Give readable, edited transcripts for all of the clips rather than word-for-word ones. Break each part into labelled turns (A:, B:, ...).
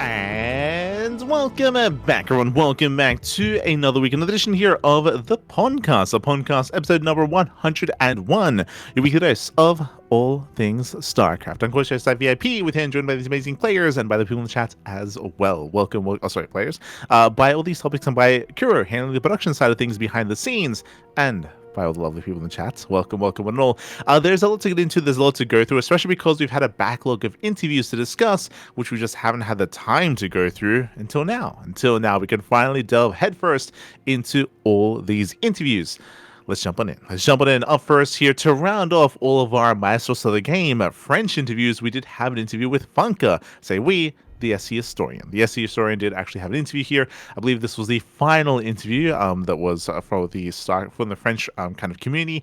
A: And welcome back, everyone. Welcome back to another week, another edition here of the PondCast, episode number 101, your weekly dose of all things StarCraft. I'm Coach VIP with him, joined by these amazing players and by the people in the chat as well. Welcome, players. By all these topics and by Kuro, handling the production side of things behind the scenes, and by all the lovely people in the chat. Welcome and all. There's a lot to get into, there's a lot to go through, especially because we've had a backlog of interviews to discuss, which we just haven't had the time to go through until now. Until now, we can finally delve headfirst into all these interviews. Let's jump on in. Up first here to round off all of our Maestros of the Game French interviews, we did have an interview with FunKa. Say we, the SCHistorian. The SCHistorian did actually have an interview here. I believe this was the final interview that was from the French kind of community.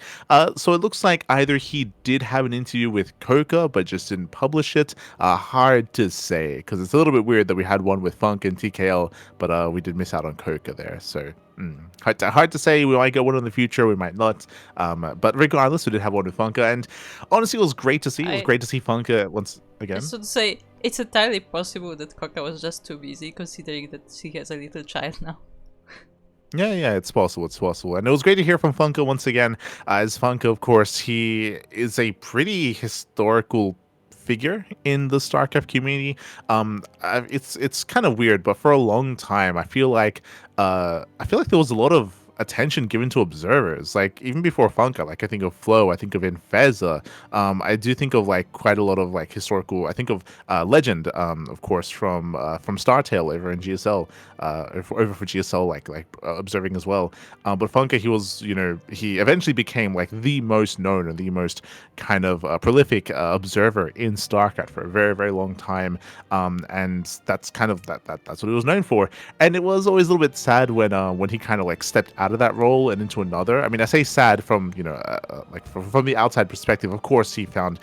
A: So it looks like either he did have an interview with KOKA, but just didn't publish it. Hard to say, because it's a little bit weird that we had one with FunKa and TKL, but we did miss out on KOKA there. So hard to say. We might get one in the future, we might not. But regardless, we did have one with FunKa, and honestly, it was great to see. It was great to see FunKa once again.
B: I should say, it's entirely possible that KOKA was just too busy, considering that she has a little child now.
A: Yeah, it's possible. And it was great to hear from FunKa once again. As FunKa, of course, he is a pretty historical figure in the StarCraft community. It's kind of weird, but for a long time, I feel like there was a lot of attention given to observers, like even before FunKa. Like I think of Flo, I think of Infeza, I do think of like quite a lot of like historical. I think of Legend, of course, from Startail over in GSL, over for GSL, like observing as well. But FunKa, he eventually became like the most known and the most kind of prolific observer in StarCraft for a very, very long time, and that's kind of that's what he was known for. And it was always a little bit sad when he kind of like stepped out of that role and into another. I mean, I say sad from from the outside perspective. Of course, he found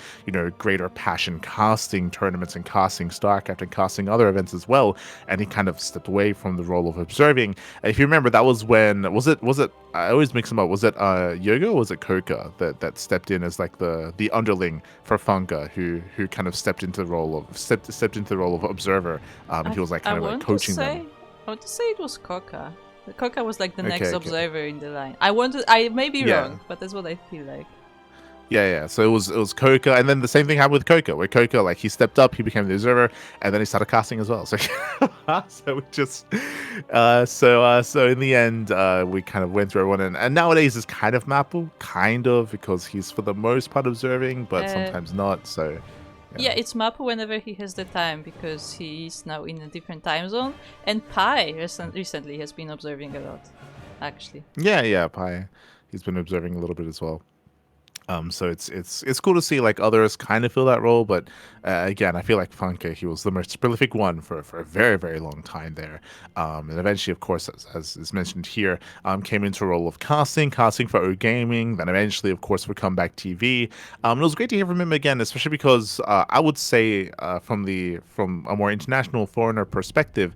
A: greater passion casting tournaments and casting StarCraft and casting other events as well, and he kind of stepped away from the role of observing. And if you remember, that was when was it I always mix them up. Was it Yoga or was it KOKA that stepped in as like the underling for FunKa, who kind of stepped into the role of observer, and he was like kind of like coaching them.
B: I want to say it was KOKA. KOKA was like the next observer in the line. I may be wrong, but that's what I feel like.
A: Yeah. So it was KOKA, and then the same thing happened with KOKA, where KOKA, like, he stepped up, he became the observer, and then he started casting as well. So so it just so in the end, we kind of went through everyone, and nowadays it's kind of Mapu, because he's for the most part observing, but sometimes not. So.
B: Yeah, it's Mapu whenever he has the time, because he is now in a different time zone. And Pi recently has been observing a lot, actually.
A: Yeah, Pi. He's been observing a little bit as well. So it's cool to see like others kind of fill that role, but again, I feel like FunKa, he was the most prolific one for a very, very long time there, and eventually, of course, as is mentioned here, came into a role of casting for O Gaming, then eventually, of course, for Comeback TV. And it was great to hear from him again, especially because I would say from a more international foreigner perspective,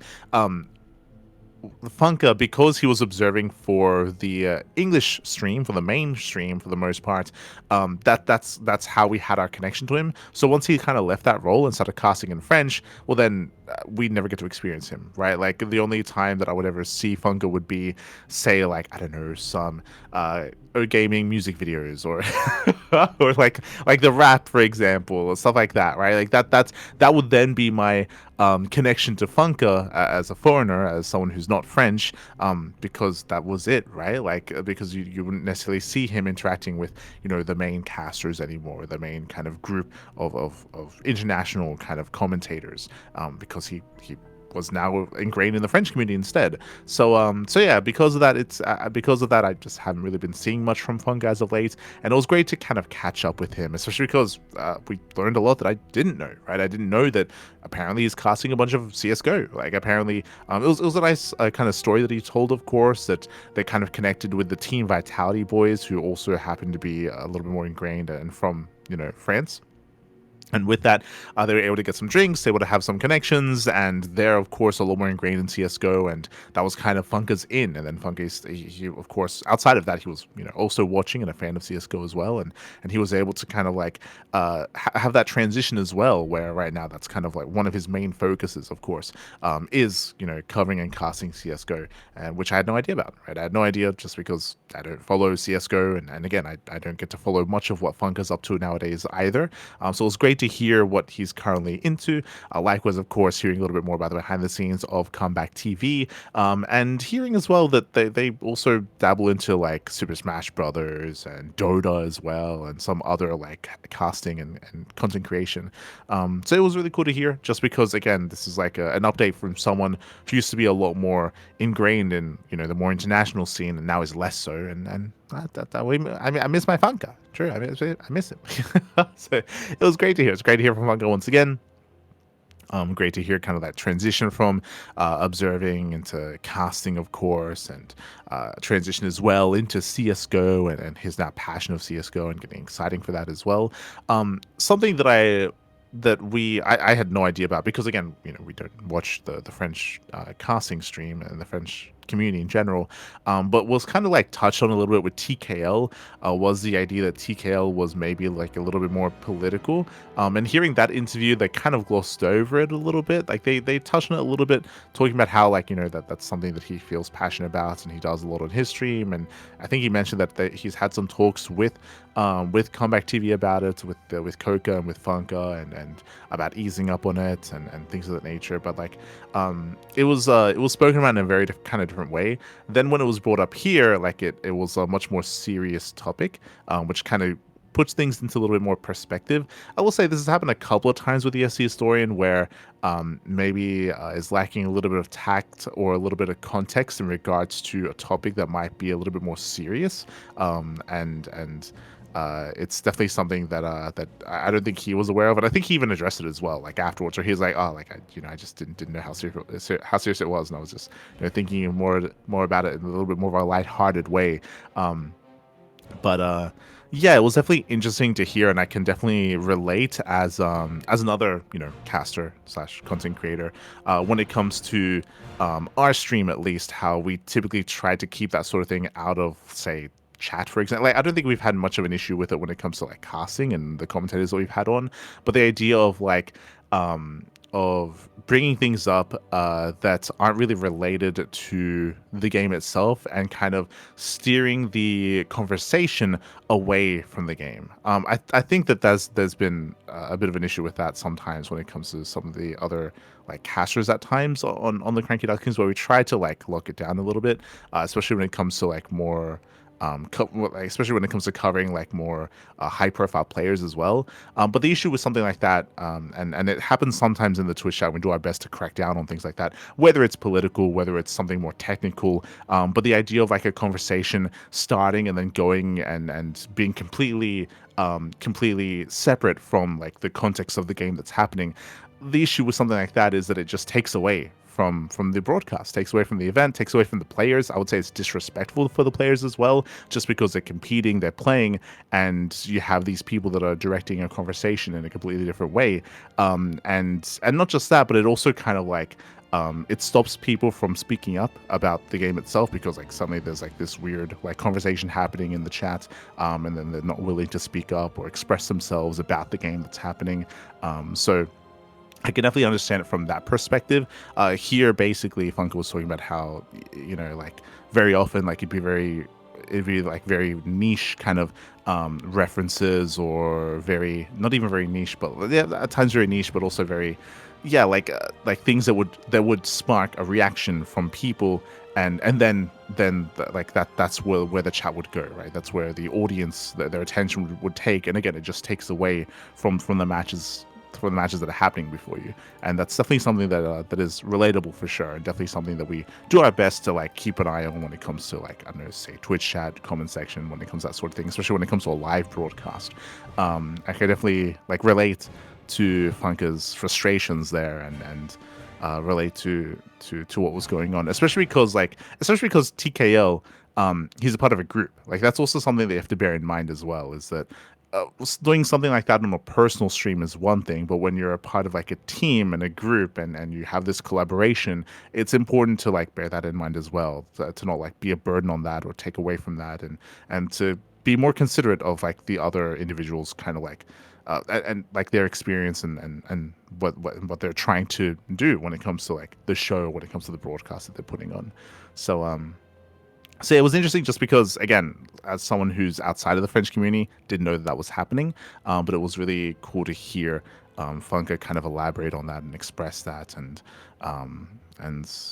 A: FunKa, because he was observing for the English stream, for the main stream for the most part, that's how we had our connection to him. So once he kind of left that role and started casting in French, well then we'd never get to experience him, right? Like the only time that I would ever see FunKa would be, say, like, I don't know, some gaming music videos or or like the rap, for example, or stuff like that, right? Like that would then be my connection to FunKa as a foreigner, as someone who's not French, because that was it, right? Like because you wouldn't necessarily see him interacting with the main casters anymore, the main kind of group of international kind of commentators, because he was now ingrained in the French community instead. So yeah, because of that, I just haven't really been seeing much from FunKa as of late, and it was great to kind of catch up with him, especially because we learned a lot that I didn't know, right? I didn't know that apparently he's casting a bunch of CSGO. Like apparently, it was a nice kind of story that he told, of course, that they kind of connected with the Team Vitality boys, who also happened to be a little bit more ingrained and from France. And with that, they were able to get some drinks, able to have some connections, and they're, of course, a lot more ingrained in CSGO, and that was kind of FunKa's in. And then FunKa, of course, outside of that, he was, also watching and a fan of CSGO as well, and he was able to kind of like have that transition as well, where right now that's kind of like one of his main focuses, of course, is, covering and casting CSGO, which I had no idea about, right? I had no idea just because I don't follow CSGO, and again, I don't get to follow much of what FunKa's up to nowadays either. So it was great to hear what he's currently into. Likewise, of course, hearing a little bit more about the behind the scenes of Comeback TV, and hearing as well that they also dabble into like Super Smash Brothers and Dota as well, and some other like casting and content creation. So it was really cool to hear, just because again, this is like an update from someone who used to be a lot more ingrained in the more international scene, and now is less so. And that way, I miss my FunKa. True, I miss him. So it was great to hear. It's great to hear from FunKa once again. Great to hear kind of that transition from observing into casting, of course, and transition as well into CSGO, and his now passion of CSGO and getting exciting for that as well. Something that I had no idea about, because again, we don't watch the French casting stream and the French community in general, but was kind of like touched on a little bit with TKL, was the idea that TKL was maybe like a little bit more political, and hearing that interview, they kind of glossed over it a little bit. Like they touched on it a little bit, talking about how like that's something that he feels passionate about, and he does a lot on his stream. And I think he mentioned that he's had some talks with Comeback TV about it, with Coca and with FunKa, and about easing up on it, and things of that nature. But like it was spoken about in a very kind of different way. Then when it was brought up here, like it was a much more serious topic, which kind of puts things into a little bit more perspective. I will say this has happened a couple of times with the SCHistorian, where maybe is lacking a little bit of tact or a little bit of context in regards to a topic that might be a little bit more serious, and it's definitely something that I don't think he was aware of, and I think he even addressed it as well, like afterwards, where he was like, "Oh, like I just didn't know how serious it was," and I was just thinking more about it in a little bit more of a lighthearted way. But yeah, it was definitely interesting to hear, and I can definitely relate as another caster slash content creator, when it comes to our stream, at least, how we typically try to keep that sort of thing out of, say, chat, for example. Like, I don't think we've had much of an issue with it when it comes to like casting and the commentators that we've had on, but the idea of like of bringing things up that aren't really related to the game itself, and kind of steering the conversation away from the game. I think that there's been a bit of an issue with that sometimes when it comes to some of the other like casters at times on the CranKy Ducklings, where we try to like lock it down a little bit, especially when it comes to like more especially when it comes to covering like more high-profile players as well. But the issue with something like that, and it happens sometimes in the Twitch chat, we do our best to crack down on things like that, whether it's political, whether it's something more technical. But the idea of like a conversation starting and then going and being completely separate from like the context of the game that's happening. The issue with something like that is that it just takes away from the broadcast, takes away from the event, takes away from the players. I would say it's disrespectful for the players as well, just because they're competing, they're playing, and you have these people that are directing a conversation in a completely different way. And not just that, but it also kind of like it stops people from speaking up about the game itself, because like suddenly there's like this weird like conversation happening in the chat, and then they're not willing to speak up or express themselves about the game that's happening. So I can definitely understand it from that perspective. Here, basically, FunKa was talking about how, like very often, like it'd be like very niche kind of references, or not even very niche, but yeah, at times very niche, but also very, yeah, like things that would spark a reaction from people, and then like that's where the chat would go, right? That's where the audience, their attention would take, and again, it just takes away from the matches, for the matches that are happening before you. And that's definitely something that is relatable for sure, and definitely something that we do our best to like keep an eye on when it comes to like, I don't know, say Twitch chat, comment section, when it comes to that sort of thing, especially when it comes to a live broadcast. I can definitely like relate to FunKa's frustrations there, and relate to what was going on, especially because TKL, he's a part of a group. Like, that's also something they have to bear in mind as well, is that doing something like that on a personal stream is one thing, but when you're a part of like a team and a group and you have this collaboration, it's important to like bear that in mind as well, to not like be a burden on that or take away from that, and to be more considerate of like the other individuals kind of like and like their experience and what they're trying to do when it comes to like the show, when it comes to the broadcast that they're putting on. So so it was interesting just because, again, as someone who's outside of the French community, didn't know that that was happening, but it was really cool to hear FunKa kind of elaborate on that and express that, and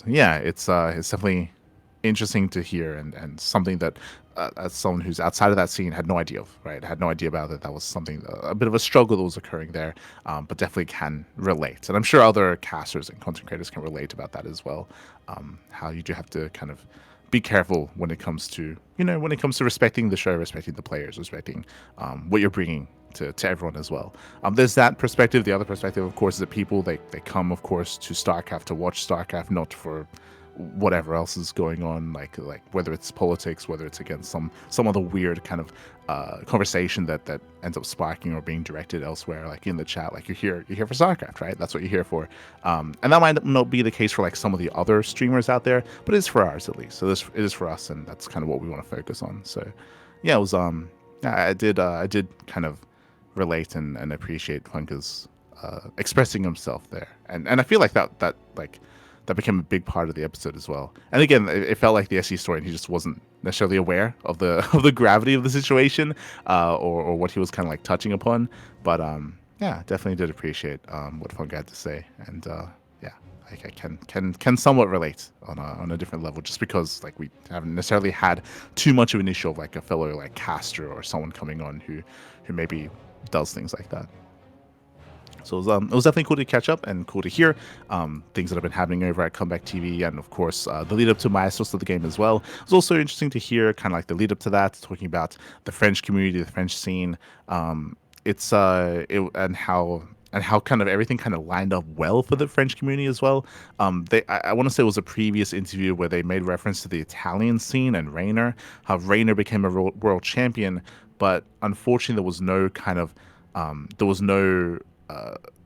A: yeah, it's definitely interesting to hear, and something that as someone who's outside of that scene had no idea of, right? Had no idea about it. That was something, a bit of a struggle that was occurring there, but definitely can relate, and I'm sure other casters and content creators can relate about that as well. How you do have to kind of be careful when it comes to, when it comes to respecting the show, respecting the players, respecting what you're bringing to everyone as well. There's that perspective. The other perspective, of course, is that people, they come, of course, to StarCraft to watch StarCraft, not for whatever else is going on, like whether it's politics, whether it's against some other weird kind of conversation that ends up sparking or being directed elsewhere, like in the chat. Like you're here for StarCraft, right? That's what you're here for. And that might not be the case for like some of the other streamers out there, but it's for ours at least. So it is for us, and that's kind of what we want to focus on. So yeah, it was yeah, I did kind of relate and appreciate FunKa's expressing himself there, and I feel like that like that became a big part of the episode as well. And again, it felt like the SCHistorian, he just wasn't necessarily aware of the of the gravity of the situation, or what he was kind of like touching upon. But yeah, definitely did appreciate what FunKa had to say, and yeah, I can somewhat relate on a different level, just because like we haven't necessarily had too much of an issue of like a fellow like caster or someone coming on who maybe does things like that. So it was definitely cool to catch up and cool to hear things that have been happening over at Comeback TV, and of course the lead up to Maestros of the game as well. It was also interesting to hear kind of like the lead up to that, talking about the French community, the French scene. And how kind of everything kind of lined up well for the French community as well. I want to say it was a previous interview where they made reference to the Italian scene and Reynor, how Reynor became a world champion, but unfortunately there was no kind of there was no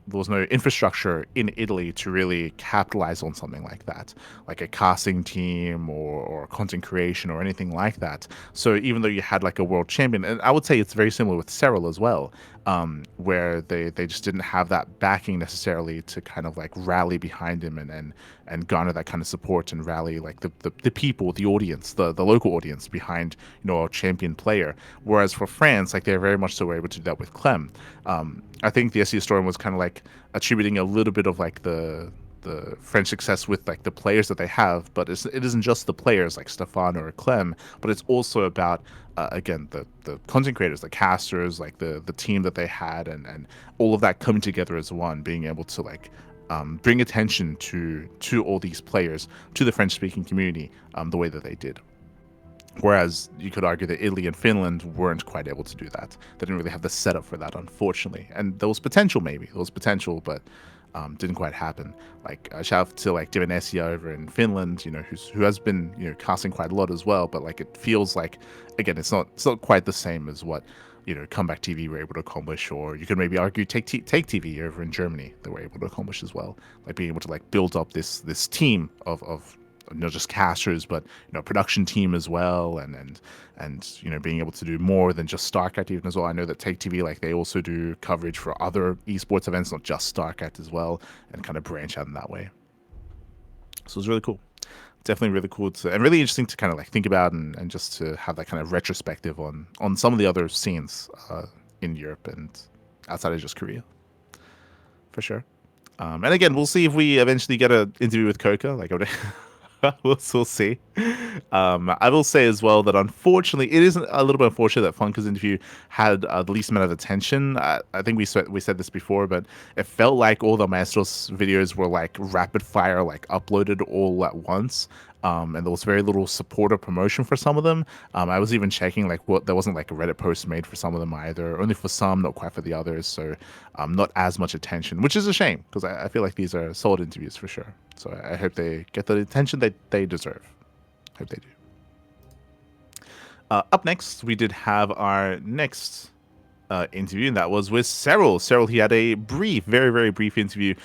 A: there was no infrastructure in Italy to really capitalize on something like that, like a casting team or content creation or anything like that. So even though you had like a world champion, and I would say it's very similar with Serral as well, where they just didn't have that backing necessarily to kind of like rally behind him and garner that kind of support and rally like the people, the audience, the local audience behind a champion player. Whereas for France, like they're very much so able to do that with Clem. I think the SCHistorian was kind of like attributing a little bit of like the French success with like the players that they have, but it isn't just the players like Stefan or Clem, but it's also about again the content creators, the casters, like the team that they had, and all of that coming together as one, being able to like bring attention to all these players, to the French speaking community, the way that they did. Whereas you could argue that Italy and Finland weren't quite able to do that. They didn't really have the setup for that, unfortunately. And there was potential, but didn't quite happen. Like shout out to like Divinesia over in Finland, who has been casting quite a lot as well. But like it feels like, again, it's not quite the same as what Comeback TV were able to accomplish, or you could maybe argue Take TV over in Germany they were able to accomplish as well. Like being able to like build up this team of not just casters, but production team as well, and being able to do more than just StarCraft even as well. I know that Take TV, like they also do coverage for other esports events, not just StarCraft as well, and kind of branch out in that way. So it was really cool. Definitely really cool and really interesting to kind of like think about, and just to have that kind of retrospective on some of the other scenes in Europe and outside of just Korea, for sure. And again, we'll see if we eventually get an interview with Coca. Like, we'll see. I will say as well that unfortunately, it is a little bit unfortunate that FunKa's interview had the least amount of attention. I think we said this before, but it felt like all the Maestros videos were like rapid fire, like uploaded all at once. And there was very little support or promotion for some of them. I was even checking like there wasn't like a Reddit post made for some of them either, only for some, not quite for the others. So not as much attention, which is a shame, because I feel like these are solid interviews for sure. So I hope they get the attention that they deserve. Hope they do. Up next, we did have our next interview, and that was with Serral. Serral, he had a brief, very, very brief interview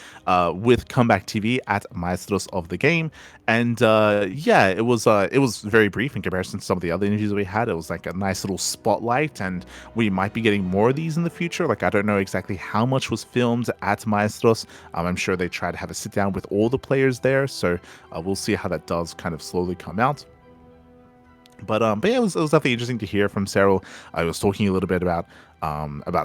A: with Comeback TV at Maestros of the Game. And yeah, it was very brief in comparison to some of the other interviews we had. It was like a nice little spotlight, and we might be getting more of these in the future. Like, I don't know exactly how much was filmed at Maestros. I'm sure they try to have a sit down with all the players there, so we'll see how that does kind of slowly come out. But yeah, it was definitely interesting to hear from Serral. I was talking a little bit about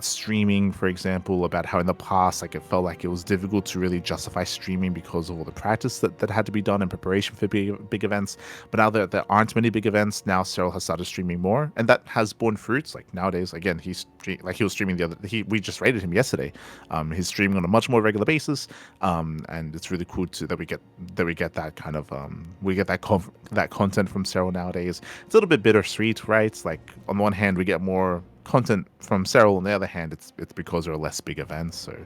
A: streaming, for example, about how in the past, like, it felt like it was difficult to really justify streaming because of all the practice that had to be done in preparation for big events. But now that there aren't many big events, now Serral has started streaming more, and that has borne fruits. Like, nowadays, again, he was streaming we just rated him yesterday. He's streaming on a much more regular basis, and it's really cool that we get that kind of that content from Serral nowadays. It's a little bit bittersweet, right? Like, on one hand, we get more content from Serral, on the other hand, it's because there are less big events, so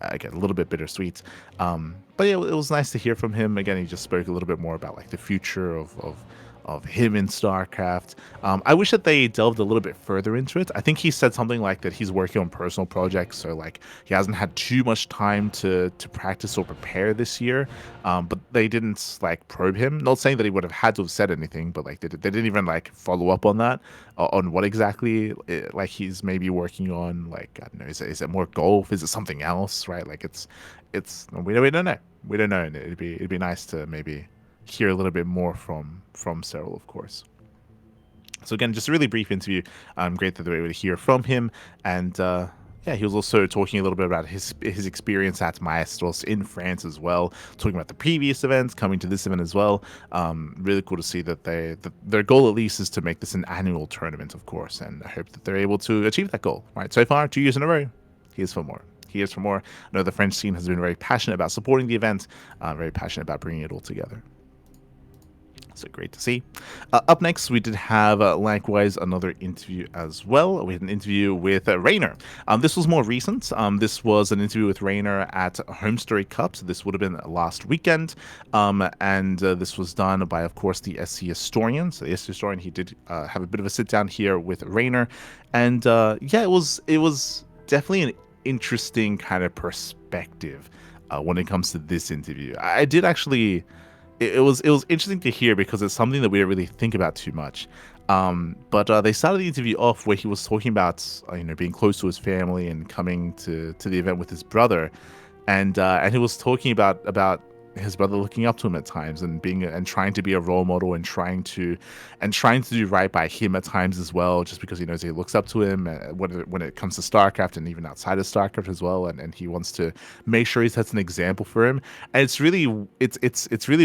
A: again, a little bit bittersweet. But yeah, it was nice to hear from him. Again, he just spoke a little bit more about like the future of him in StarCraft. I wish that they delved a little bit further into it. I think he said something like that he's working on personal projects, so like he hasn't had too much time to practice or prepare this year. But they didn't like probe him. Not saying that he would have had to have said anything, but like they didn't even like follow up on that, on what exactly like he's maybe working on. Like, I don't know, is it more golf? Is it something else? Right? Like it's we don't know. We don't know, and it'd be nice to maybe hear a little bit more from Serral, of course. So again, just a really brief interview. Great that they were able to hear from him, and yeah, he was also talking a little bit about his experience at Maestros in France as well, talking about the previous events, coming to this event as well. Really cool to see that their goal at least is to make this an annual tournament, of course, and I hope that they're able to achieve that goal. Right, so far 2 years in a row, here's for more. Here's for more. I know the French scene has been very passionate about supporting the event, very passionate about bringing it all together. So great to see. Up next, we did have likewise another interview as well. We had an interview with Reynor. This was more recent. This was an interview with Reynor at Home Story Cup. So this would have been last weekend. And this was done by, of course, the SCHistorian. So the SCHistorian, he did have a bit of a sit down here with Reynor. And yeah, it was definitely an interesting kind of perspective when it comes to this interview. I did actually... It was interesting to hear because it's something that we don't really think about too much. But they started the interview off where he was talking about being close to his family and coming to the event with his brother, and he was talking about his brother looking up to him at times and trying to be a role model and trying to do right by him at times as well, just because he knows he looks up to him when it comes to StarCraft and even outside of StarCraft as well, and he wants to make sure he sets an example for him. And it's really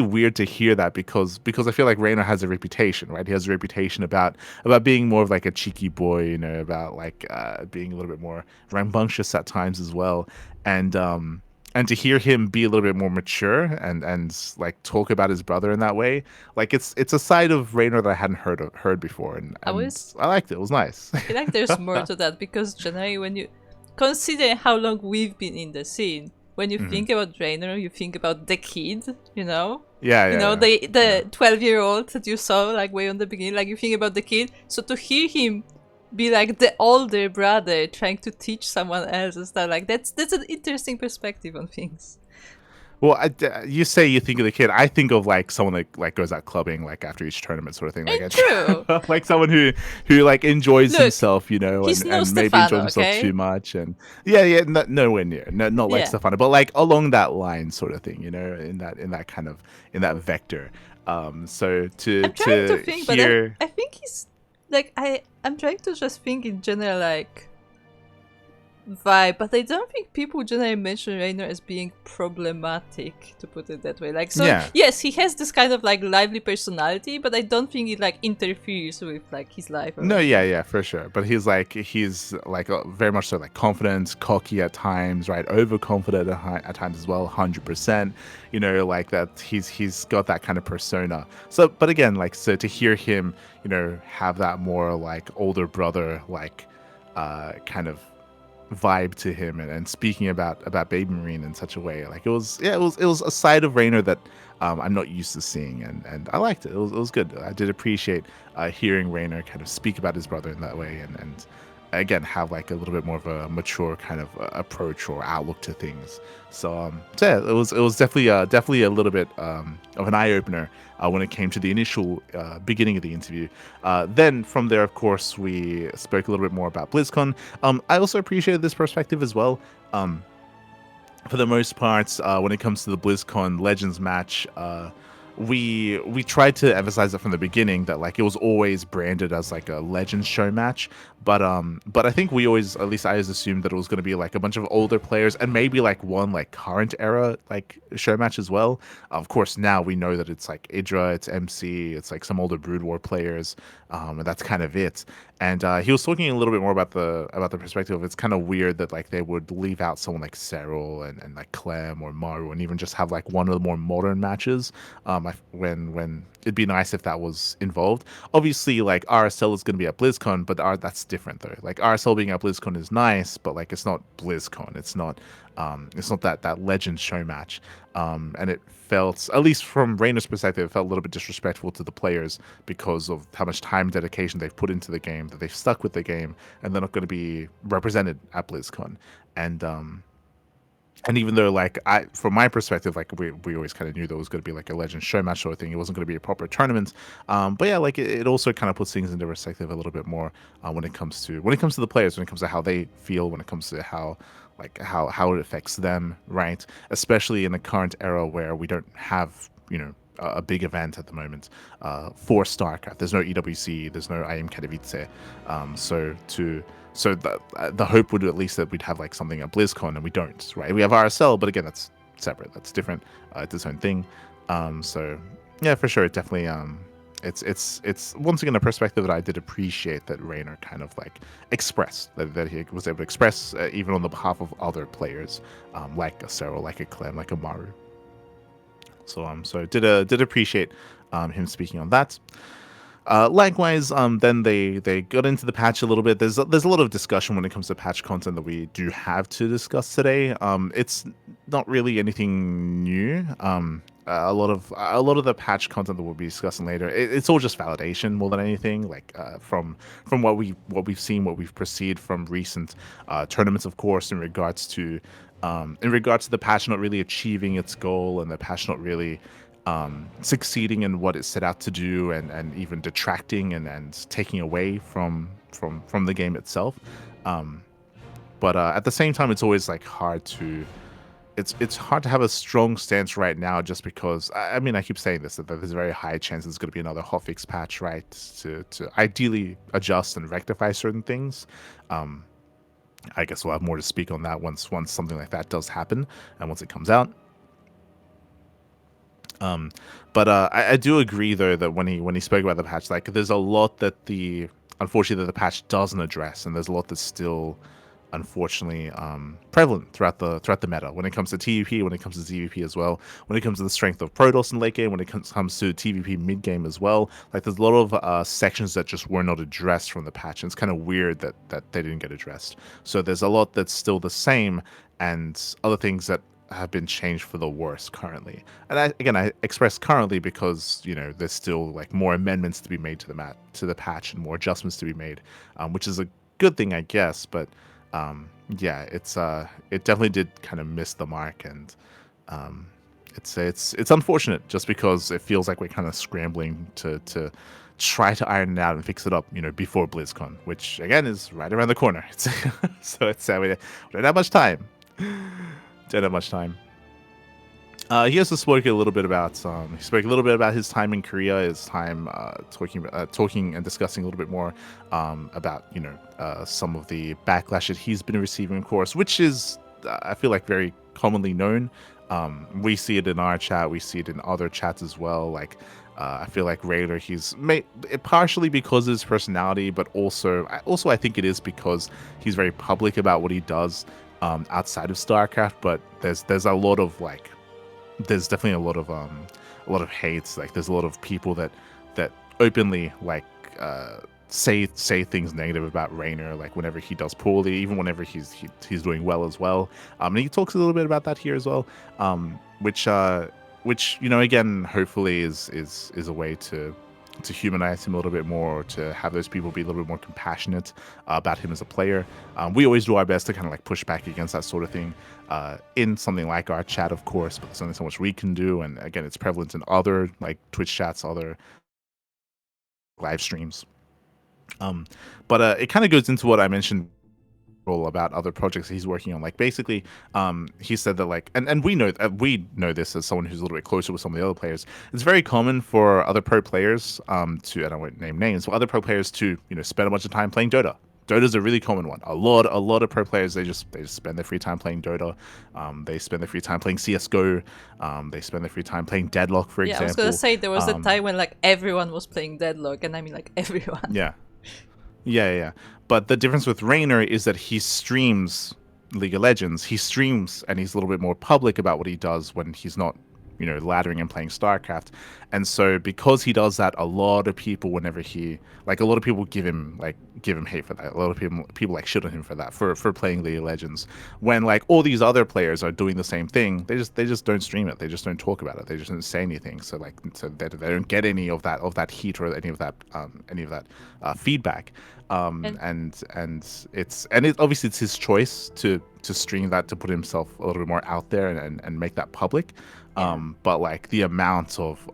A: weird to hear that because I feel like Reynor has a reputation, right? He has a reputation about being more of like a cheeky boy, about like being a little bit more rambunctious at times as well, and to hear him be a little bit more mature and like talk about his brother in that way, like it's a side of Reynor that I hadn't heard before, and I liked it. It was nice.
B: I feel like there's more to that because generally, when you consider how long we've been in the scene, when you think about Reynor, you think about the kid,
A: Yeah.
B: The 12-year-old that you saw like way on the beginning, like you think about the kid. So to hear him be like the older brother trying to teach someone else and stuff, like that's an interesting perspective on things.
A: Well, you say you think of the kid. I think of like someone that like goes out clubbing like after each tournament, sort of thing. Like
B: true.
A: Like someone who like enjoys himself, and
B: no
A: maybe enjoys himself
B: okay?
A: too much, and yeah, nowhere near, not like Stefano, but like along that line, sort of thing. In that vector. So
B: I'm trying to think,
A: hear...
B: but I think he's like I'm trying to just think in general like vibe, but I don't think people generally mention Reynor as being problematic, to put it that way. Like, so yes, he has this kind of like lively personality, but I don't think it like interferes with like his life.
A: No, yeah, for sure. But he's like very much so like confident, cocky at times, right? Overconfident at times as well, 100%. Like that. He's got that kind of persona. So, but again, like, so to hear him, have that more like older brother like kind of vibe to him and speaking about Baby Marine in such a way, like it was a side of Reynor that I'm not used to seeing, and I liked it. It was good. I did appreciate hearing Reynor kind of speak about his brother in that way, and again have like a little bit more of a mature kind of approach or outlook to things. So yeah, it was definitely a little bit of an eye opener when it came to the initial beginning of the interview. Then from there, of course, we spoke a little bit more about BlizzCon. I also appreciated this perspective as well. For the most part, when it comes to the BlizzCon Legends match, we tried to emphasize it from the beginning that like it was always branded as like a Legends show match, but I think we always, at least I always assumed that it was going to be like a bunch of older players and maybe like one like current era like show match as well. Of course, now we know that it's like Idra, it's MC, it's like some older Brood War players, and that's kind of it. And he was talking a little bit more about the perspective. It's kind of weird that like they would leave out someone like Serral and like Clem or Maru and even just have like one of the more modern matches. When it'd be nice if that was involved. Obviously, like RSL is going to be at BlizzCon, but that's different though. Like RSL being at BlizzCon is nice, but like it's not BlizzCon. It's not that Legends show match. And it felt, at least from Reynor's perspective, it felt a little bit disrespectful to the players because of how much time and dedication they've put into the game, that they've stuck with the game, and they're not going to be represented at BlizzCon. And even though, like, from my perspective, like we always kind of knew there was going to be like a Legends show match sort of thing. It wasn't going to be a proper tournament. But yeah, like it also kind of puts things into perspective a little bit more when it comes to the players, when it comes to how they feel, when it comes to how it affects them, right? Especially in the current era where we don't have a big event at the moment for StarCraft. There's no EWC, there's no IM Katowice. So the hope would at least that we'd have like something at BlizzCon, and we don't, right? We have RSL, but again, that's separate, that's different, it's its own thing. So yeah, for sure, it definitely it's once again a perspective that I did appreciate that Reynor kind of like expressed, that he was able to express even on the behalf of other players, like a Serral, like a Clem, like a Maru. So did appreciate him speaking on that. Likewise, then they got into the patch a little bit. There's a lot of discussion when it comes to patch content that we do have to discuss today. It's not really anything new. A lot of the patch content that we'll be discussing later, it's all just validation more than anything. Like from what we've seen, what we've perceived from recent tournaments, of course, in regards to the patch not really achieving its goal, and the patch not really succeeding in what it set out to do, and even detracting and taking away from the game itself. But at the same time, it's always like hard to have a strong stance right now, just because I mean, I keep saying this, that there's a very high chance there's going to be another hotfix patch, right, to ideally adjust and rectify certain things. I guess we'll have more to speak on that once something like that does happen and once it comes out. But I do agree though that when he spoke about the patch, like there's a lot that unfortunately the patch doesn't address, and there's a lot that's still unfortunately prevalent throughout the meta when it comes to TVP, when it comes to ZVP as well, when it comes to the strength of Protoss in late game, when it comes to TVP mid game as well. Like there's a lot of sections that just were not addressed from the patch, and it's kind of weird that they didn't get addressed. So there's a lot that's still the same, and other things that have been changed for the worse currently. And I express currently because there's still like more amendments to be made to the patch, and more adjustments to be made, which is a good thing, I guess. But yeah, it definitely did kind of miss the mark, and it's unfortunate, just because it feels like we're kind of scrambling to try to iron it out and fix it up, before BlizzCon, which again is right around the corner. So we don't have much time. Don't have much time. He also spoke a little bit about his time in Korea, his time talking and discussing a little bit more about some of the backlash that he's been receiving, of course, which is I feel like very commonly known. We see it in our chat, we see it in other chats as well. Like I feel like Reynor, he's made partially because of his personality, but also I think it is because he's very public about what he does outside of StarCraft. But there's definitely a lot of hates. Like there's a lot of people that openly like say things negative about Reynor, like whenever he does poorly, even whenever he's doing well as well. And he talks a little bit about that here as well, which again hopefully is a way to humanize him a little bit more, to have those people be a little bit more compassionate about him as a player. We always do our best to kind of like push back against that sort of thing in something like our chat, of course, but there's only so much we can do. And again, it's prevalent in other like Twitch chats, other live streams. But it kind of goes into what I mentioned about other projects he's working on. Like basically, he said that like, and we know this as someone who's a little bit closer with some of the other players. It's very common for other pro players to, and I won't name names, but other pro players to spend a bunch of time playing Dota. Dota's a really common one. A lot of pro players they just spend their free time playing Dota. They spend their free time playing CS:GO. They spend their free time playing Deadlock, for example.
B: I was gonna say there was a time when like everyone was playing Deadlock, and I mean like everyone.
A: Yeah. But the difference with Reynor is that he streams League of Legends. He streams and he's a little bit more public about what he does when he's not, laddering and playing StarCraft. And so because he does that, a lot of people, whenever a lot of people give him hate for that. A lot of people like shit on him for that, for playing League of Legends. When like all these other players are doing the same thing, they just don't stream it. They just don't talk about it. They just don't say anything. So they don't get any of that heat or any of that feedback. And obviously it's his choice to stream that, to put himself a little bit more out there and make that public. But like the amount of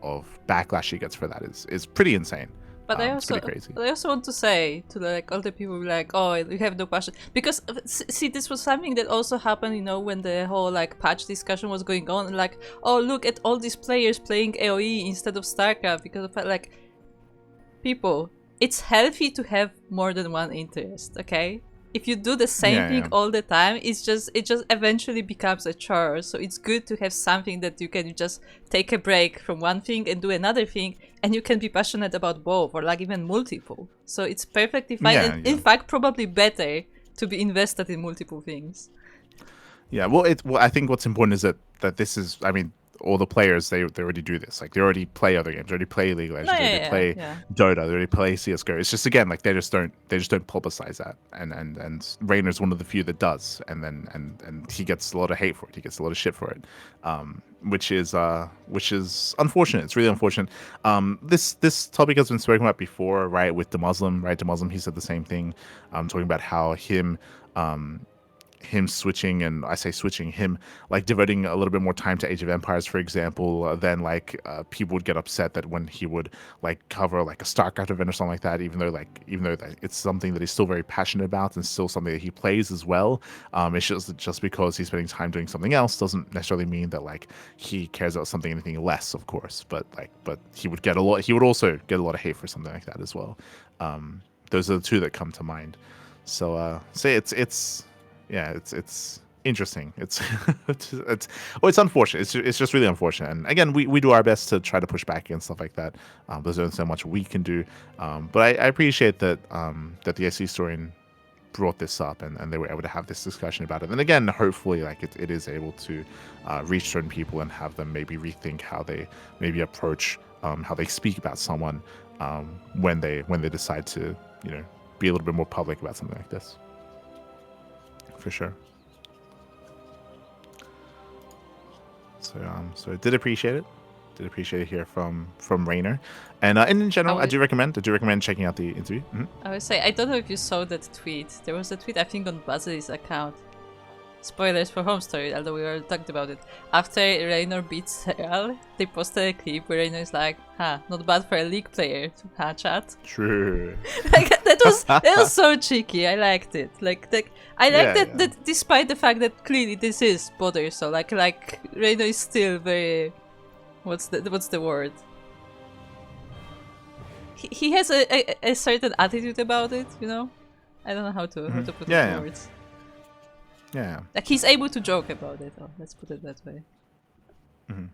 A: backlash he gets for that is pretty insane.
B: But
A: it's pretty crazy.
B: I also want to say to like all the people like, oh, you have no passion, because see, this was something that also happened, when the whole like patch discussion was going on, and like, oh, look at all these players playing AoE instead of StarCraft because of like people. It's healthy to have more than one interest, okay? If you do the same thing all the time, it just eventually becomes a chore. So it's good to have something that you can just take a break from one thing and do another thing, and you can be passionate about both, or like even multiple. So it's perfectly fine, and in fact probably better to be invested in multiple things.
A: Yeah, well, I think what's important is that this is, I mean, all the players they already do this. Like they already play other games, they already play League of Legends, they already play Dota, they already play CS:GO. It's just again like they just don't publicize that. And Reynor's one of the few that does, and he gets a lot of hate for it. He gets a lot of shit for it, which is unfortunate. It's really unfortunate. This topic has been spoken about before, right? With the Muslim, right? The Muslim, he said the same thing, talking about how him switching, and I say switching, him like devoting a little bit more time to Age of Empires, for example, then like people would get upset that when he would like cover like a StarCraft event or something like that, even though it's something that he's still very passionate about and still something that he plays as well. It's just because he's spending time doing something else doesn't necessarily mean that like he cares about anything less, of course. But he would also get a lot of hate for something like that as well. Those are the two that come to mind. So it's interesting. It's unfortunate. It's just really unfortunate. And again, we do our best to try to push back against stuff like that. There's only so much we can do. But I appreciate that that the SCHistorian brought this up and they were able to have this discussion about it. And again, hopefully, like it is able to reach certain people and have them maybe rethink how they maybe approach how they speak about someone when they decide to be a little bit more public about something like this. For sure. So I did appreciate it. Did appreciate it here from Reynor, and in general, I do recommend checking out the interview. Mm-hmm.
B: I would say I don't know if you saw that tweet. There was a tweet I think on Basil's account. Spoilers for Home Story, although we already talked about it. After Reynor beats Serral, they posted a clip where Reynor is like, not bad for a League player. Chat.
A: True.
B: Like, that was so cheeky. I liked it. I liked that despite the fact that clearly this is bothersome. Like Reynor is still very, what's the word? He has a certain attitude about it, I don't know how to put it in words.
A: Yeah.
B: Like he's able to joke about it. Let's put it that way.
A: Mm-hmm.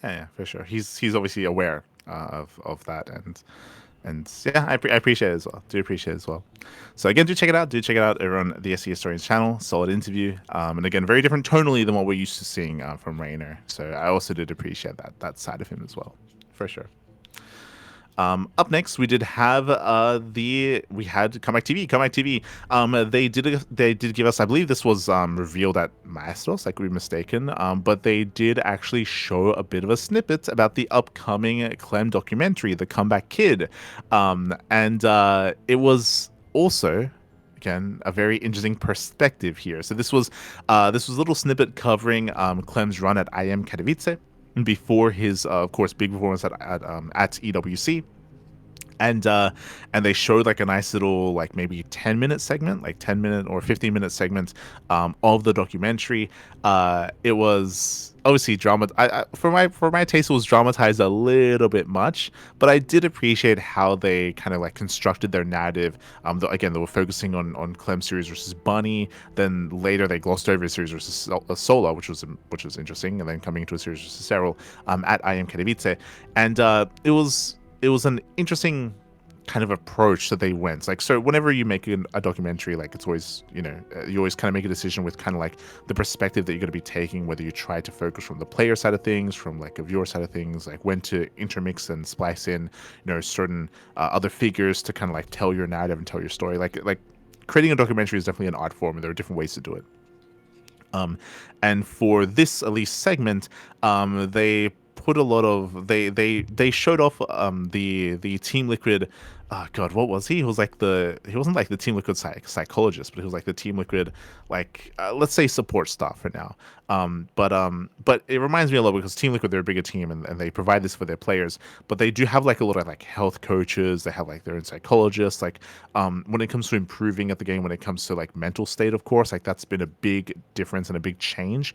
A: Yeah, for sure. He's obviously aware of that, and yeah, I appreciate it as well. Do appreciate it as well. So again, do check it out. Do check it out over on the SCHistorian's channel. Solid interview, and again, very different tonally than what we're used to seeing from Reynor. So I also did appreciate that side of him as well, for sure. Up next, we did have we had Comeback TV. Comeback TV. They did give us. I believe this was revealed at Maestros. I could be mistaken. But they did actually show a bit of a snippet about the upcoming Clem documentary, The Comeback Kid, and it was also again a very interesting perspective here. So this was a little snippet covering Clem's run at IM Katowice before his of course big performance at EWC, and they showed like a nice little like maybe 10-minute segment, like 10-minute or 15-minute segment of the documentary. It was obviously drama. For my taste, it was dramatized a little bit much, but I did appreciate how they kind of like constructed their narrative. Again, they were focusing on Clem series versus Bunny. Then later they glossed over a series versus Sola, which was interesting, and then coming into a series versus Serral at IM Katowice, and it was an interesting kind of approach that they went. Like, so whenever you make a documentary, like it's always, you always kind of make a decision with kind of like the perspective that you're going to be taking, whether you try to focus from the player side of things, from like a viewer side of things, like when to intermix and splice in, certain other figures to kind of like tell your narrative and tell your story. Like creating a documentary is definitely an art form, and there are different ways to do it. And for this at least segment, they put a lot of they showed off the Team Liquid. God, what was he? He wasn't like the Team Liquid psychologist, but he was like the Team Liquid, like let's say support staff for now. But it reminds me a lot because Team Liquid, they're a bigger team, and they provide this for their players. But they do have like a lot of like health coaches. They have like their own psychologists. Like when it comes to improving at the game, when it comes to like mental state, of course, like that's been a big difference and a big change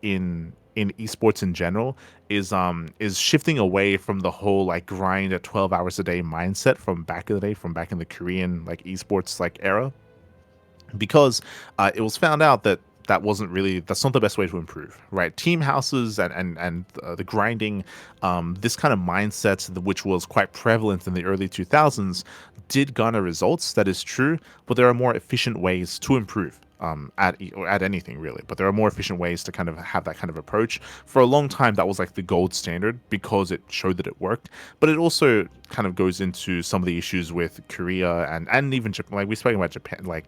A: in esports in general, is shifting away from the whole like grind at 12 hours a day mindset from back in the day, from back in the Korean like esports like era, because it was found out that that's not the best way to improve, right? Team houses and the grinding, this kind of mindset, which was quite prevalent in the early 2000s, did garner results. That is true, but there are more efficient ways to improve. At anything really, but there are more efficient ways to kind of have that kind of approach. For a long time, that was like the gold standard because it showed that it worked, but it also kind of goes into some of the issues with Korea and even Japan. Like we spoke about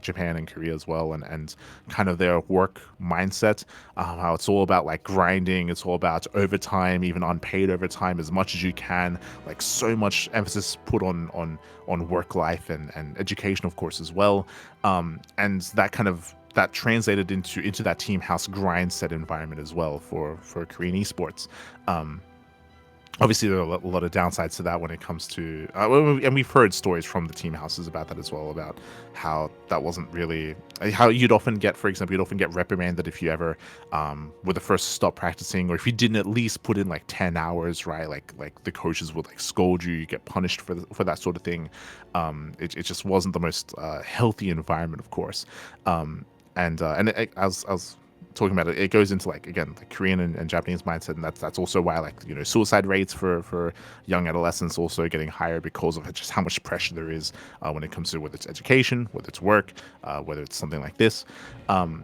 A: Japan and Korea as well, and kind of their work mindset, how it's all about like grinding, it's all about overtime, even unpaid overtime, as much as you can, like so much emphasis put on work life and education, of course, as well, and that translated into that team house grind set environment as well for Korean esports. Obviously, there are a lot of downsides to that when it comes to, and we've heard stories from the team houses about that as well, about how that wasn't really, how you'd often get, for example, reprimanded if you ever were the first to stop practicing, or if you didn't at least put in like 10 hours, right? Like the coaches would like scold you, you get punished for that sort of thing. It just wasn't the most healthy environment, of course. I was talking about it, it goes into like, again, the Korean and Japanese mindset, and that's also why like suicide rates for young adolescents also getting higher because of just how much pressure there is when it comes to whether it's education, whether it's work, whether it's something like this, and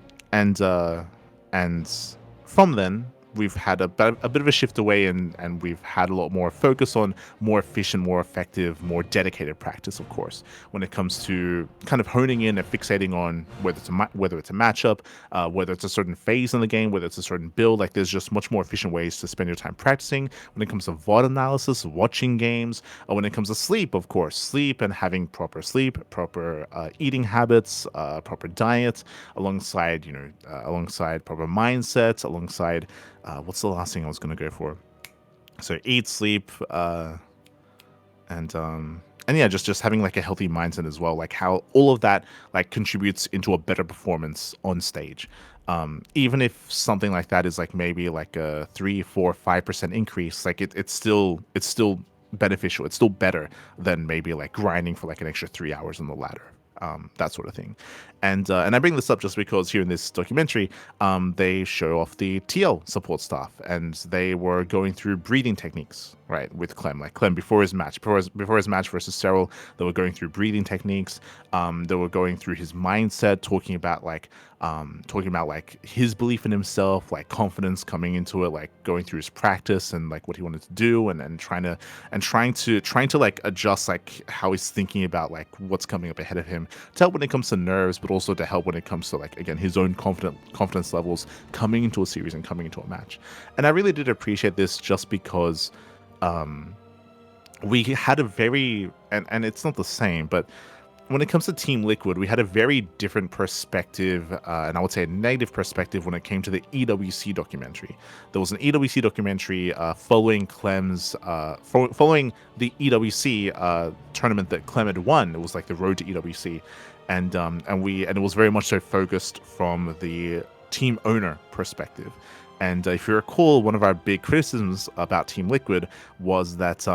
A: from then we've had a bit of a shift away, and we've had a lot more focus on more efficient, more effective, more dedicated practice, of course, when it comes to kind of honing in and fixating on whether it's a matchup, whether it's a certain phase in the game, whether it's a certain build. Like there's just much more efficient ways to spend your time practicing when it comes to VOD analysis, watching games, when it comes to sleep, of course, sleep and having proper sleep, proper eating habits, proper diet, alongside proper mindsets, alongside what's the last thing I was going to go for? So eat, sleep, and yeah, just having like a healthy mindset as well. Like how all of that like contributes into a better performance on stage. Even if something like that is like maybe like a 3, 4, 5% increase, like it's still beneficial. It's still better than maybe like grinding for like an extra 3 hours on the ladder. That sort of thing. And I bring this up just because here in this documentary, they show off the TL support staff, and they were going through breathing techniques, right, with Clem. Like Clem before his match versus Serral, they were going through breathing techniques. They were going through his mindset, talking about like talking about like his belief in himself, like confidence coming into it, like going through his practice and like what he wanted to do, and trying to like adjust like how he's thinking about like what's coming up ahead of him, to help when it comes to nerves, but also to help when it comes to like, again, his own confidence levels coming into a series and coming into a match. And I really did appreciate this, just because we had a very, and it's not the same, but when it comes to Team Liquid, we had a very different perspective, and I would say a negative perspective, when it came to the EWC documentary. There was an EWC documentary following Clem's, following the EWC tournament that Clem had won. It was like the road to EWC, and it was very much so focused from the team owner perspective. And if you recall, one of our big criticisms about Team Liquid was that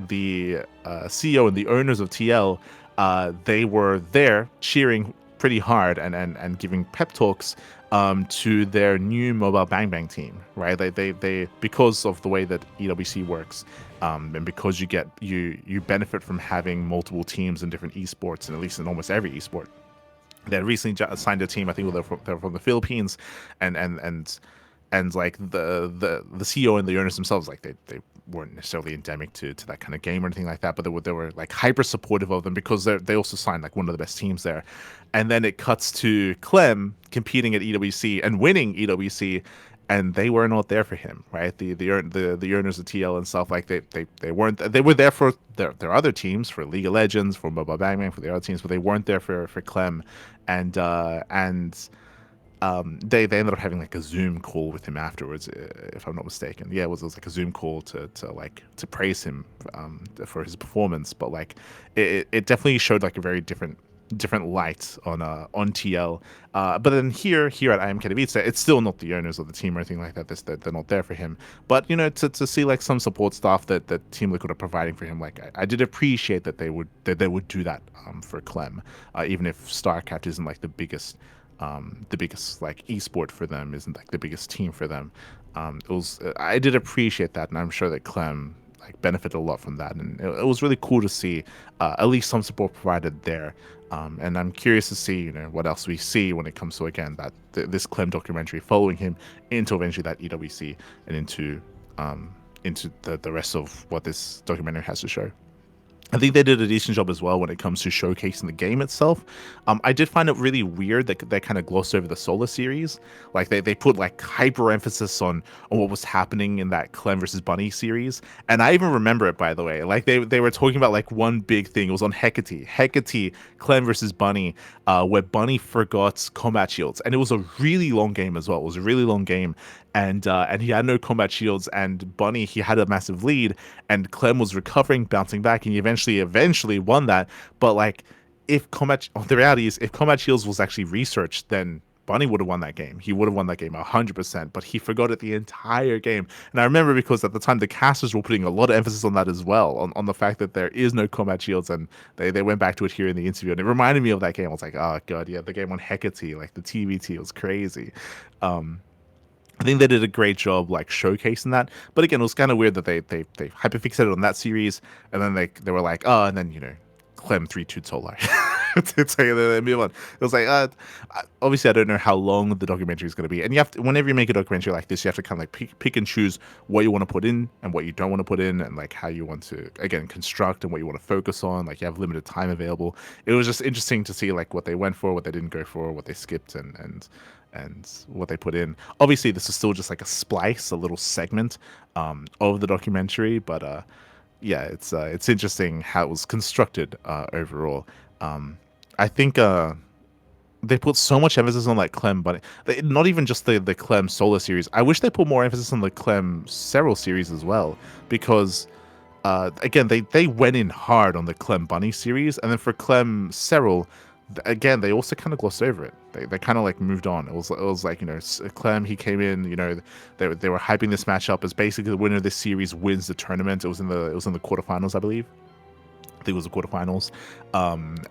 A: the CEO and the owners of TL, they were there cheering pretty hard and giving pep talks to their new mobile Bang Bang team, right? They because of the way that EWC works, and because you benefit from having multiple teams in different esports, and at least in almost every esport. They recently signed a team, I think they're from the Philippines, and like the CEO and the owners themselves, like they weren't necessarily endemic to that kind of game or anything like that, but they were like hyper supportive of them, because they also signed like one of the best teams there. And then it cuts to Clem competing at EWC and winning EWC, and they were not there for him, right? The owners of TL and stuff, like they weren't, they were there for their other teams, for League of Legends, for Mobile Bang Bang, for the other teams, but they weren't there for Clem. And they ended up having like a Zoom call with him afterwards, if I'm not mistaken. Yeah, it was like a Zoom call to praise him for his performance. But like it definitely showed like a very different light on TL. But then here at IM Katowice, it's still not the owners of the team or anything like that. They're not there for him. But you know, to see like some support staff that Team Liquid are providing for him, like I did appreciate that they would do that for Clem, even if StarCraft isn't like the biggest like esport for them, isn't like the biggest team for them. I did appreciate that, and I'm sure that Clem like benefited a lot from that, and it was really cool to see at least some support provided there. And I'm curious to see, you know, what else we see when it comes to, again, that this Clem documentary following him into eventually that EWC, and into the rest of what this documentary has to show. I think they did a decent job as well when it comes to showcasing the game itself. I did find it really weird that they kind of glossed over the solo series. Like they put like hyper emphasis on what was happening in that Clem versus Bunny series. And I even remember it, by the way. Like they were talking about like one big thing. It was on Hecate, Clem versus Bunny, where Bunny forgot combat shields. And it was a really long game as well. It was a really long game. And he had no combat shields, and Bunny, he had a massive lead, and Clem was recovering, bouncing back, and he eventually won that. But like, the reality is, if combat shields was actually researched, then Bunny would have won that game. He would have won that game 100%, but he forgot it the entire game. And I remember, because at the time the casters were putting a lot of emphasis on that as well, on the fact that there is no combat shields, and they went back to it here in the interview, and it reminded me of that game. I was like, oh god, yeah, the game on Hecate, like the TVT, was crazy. I think they did a great job like showcasing that, but again, it was kind of weird that they hyperfixated on that series, and then they were like, oh, and then, you know, Clem 3-2 Solar. To say that they move on. It was like, obviously, I don't know how long the documentary is going to be, and you have to, whenever you make a documentary like this, you have to kind of like pick and choose what you want to put in and what you don't want to put in, and like how you want to, again, construct and what you want to focus on. Like, you have limited time available. It was just interesting to see like what they went for, what they didn't go for, what they skipped, and what they put in. Obviously, this is still just like a splice, a little segment of the documentary, but yeah, it's interesting how it was constructed overall. I think they put so much emphasis on like Clem, but not even just the Clem solo series. I wish they put more emphasis on the Clem Serral series as well, because again, they went in hard on the Clem Bunny series, and then for Clem Serral, again, they also kind of glossed over it. They kind of like moved on. It was like, you know, Clem, he came in, you know, they were hyping this match up as basically the winner of this series wins the tournament. It was in the quarterfinals, I believe. I think it was the quarterfinals.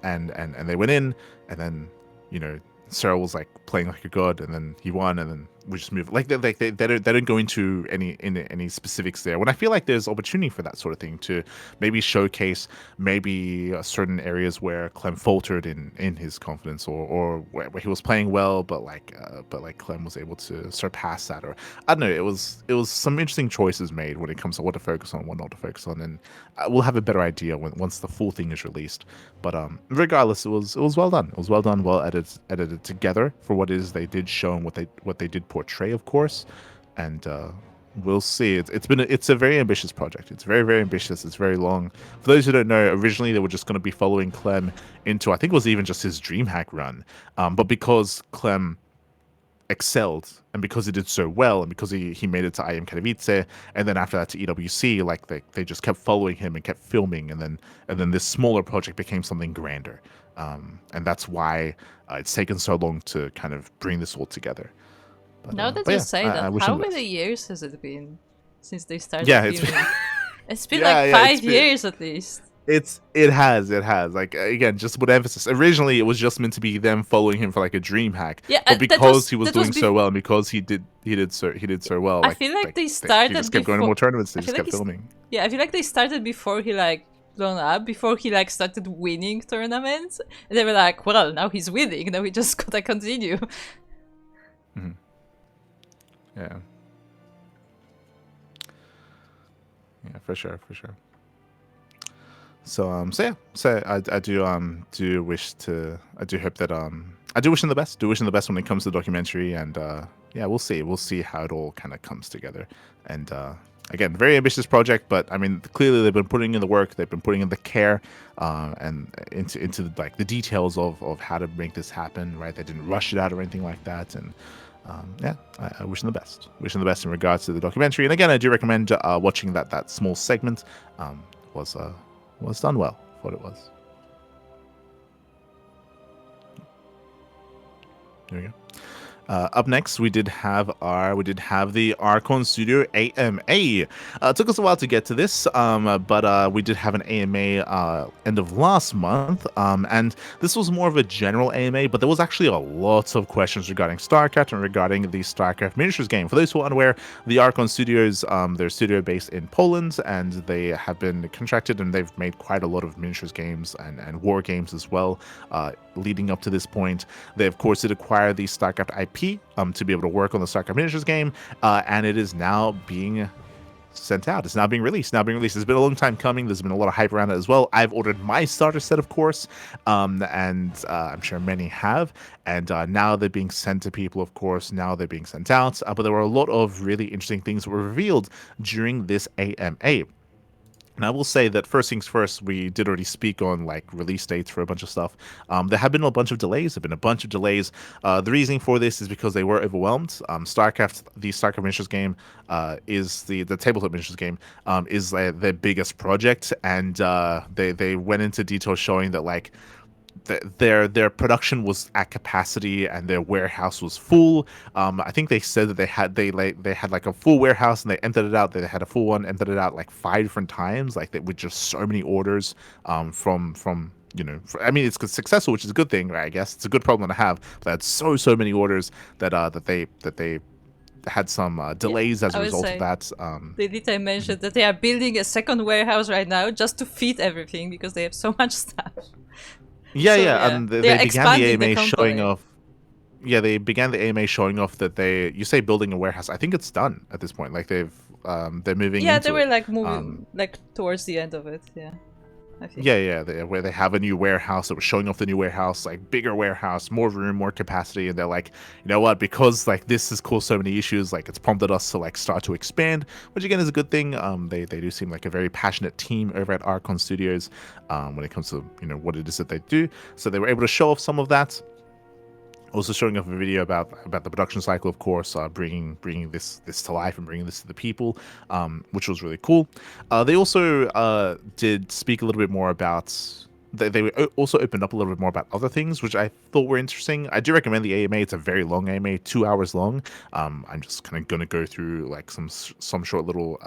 A: And they went in, and then, you know, Serral was like playing like a god, and then he won, and then we just move. Like they don't go into any specifics there. When I feel like there's opportunity for that sort of thing to maybe showcase maybe certain areas where Clem faltered in his confidence, or where he was playing well, but like Clem was able to surpass that, or I don't know. It was some interesting choices made when it comes to what to focus on, what not to focus on, and we'll have a better idea once the full thing is released. But regardless, it was well done. It was well done, well edited together for what it is they did show and what they did portray, of course. And we'll see. It's a very ambitious project. It's very ambitious. It's very long. For those who don't know, originally they were just going to be following Clem into, I think it was even just his DreamHack run, but because Clem excelled and because he did so well and because he made it to IM Katowice and then after that to EWC, like they just kept following him and kept filming, and then this smaller project became something grander, and that's why it's taken so long to kind of bring this all together. But,
B: now that
A: but
B: you
A: yeah,
B: say
A: I
B: that,
A: wish
B: how
A: him the best.
B: many years has it been since they started
A: Yeah,
B: filming? It's been
A: Yeah,
B: like
A: yeah,
B: 5 years at least.
A: it has like, again, just with emphasis. Originally it was just meant to be them following him for like a dream hack,
B: Yeah,
A: but because he was
B: that was
A: doing so well and because he did so well,
B: I
A: like
B: feel like they
A: he
B: started
A: just kept going to
B: before.
A: more tournaments. They
B: I
A: just
B: feel like
A: kept filming.
B: yeah, I feel like they started before he like blown up, before he like started winning tournaments. And they were like, well, now he's winning, now we just gotta continue.
A: Mm-hmm. Yeah. Yeah, for sure. So I do wish hope that I do wish him the best. Do wish him the best when it comes to the documentary, and yeah, we'll see how it all kind of comes together. And again, very ambitious project, but I mean, clearly they've been putting in the work, they've been putting in the care, and into like the details of how to make this happen. Right, they didn't rush it out or anything like that, and yeah, I wish them the best. Wish them the best in regards to the documentary. And again, I do recommend watching that small segment. Was done well for what it was. There we go. Up next, we did have the Archon Studio AMA. It took us a while to get to this, but we did have an AMA end of last month, and this was more of a general AMA, but there was actually a lot of questions regarding StarCraft and regarding the StarCraft miniatures game. For those who are unaware, the Archon Studios, they're studio based in Poland, and they have been contracted, and they've made quite a lot of miniatures games and war games as well, leading up to this point. They, of course, did acquire the StarCraft IP to be able to work on the StarCraft miniatures game, and it is now being sent out. It's now being released. It's been a long time coming. There's been a lot of hype around it as well. I've ordered my starter set, of course, and I'm sure many have. And now they're being sent to people, of course. Now they're being sent out. But there were a lot of really interesting things that were revealed during this AMA. And I will say that first things first, we did already speak on like release dates for a bunch of stuff. There have been a bunch of delays. The reasoning for this is because they were overwhelmed. The StarCraft miniatures game is the tabletop miniatures game is their biggest project, and they went into detail showing that like their production was at capacity and their warehouse was full. I think they said that they had like a full warehouse and they emptied it out. They had a full one, emptied it out like 5 different times, like with just so many orders from I mean, it's successful, which is a good thing, right? I guess it's a good problem to have. But they had so many orders that they had some delays as a result of that.
B: They mentioned that they are building a second warehouse right now just to feed everything because they have so much stuff.
A: Yeah. And they began the AMA showing off. Yeah, they began the AMA showing off that you say building a warehouse. I think it's done at this point. Like they're moving.
B: Yeah,
A: into
B: they were like
A: it.
B: moving like towards the end of it. Yeah. I think.
A: Yeah, where they have a new warehouse. That was showing off the new warehouse, like bigger warehouse, more room, more capacity, and they're like, you know what? Because like this has caused so many issues, like it's prompted us to like start to expand, which again is a good thing. They do seem like a very passionate team over at Archon Studios when it comes to what it is that they do. So they were able to show off some of that. Also showing off a video about the production cycle, of course, bringing this to life and bringing this to the people, which was really cool. They also did speak a little bit more about they also opened up a little bit more about other things, which I thought were interesting. I do recommend the AMA. It's a very long AMA, 2 hours long. I'm just kind of going to go through like some short little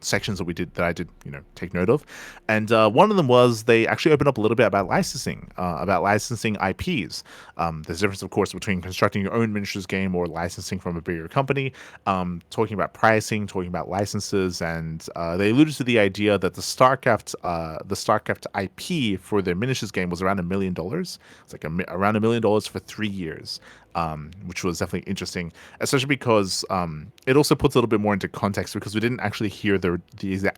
A: sections that I did take note of, and one of them was they actually opened up a little bit about licensing IPs. There's a difference, of course, between constructing your own miniatures game or licensing from a bigger company. Talking about pricing, talking about licenses, and they alluded to the idea that the StarCraft IP for their miniatures game was around $1 million. It's like around $1 million for 3 years, which was definitely interesting, especially because it also puts a little bit more into context because we didn't actually hear the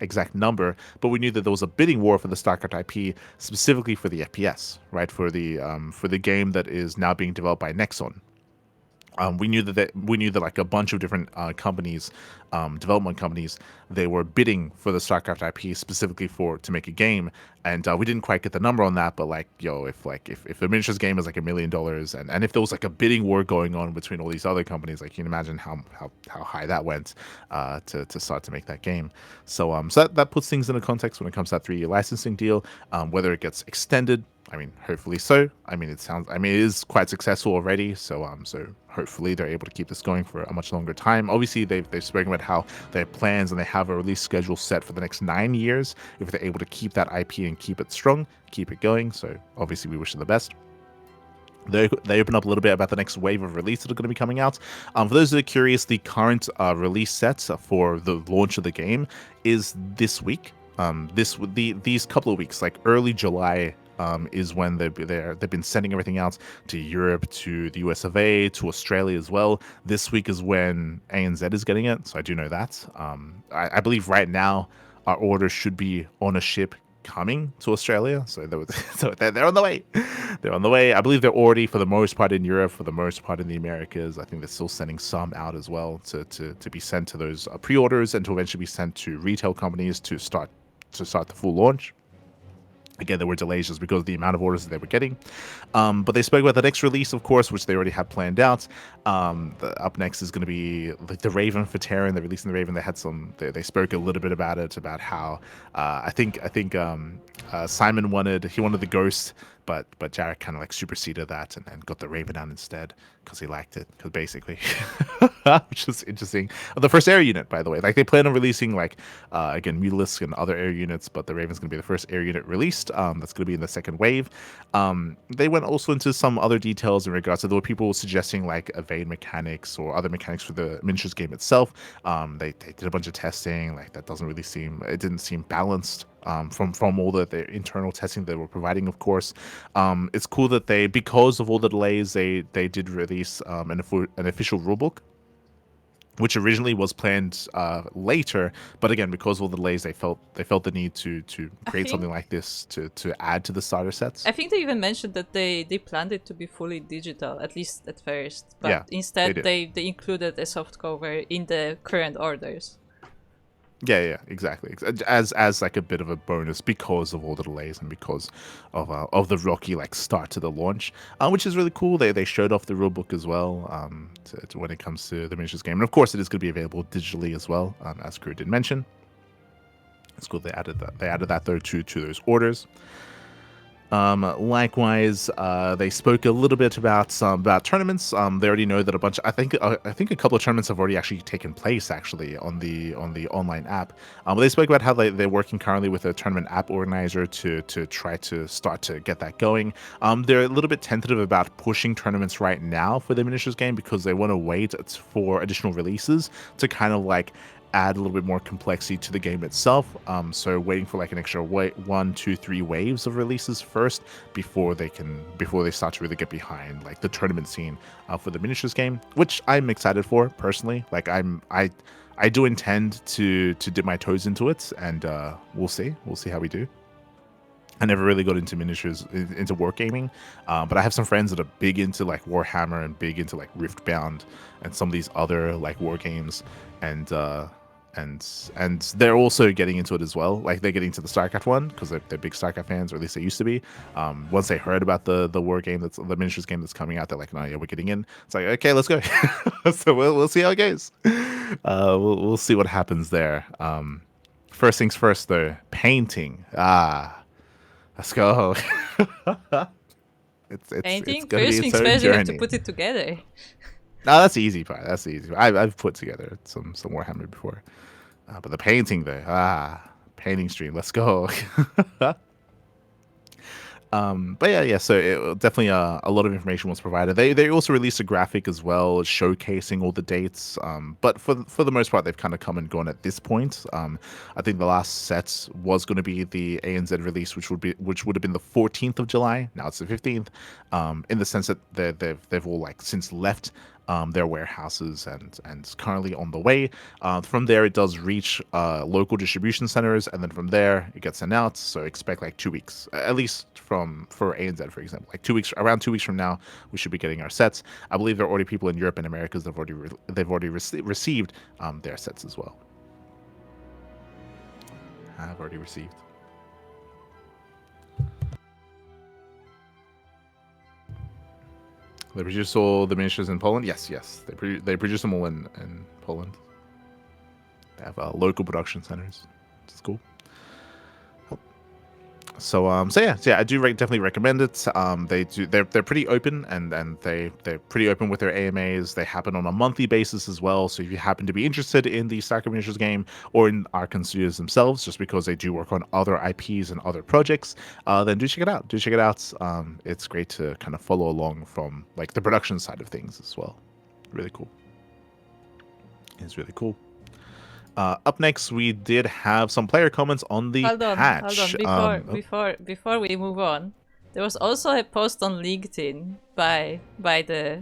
A: exact number, but we knew that there was a bidding war for the StarCraft IP specifically for the FPS, right? For the game that is now being developed by Nexon. We knew that like a bunch of different companies, development companies, they were bidding for the StarCraft IP specifically to make a game, and we didn't quite get the number on that. But like, if a miniatures game is like $1 million, and if there was like a bidding war going on between all these other companies, like you can imagine how high that went to start to make that game. So that puts things into context when it comes to that 3-year licensing deal, whether it gets extended. I mean, hopefully so. I mean, it is quite successful already. So hopefully they're able to keep this going for a much longer time. Obviously, they've spoken about how they have plans and they have a release schedule set for the next 9 years. If they're able to keep that IP and keep it strong, keep it going. So obviously, we wish them the best. They open up a little bit about the next wave of release that are going to be coming out. For those that are curious, the current release sets for the launch of the game is this week. These couple of weeks, like early July, is when they've been sending everything out to Europe, to the US of A, to Australia as well. This week is when ANZ is getting it, so I do know that. I believe right now our orders should be on a ship coming to Australia, so they're on the way. They're on the way. I believe they're already, for the most part, in Europe, for the most part in the Americas. I think they're still sending some out as well to be sent to those pre-orders and to eventually be sent to retail companies to start the full launch. Again, there were delays just because of the amount of orders that they were getting. But they spoke about the next release, of course, which they already had planned out. Up next is going to be the Raven for Terran. They're releasing the Raven. They had they spoke a little bit about it, about how I think Simon wanted the Ghost, but Jarek kind of like superseded that and got the Raven out instead because he liked it. Because basically, which is interesting. The first air unit, by the way, like they plan on releasing again Mutalisks and other air units, but the Raven's going to be the first air unit released. That's going to be in the second wave. They went also into some other details in regards to there were people suggesting like evade mechanics or other mechanics for the miniatures game itself. They did a bunch of testing. Like that didn't seem balanced. From all the internal testing they were providing, of course. It's cool that because of all the delays, they did release an official rulebook, which originally was planned later, but again, because of all the delays, they felt the need to create something like this to add to the starter sets.
B: I think they even mentioned that they planned it to be fully digital, at least at first, but
A: Yeah,
B: instead
A: they
B: they included a soft cover in the current orders.
A: Yeah, exactly. As like a bit of a bonus because of all the delays and because of the rocky like start to the launch, which is really cool. They showed off the rule book as well to when it comes to the miniatures game, and of course it is going to be available digitally as well, as Crew did mention. It's cool they added that. They added that though to those orders. Likewise, they spoke a little bit about tournaments. They already know that I think a couple of tournaments have already actually taken place actually on the online app. But they spoke about how they're working currently with a tournament app organizer to try to start to get that going. They're a little bit tentative about pushing tournaments right now for the miniatures game because they want to wait for additional releases to kind of like add a little bit more complexity to the game itself. So waiting for like an extra 1, 2, 3 waves of releases first before they start to really get behind like the tournament scene for the miniatures game, which I'm excited for personally. Like I do intend to dip my toes into it, and we'll see how we do. I never really got into miniatures, into wargaming, but I have some friends that are big into like Warhammer and big into like Riftbound and some of these other like war games, and they're also getting into it as well. Like they're getting to the StarCraft one because they're big StarCraft fans, or at least they used to be. Once they heard about the war game, that's the miniatures game that's coming out, they're like, no, yeah, we're getting in. It's like, okay, let's go. So we'll see how it goes. We'll see what happens there. First things first, though, painting. Let's go. It's
B: Painting?
A: gonna be
B: First
A: its
B: things
A: own
B: first, you have to
A: journey.
B: put it together.
A: No, that's the easy part. That's the easy part. I've put together some Warhammer before, but the painting though, painting stream. Let's go. But yeah. So definitely a lot of information was provided. They also released a graphic as well, showcasing all the dates. But for the most part, they've kind of come and gone at this point. I think the last set was going to be the ANZ release, which would have been the 14th of July. Now it's the 15th. In the sense that they've all like since left their warehouses and currently on the way. From there, it does reach local distribution centers, and then from there, it gets sent out. So expect like 2 weeks, at least for ANZ, for example, like 2 weeks, around 2 weeks from now, we should be getting our sets. I believe there are already people in Europe and Americas that they've already received their sets as well. Have already received. They produce all the miniatures in Poland. Yes. They produce them all in Poland. They have local production centers. It's cool. So I do definitely recommend it. They're pretty open and they're pretty open with their AMAs. They happen on a monthly basis as well. So if you happen to be interested in the StarCraft miniatures game or in Archon Studios themselves, just because they do work on other IPs and other projects, then do check it out. It's great to kind of follow along from like the production side of things as well. Really cool. It's really cool. Up next, we did have some player comments on the patch.
B: Hold on. Before we move on, there was also a post on LinkedIn by the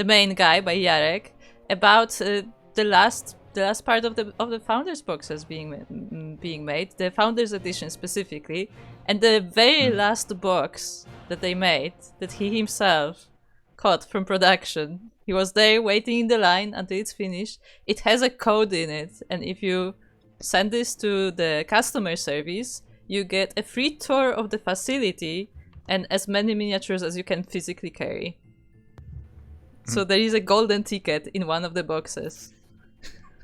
B: main guy, by Jarek, about the last part of the Founders boxes being made, the Founders edition specifically, and the very last box that they made that he himself cut from production. He was there waiting in the line until it's finished. It has a code in it, and if you send this to the customer service, you get a free tour of the facility and as many miniatures as you can physically carry. So there is a golden ticket in one of the boxes.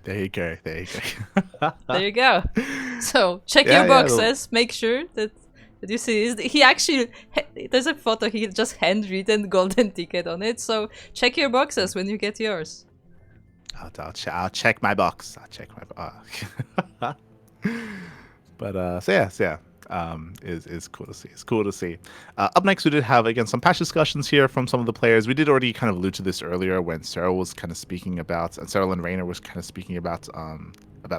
A: There you go.
B: There you go. So check your boxes. Make sure that you see this. He actually, there's a photo, he just handwritten golden ticket on it. So check your boxes when you get yours.
A: I'll check my box. But is cool to see. It's cool to see. Up next, we did have again some patch discussions here from some of the players. We did already kind of allude to this earlier when Serral was kind of speaking about, and Serral and Reynor was kind of speaking about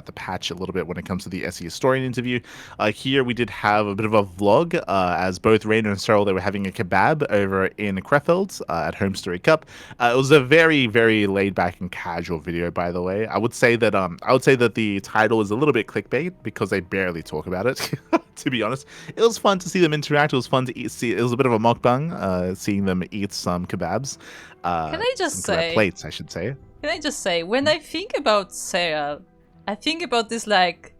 A: the patch a little bit when it comes to the SCHistorian interview. Here we did have a bit of a vlog as both Reynor and Serral, they were having a kebab over in Krefeld at Home Story Cup. It was a very, very laid back and casual video, by the way. I would say that the title is a little bit clickbait because they barely talk about it. To be honest, it was fun to see them interact. It was fun to it was a bit of a mukbang, seeing them eat some kebabs.
B: Can I just say
A: plates, I should say.
B: Can I just say, when I think about Serral, I think about this like,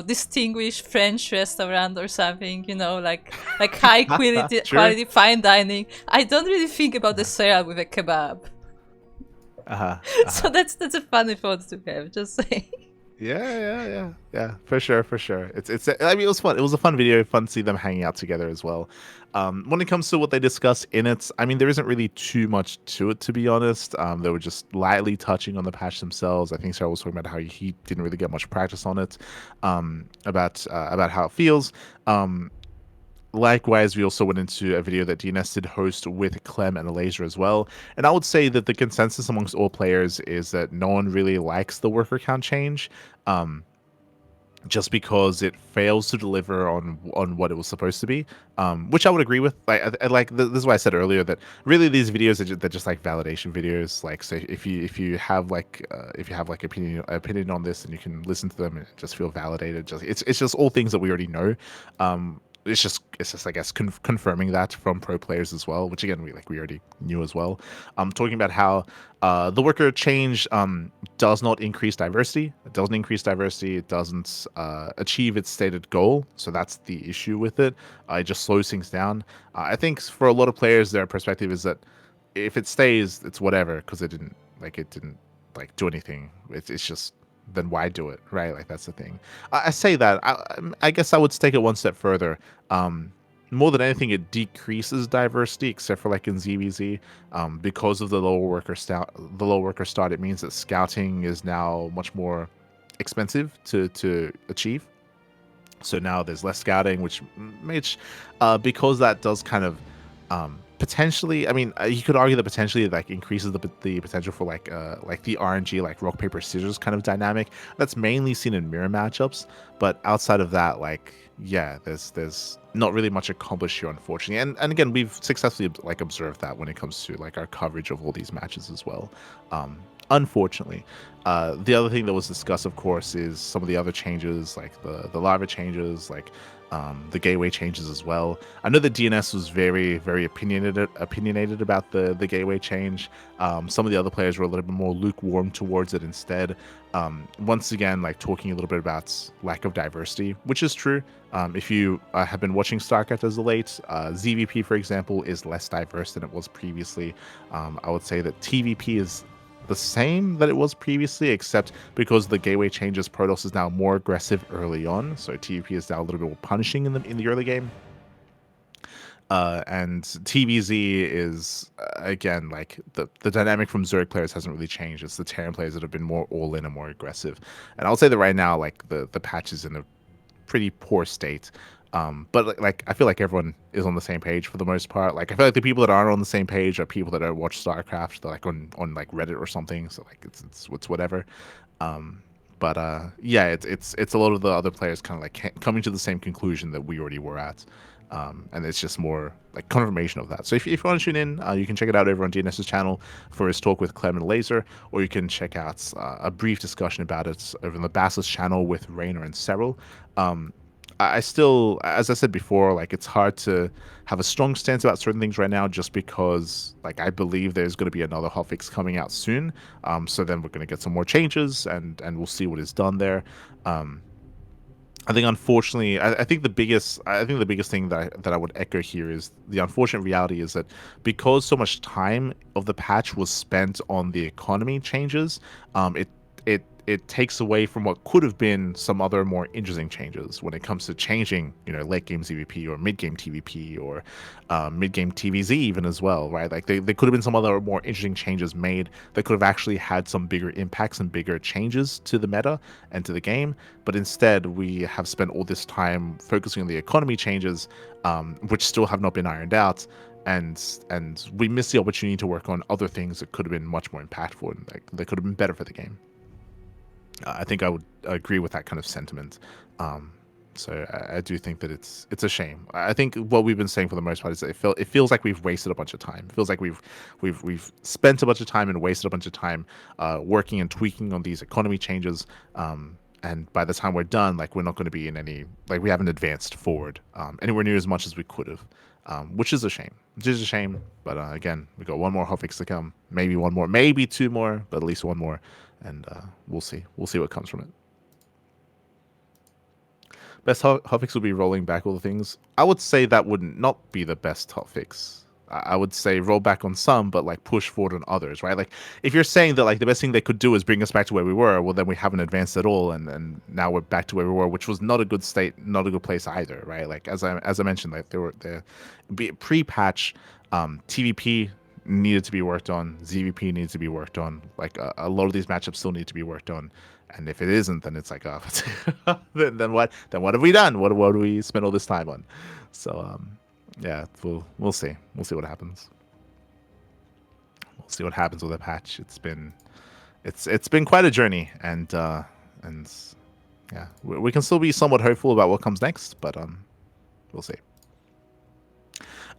B: distinguished French restaurant or something, like high quality fine dining. I don't really think about the Serral with a kebab. So that's a funny thought to have. Just saying.
A: Yeah, for sure. It's. I mean, it was fun. It was a fun video. Fun to see them hanging out together as well. When it comes to what they discuss in it, I mean, there isn't really too much to it, to be honest. They were just lightly touching on the patch themselves. I think Serral was talking about how he didn't really get much practice on it. About how it feels. Likewise, we also went into a video that DNS did host with Clem and Alasia as well. And I would say that the consensus amongst all players is that no one really likes the worker count change. Just because it fails to deliver on what it was supposed to be, which I would agree with. This is why I said earlier that really these videos they're just like validation videos. Like, so if you have opinion on this, and you can listen to them and just feel validated. It's just all things that we already know. It's just I guess confirming that from pro players as well, which again we already knew as well. Talking about how the worker change does not increase diversity. It doesn't increase diversity. It doesn't achieve its stated goal. So that's the issue with it. It just slows things down. I think for a lot of players, their perspective is that if it stays, it's whatever, because it didn't do anything. It's just, then why do it, right? Like, that's the thing. I say that I guess I would take it one step further. more than anything, it decreases diversity, except for like in ZVZ, because of the lower worker start. It means that scouting is now much more expensive to achieve. So now there's less scouting, which because that does kind of potentially. I mean, you could argue that potentially like increases the potential for like the RNG, like rock paper scissors kind of dynamic. That's mainly seen in mirror matchups, but outside of that, like yeah, there's not really much accomplished here, unfortunately. And again, we've successfully like observed that when it comes to like our coverage of all these matches as well. Unfortunately, the other thing that was discussed, of course, is some of the other changes, like the lava changes, like the gateway changes as well. I know the DNS was very opinionated about the gateway change. Some of the other players were a little bit more lukewarm towards it instead. Once again, like talking a little bit about lack of diversity, which is true. If you have been watching StarCraft as of late, ZVP, for example, is less diverse than it was previously. I would say that TVP is the same that it was previously, except because the gateway changes, Protoss is now more aggressive early on, so TVP is now a little bit more punishing in the early game. And TVZ is again like the dynamic from Zerg players hasn't really changed. It's the Terran players that have been more all in and more aggressive. And I'll say that right now, like the patch is in a pretty poor state. But like I feel like everyone is on the same page for the most part. Like I feel like the people that aren't on the same page are people that don't watch StarCraft. They're like on like Reddit or something. So like it's whatever. But yeah, it's a lot of the other players kind of like coming to the same conclusion that we already were at. And it's just more like confirmation of that. So if you want to tune in, you can check it out over on DNS's channel for his talk with Clement Laser, or you can check out a brief discussion about it over on the Bassus channel with Reynor and Serral. I still, as I said before, like it's hard to have a strong stance about certain things right now, just because like I believe there's going to be another hotfix coming out soon. So then we're going to get some more changes, and we'll see what is done there. I think unfortunately, I think the biggest thing that I would echo here is the unfortunate reality is that because so much time of the patch was spent on the economy changes, it takes away from what could have been some other more interesting changes when it comes to changing, late game ZVP or mid game TVP or mid game TVZ even as well, right? Like they could have been some other more interesting changes made that could have actually had some bigger impacts and bigger changes to the meta and to the game. But instead, we have spent all this time focusing on the economy changes, which still have not been ironed out. And we missed the opportunity to work on other things that could have been much more impactful and like that could have been better for the game. I think I would agree with that kind of sentiment. So I do think that it's a shame. I think what we've been saying for the most part is that it feels like we've wasted a bunch of time. It feels like we've spent a bunch of time and wasted a bunch of time working and tweaking on these economy changes. And by the time we're done, like we're not going to be in any, like we haven't advanced forward anywhere near as much as we could have, which is a shame. Which is a shame. But again, we got one more hotfix to come, maybe one more, maybe two more, but at least one more. And we'll see what comes from it. Best hotfix would be rolling back all the things. I would say that would not be the best hotfix. I would say roll back on some, but like push forward on others, right? Like if you're saying that like the best thing they could do is bring us back to where we were, well then we haven't advanced at all, and now we're back to where we were, which was not a good state, not a good place either, right? Like as I mentioned, like there pre-patch TVP needed to be worked on, ZVP needs to be worked on, like a lot of these matchups still need to be worked on. And if it isn't, then it's like, oh, then what? Then what have we done? What do we spend all this time on? So, yeah, we'll see. We'll see what happens. We'll see what happens with the patch. It's been quite a journey, and yeah, we can still be somewhat hopeful about what comes next, but we'll see.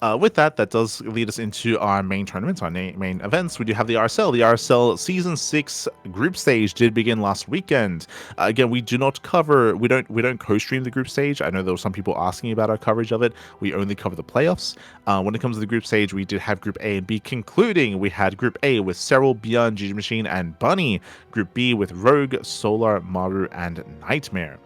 A: With that does lead us into our main tournaments, our main events. We do have the RSL. The RSL Season 6 group stage did begin last weekend. Again, we don't co-stream the group stage. I know there were some people asking about our coverage of it. We only cover the playoffs. When it comes to the group stage, we did have Group A and B concluding. We had Group A with Serral, Beyond, GG Machine, and Bunny. Group B with Rogue, Solar, Maru, and Nightmare.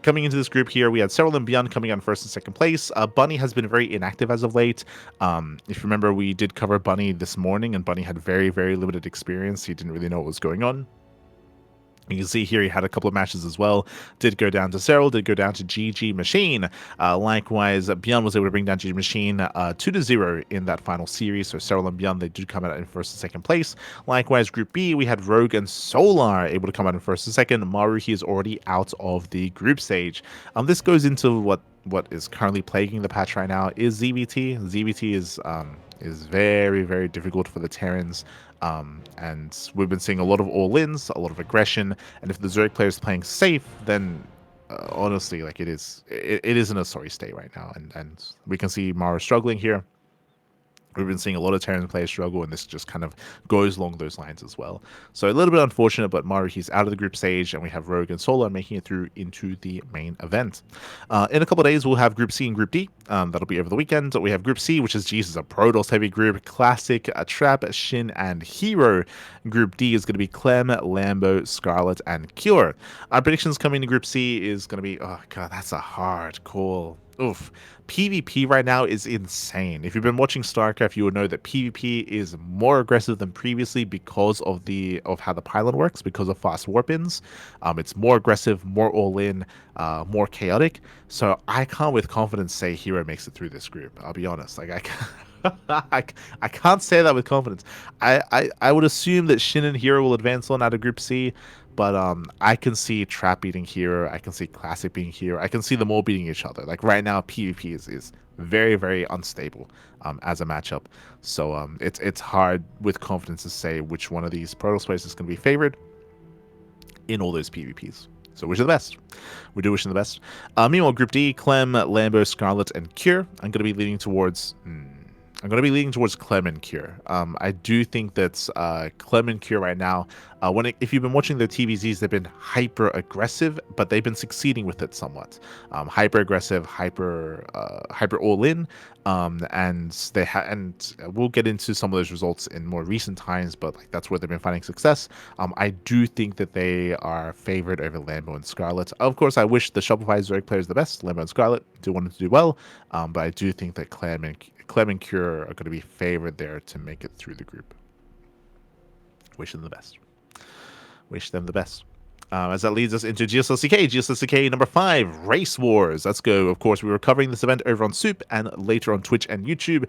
A: Coming into this group here, we had Serral and Beyond coming on first and second place. Bunny has been very inactive as of late. If you remember, we did cover Bunny this morning, and Bunny had very limited experience. He didn't really know what was going on. You can see here he had a couple of matches as well. Did go down to Serral, did go down to GG Machine. Likewise, Beyond was able to bring down GG Machine 2-0 in that final series. So Serral and Beyond, they did come out in first and second place. Likewise, Group B, we had Rogue and Solar able to come out in first and second. Maru, he is already out of the group stage. This goes into what is currently plaguing the patch right now is ZBT. ZBT is very, very difficult for the Terrans. And we've been seeing a lot of all-ins, a lot of aggression, and if the Zerg player is playing safe, then honestly, like it is in a sorry state right now, and we can see Mara struggling here. We've been seeing a lot of Terran players struggle, and this just kind of goes along those lines as well. So a little bit unfortunate, but Maru, he's out of the group stage, and we have Rogue and Solar making it through into the main event. In a couple of days, we'll have Group C and Group D. That'll be over the weekend. We have Group C, which is Jesus, a Protoss heavy group, Classic, Trap, Shin, and Hero. Group D is going to be Clem, Lambo, Scarlet, and Cure. Our predictions coming to Group C is going to be, oh god, that's a hard call. Oof. PvP right now is insane. If you've been watching StarCraft, you would know that PvP is more aggressive than previously because of how the pylon works, because of fast warp-ins. It's more aggressive, more all-in, more chaotic. So I can't with confidence say Hero makes it through this group. I'll be honest. Like I can't, I can't say that with confidence. I would assume that Shin and Hero will advance on out of Group C. But I can see Trap beating Hero. I can see Classic beating Hero. I can see them all beating each other. Like right now, PvP is very, very unstable as a matchup. So it's hard with confidence to say which one of these Protoss players is going to be favored in all those PvPs. So wish them the best. We do wish them the best. Meanwhile, Group D, Clem, Lambo, Scarlet, and Cure. I'm going to be leaning towards Clem and Cure. I do think that Clem and Cure right now, if you've been watching their TVZs, they've been hyper aggressive, but they've been succeeding with it somewhat. Hyper aggressive, hyper all in, and we'll get into some of those results in more recent times, but like that's where they've been finding success. I do think that they are favored over Lambo and Scarlet. Of course, I wish the Shopify Zerg players the best. Lambo and Scarlet do want them to do well, but I do think that Clem and Cure are going to be favored there to make it through the group. Wish them the best. Wish them the best. As that leads us into GSL CK. GSL CK number 5, Race Wars. Let's go. Of course, we were covering this event over on Soup and later on Twitch and YouTube.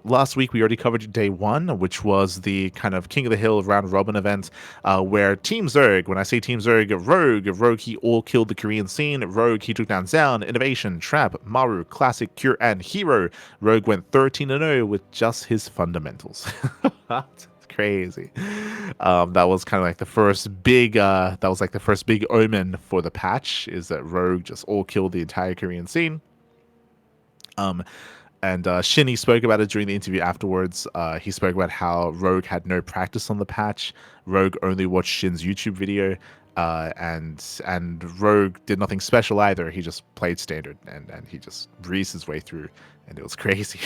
A: Last week, we already covered day 1, which was the kind of King of the Hill round robin event where Team Zerg, when I say Team Zerg, Rogue, he all killed the Korean scene. Rogue, he took down Zound, Innovation, Trap, Maru, Classic, Cure, and Hero. Rogue went 13-0 with just his fundamentals. Crazy. That was kind of like the first big omen for the patch, is that Rogue just all killed the entire Korean scene. And Shinny spoke about it during the interview afterwards. He spoke about how Rogue had no practice on the patch. Rogue only watched Shin's YouTube video. And Rogue did nothing special either. He just played standard and he just breezed his way through, and it was crazy.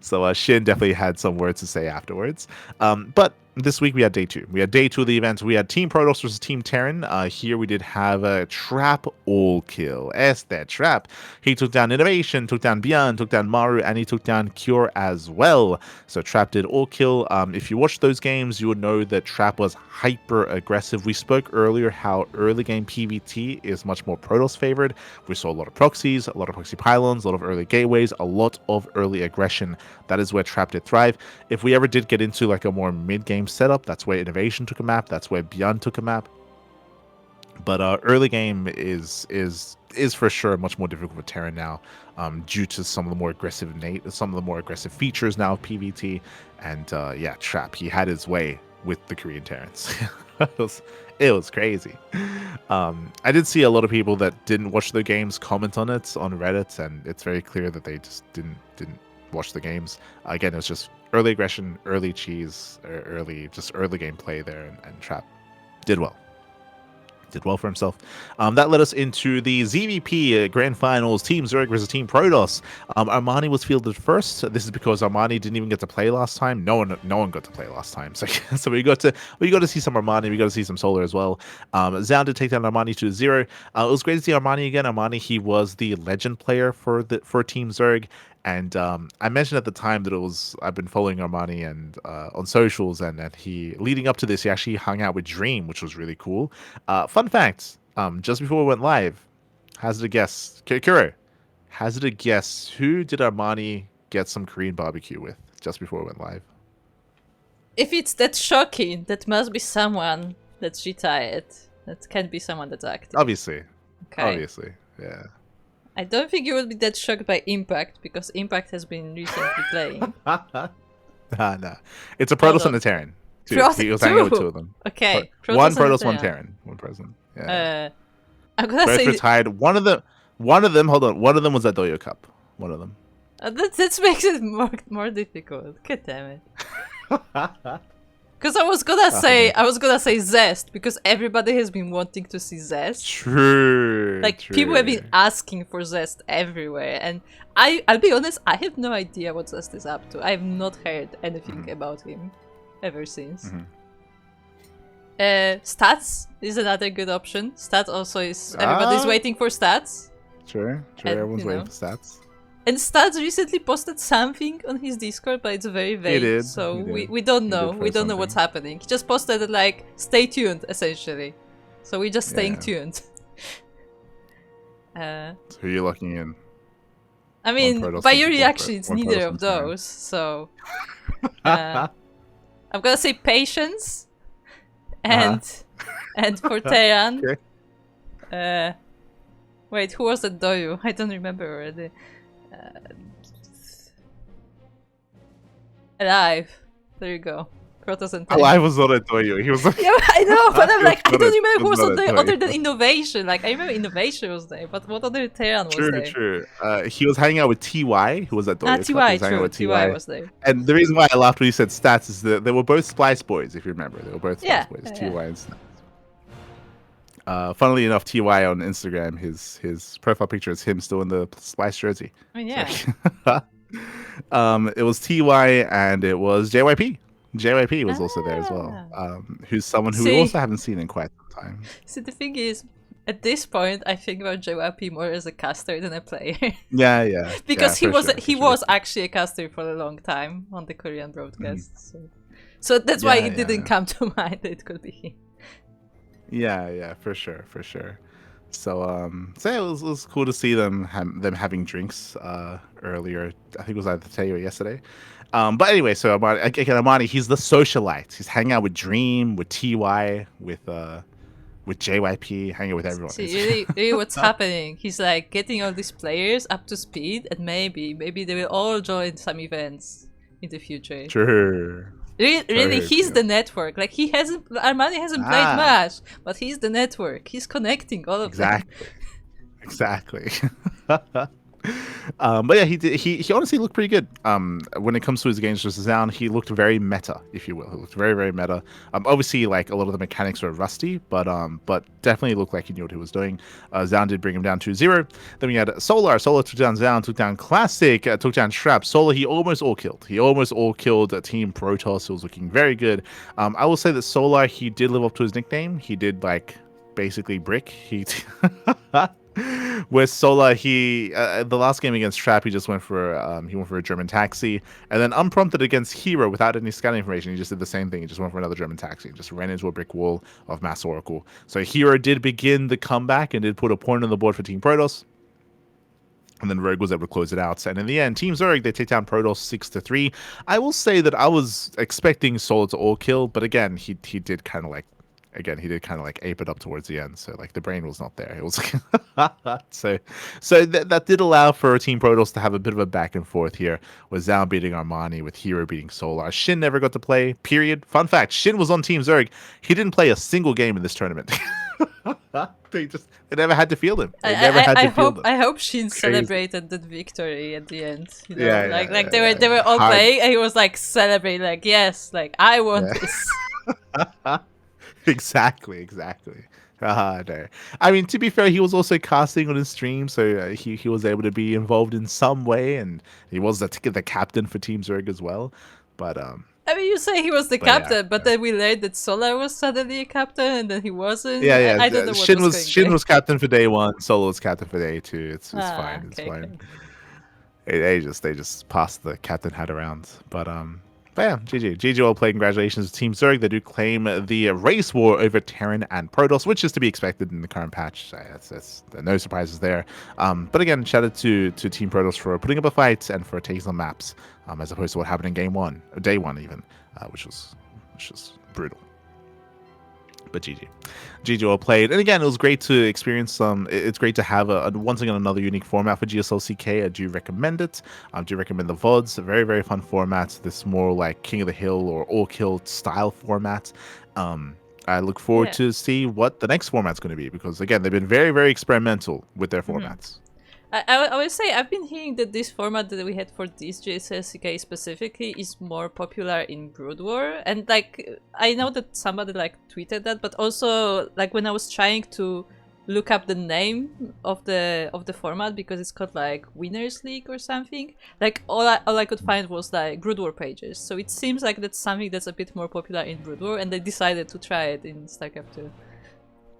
A: So Shin definitely had some words to say afterwards. But this week we had day 2. We had day 2 of the event. We had Team Protoss versus Team Terran. Here we did have a Trap all kill. That Trap. He took down Innovation, took down Beyond, took down Maru, and he took down Cure as well. So Trap did all kill. If you watched those games, you would know that Trap was hyper aggressive. We spoke earlier how early game PvT is much more Protoss favored. We saw a lot of proxies, a lot of proxy pylons, a lot of early gateways, a lot of early aggression. That is where Trap did thrive. If we ever did get into like a more mid-game setup, that's where Innovation took a map, that's where Beyond took a map. But early game is for sure much more difficult for Terran now, due to some of the more aggressive features now of PvT. And yeah, Trap, he had his way with the Korean Terrans. It was crazy. I did see a lot of people that didn't watch the games comment on it on Reddit, and it's very clear that they just didn't watch the games. Again, it was just early aggression, early cheese, early gameplay there, and Trap did well. Did well for himself. That led us into the ZVP Grand Finals, Team Zerg versus Team Protoss. Armani was fielded first. This is because Armani didn't even get to play last time. No one got to play last time. So we got to see some Armani. We got to see some Solar as well. Zound did take down Armani 2-0. It was great to see Armani again. Armani, he was the legend player for Team Zerg. And I mentioned at the time that I've been following Armani and on socials, and he leading up to this, he actually hung out with Dream, which was really cool. Fun fact: just before we went live, hazard a guess, Kuro, hazard a guess, who did Armani get some Korean barbecue with just before we went live?
B: If it's that shocking, that must be someone that's retired. That can't be someone that's active.
A: Obviously,
B: Okay.
A: obviously, yeah.
B: I don't think you would be that shocked by Impact, because Impact has been recently playing.
A: Nah. It's a Protoss and a Terran. He was hanging out with two of them.
B: Okay.
A: One Protoss, one Terran. One person. Yeah.
B: I'm gonna
A: Both
B: say
A: retired. One of them. Hold on. One of them was at Doyo Cup. One of them.
B: that makes it more difficult. God damn it. Because I was gonna say Zest, because everybody has been wanting to see Zest.
A: True.
B: Like people have been asking for Zest everywhere, and I'll be honest, I have no idea what Zest is up to. I have not heard anything about him ever since. Stats is another good option. Stats also is everybody's waiting for Stats.
A: Sure. Everyone's waiting for Stats.
B: And Stats recently posted something on his Discord, but it's very vague.
A: He did.
B: So we don't know. We don't know what's happening. He just posted it like, stay tuned, essentially. So we're just staying tuned.
A: So who are you locking in?
B: I mean, by your reaction, it's neither of those. So I'm gonna say Patience and for Terran.
A: Okay.
B: Wait, who was at Doyu? I don't remember already. Alive. There you go. Protoss and Terran.
A: Alive was not at Doyu. He was like...
B: Yeah, I know, but I'm like, I don't remember who was on there other than Innovation. Like, I remember Innovation was there, but what other Terran was there?
A: True. He was hanging out with TY, who was at Doyu.
B: TY, true. TY was there.
A: And the reason why I laughed when you said Stats is that they were both Splice Boys, if you remember. They were both Splice Boys, TY and Stats. Funnily enough, TY on Instagram, his profile picture is him still in the Splice jersey.
B: I mean, yeah.
A: It was TY and it was JYP. JYP was also there as well. Who's someone who we also haven't seen in quite some time.
B: See, the thing is, at this point, I think about JYP more as a caster than a player.
A: Yeah.
B: Because he was actually a caster for a long time on the Korean broadcasts. So that's why it didn't come to mind that it could be him.
A: Yeah, for sure. So it was cool to see them having drinks earlier. I think it was either today or yesterday. But anyway, so Armani, he's the socialite. He's hanging out with Dream, with TY, with JYP, hanging out with everyone.
B: See, really what's happening? He's like getting all these players up to speed, and maybe they will all join some events in the future.
A: True.
B: Really, he's the network. Like Armani hasn't played much, but he's the network. He's connecting all of them.
A: Exactly. But yeah, he honestly looked pretty good. When it comes to his games versus Zaun, he looked very meta, if you will. He looked very, very meta. Obviously, like a lot of the mechanics were rusty, but definitely looked like he knew what he was doing. Zaun did bring him down 2-0. Then we had Solar. Solar took down Zaun, took down Classic, took down Shrap. Solar, he almost all killed. He almost all killed Team Protoss. It was looking very good. I will say that Solar, he did live up to his nickname. He did like basically brick. With Sola, the last game against Trap, he just went for a German taxi, and then unprompted against Hero without any scouting information, he just did the same thing. He just went for another German taxi, just ran into a brick wall of Mass Oracle. So Hero did begin the comeback and did put a point on the board for Team Protoss. And then Rogue was able to close it out. And in the end, Team Zurich, they take down Protoss 6-3. I will say that I was expecting Sola to all kill, but again, he did kind of like ape it up towards the end. So like the brain was not there. It was so that did allow for Team Protoss to have a bit of a back and forth here, with Zaun beating Armani, with Hero beating Solar. Shin never got to play, period. Fun fact, Shin was on Team Zurich. He didn't play a single game in this tournament. They never had to field him.
B: I hope Shin celebrated that victory at the end. You know? They were all playing, and he was like celebrating, like, yes, like I won this.
A: Exactly. No. I mean, to be fair, he was also casting on his stream, so he was able to be involved in some way, and he was the captain for Team Zurich as well. But
B: I mean, you say he was the captain, but then we learned that Solar was suddenly a captain, and then he wasn't.
A: Yeah.
B: I don't know what
A: Shin was captain for day 1. Solo was captain for day 2. It's fine. It's fine. They just passed the captain hat around. But yeah, GG well played. Congratulations to Team Zerg. They do claim the race war over Terran and Protoss, which is to be expected in the current patch. There are no surprises there. But again, shout out to Team Protoss for putting up a fight and for taking some maps, as opposed to what happened in game one, or day one even, which was brutal. But GG well played. And again, it was great to experience some. It's great to have once again another unique format for GSL CK. I do recommend it. I do recommend the VODs. A very, very fun format. This more like King of the Hill or All Kill style format. I look forward to see what the next format's going to be, because again, they've been very, very experimental with their formats.
B: I would say I've been hearing that this format that we had for this GSL CK specifically is more popular in Brood War, and like I know that somebody like tweeted that, but also like when I was trying to look up the name of the format, because it's called like Winners League or something, like all I could find was like Brood War pages. So it seems like that's something that's a bit more popular in Brood War, and they decided to try it in StarCraft II.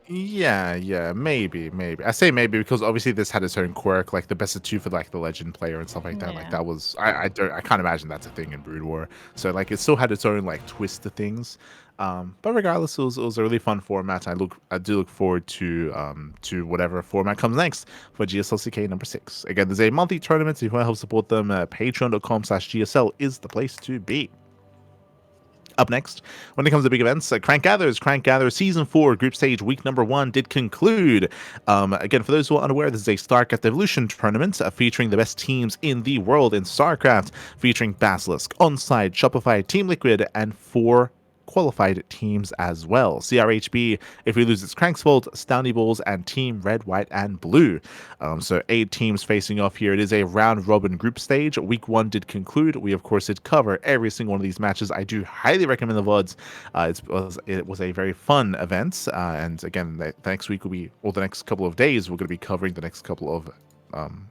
A: Yeah, maybe. I say maybe because obviously this had its own quirk, like the best of two for like the legend player and stuff like that. Like that was, I can't imagine that's a thing in Brood War. So like it still had its own like twist to things. But regardless, it was a really fun format. I do look forward to whatever format comes next for GSL CK number 6. Again, there's a monthly tournament. If you want to help support them, patreon.com/GSL is the place to be. Up next, when it comes to big events, Crank Gather Season 4 Group Stage Week Number 1 did conclude. Again, for those who are unaware, this is a StarCraft Evolution tournament featuring the best teams in the world in StarCraft, featuring Basilisk, Onside, Shopify, Team Liquid, and 4 qualified teams as well. CRHB, if we lose, it's Crank's Fault, Stowny Balls, and Team Red, White, and Blue. So 8 teams facing off here. It is a round-robin group stage. Week 1 did conclude. We, of course, did cover every single one of these matches. I do highly recommend the VODs. It was a very fun event. And again, the next week will be, or the next couple of days, we're going to be covering the next couple of,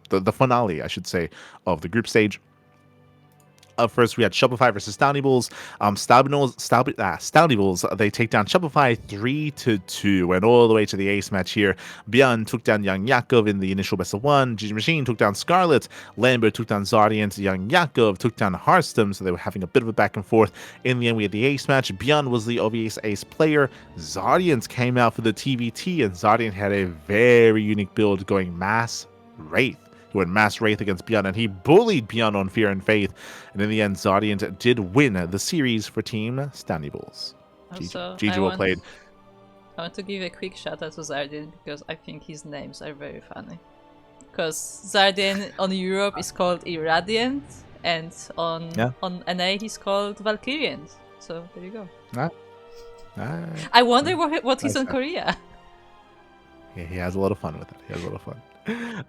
A: the finale, I should say, of the group stage. Up first, we had Shopify versus Stowny Bulls. Stowny Bulls, they take down Shopify 3-2. Went all the way to the ace match here. Björn took down Young Yakov in the initial best of 1. Gigi Machine took down Scarlet. Lambert took down Zardiant. Young Yakov took down Harstem, so they were having a bit of a back and forth. In the end, we had the ace match. Björn was the obvious ace player. Zardiant came out for the TVT, and Zardiant had a very unique build going Mass Wraith. Who went Mass Wraith against Björn, and he bullied Björn on Fear and Faith. And in the end, Zardiant did win the series for Team Stowny Bulls. GG well played.
B: I want to give a quick shout out to Zardian because I think his names are very funny. Because Zardian on Europe is called Irradiant, and on NA he's called Valkyrian. So there you go. I wonder what he's on Korea.
A: Yeah, he has a lot of fun with it.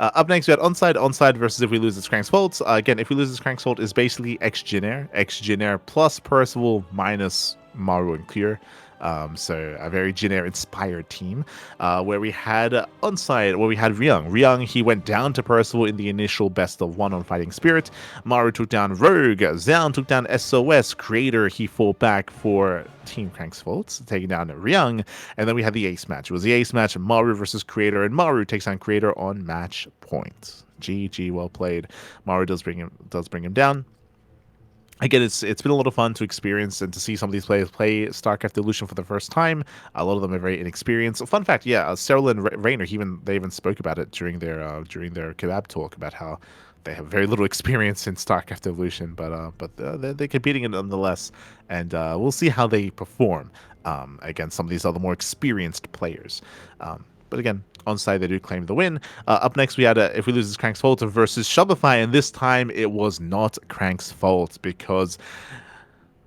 A: Up next, we had Onside versus If We Lose, It's Crank's Fault. Again, If We Lose, It's Crank's Fault is basically X-Jinair plus Percival minus Maru and Clear. So a very Jinair-inspired team, where we had Onside, where we had Ryung. Ryung, he went down to Percival in the initial best of 1 on Fighting Spirit. Maru took down Rogue. Zhao took down SOS. Creator, he fought back for Team Crank's Fault, taking down Ryung. And then we had the ace match. It was the ace match, Maru versus Creator, and Maru takes on Creator on match point. GG, well played. Maru does bring him down. Again, it's been a lot of fun to experience and to see some of these players play StarCraft Evolution for the first time. A lot of them are very inexperienced. Fun fact, Serral and Reynor, they even spoke about it during their kebab talk about how they have very little experience in StarCraft Evolution, but they're competing in it nonetheless, and we'll see how they perform against some of these other more experienced players. But again, Onside, they do claim the win. Up next, we had If We Lose, It's Crank's Fault versus Shopify, and this time it was not Crank's fault because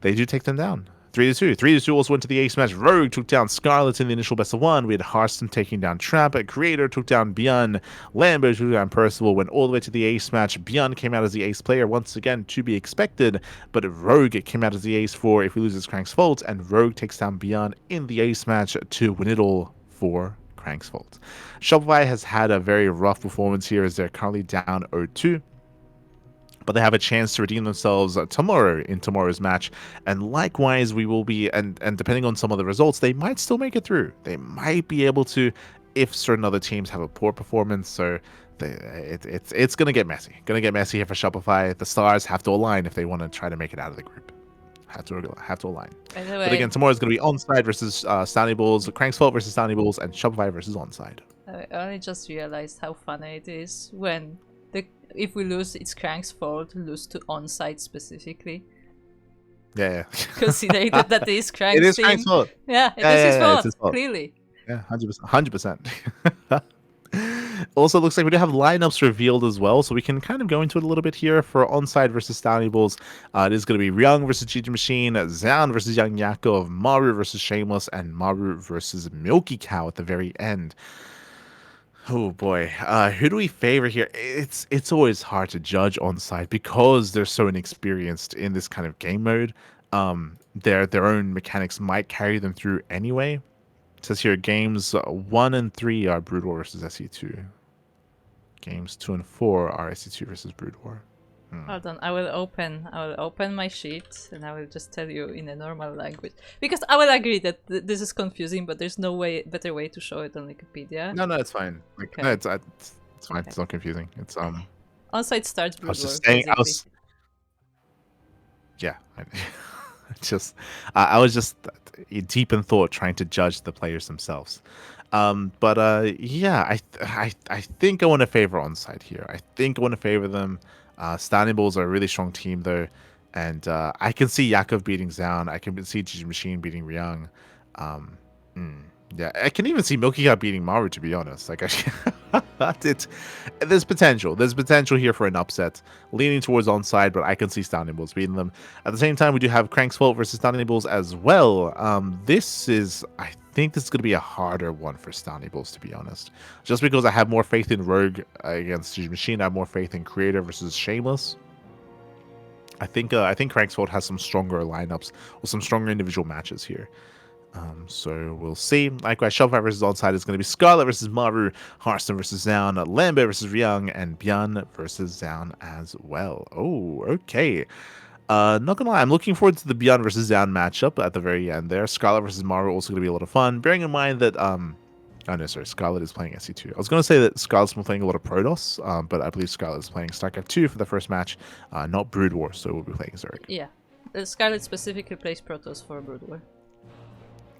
A: they do take them down. 3-2. 3-2 also went to the ace match. Rogue took down Scarlet in the initial best of 1. We had Harston taking down Trap. Creator took down Björn. Lambert took down Percival. Went all the way to the ace match. Björn came out as the ace player, once again to be expected, but Rogue came out as the ace for If We Lose, It's Crank's Fault, and Rogue takes down Björn in the ace match to win it all for Crank's Fault. Shopify has had a very rough performance here as they're currently down 0-2, but they have a chance to redeem themselves tomorrow in tomorrow's match, and likewise we will be, and depending on some of the results, they might still make it through. They might be able to if certain other teams have a poor performance. So it's going to get messy. Going to get messy here for Shopify. The stars have to align if they want to try to make it out of the group. Have to align.
B: By the
A: But
B: way,
A: again, tomorrow is going to be Onside versus Stony Bulls, Crank's Fault versus Stony Bulls, and Shopify versus Onside.
B: I only just realized how funny it is when if we lose, it's Crank's fault. Lose to Onside specifically.
A: Yeah.
B: Considering that is Crank's
A: It is
B: team.
A: Crank's fault.
B: Yeah, it is his fault.
A: It's his fault.
B: Clearly.
A: Yeah, 100%. Also, looks like we do have lineups revealed as well, so we can kind of go into it a little bit here for Onside versus Stony Bulls. It is going to be Ryung versus Gigi Machine, Zan versus Young Yakov, Maru versus Shameless, and Maru versus Milky Cow at the very end. Oh boy, who do we favor here? It's always hard to judge Onside because they're so inexperienced in this kind of game mode. Their own mechanics might carry them through anyway. It says here games 1 and 3 are Brood War versus SC2. Games 2 and 4 are SC2 versus Brood War.
B: Hold on, I will open my sheet and I will just tell you in a normal language. Because I will agree that this is confusing, but there's no better way to show it on Wikipedia.
A: No, it's fine. Like, okay. No, it's fine. Okay. It's not confusing. It's
B: Onside starts Brood War.
A: I was just saying. Yeah. I was just deep in thought trying to judge the players themselves. Yeah, I think I want to favor Onside here. I think I want to favor them. Stony Bulls are a really strong team though, and I can see Yakov beating Zaun. I can see Gigi Machine beating Ryung. Yeah, I can even see Milky Cow beating Maru, to be honest. Like, there's potential. There's potential here for an upset. Leaning towards Onside, but I can see Stony Bulls beating them. At the same time, we do have Crank's Fault versus Stony Bulls as well. I think this is going to be a harder one for Stony Bulls, to be honest. Just because I have more faith in Rogue against Gigi Machine, I have more faith in Creator versus Shameless. I think Crank's Fault has some stronger lineups or some stronger individual matches here. So we'll see. Likewise, Shopify versus Onside is going to be Scarlet versus Maru, Hearthstone versus Zaun, Lambert versus Ryung, and Björn versus Zaun as well. Oh, okay. Not gonna lie, I'm looking forward to the Björn versus Zaun matchup at the very end there. Scarlet versus Maru also going to be a lot of fun. Bearing in mind that Scarlet is playing SC2. I was going to say that Scarlet's been playing a lot of Protoss, but I believe Scarlet is playing StarCraft II for the first match, not Brood War, so we'll be playing Zerg.
B: Yeah, Scarlet specifically plays Protoss for Brood War.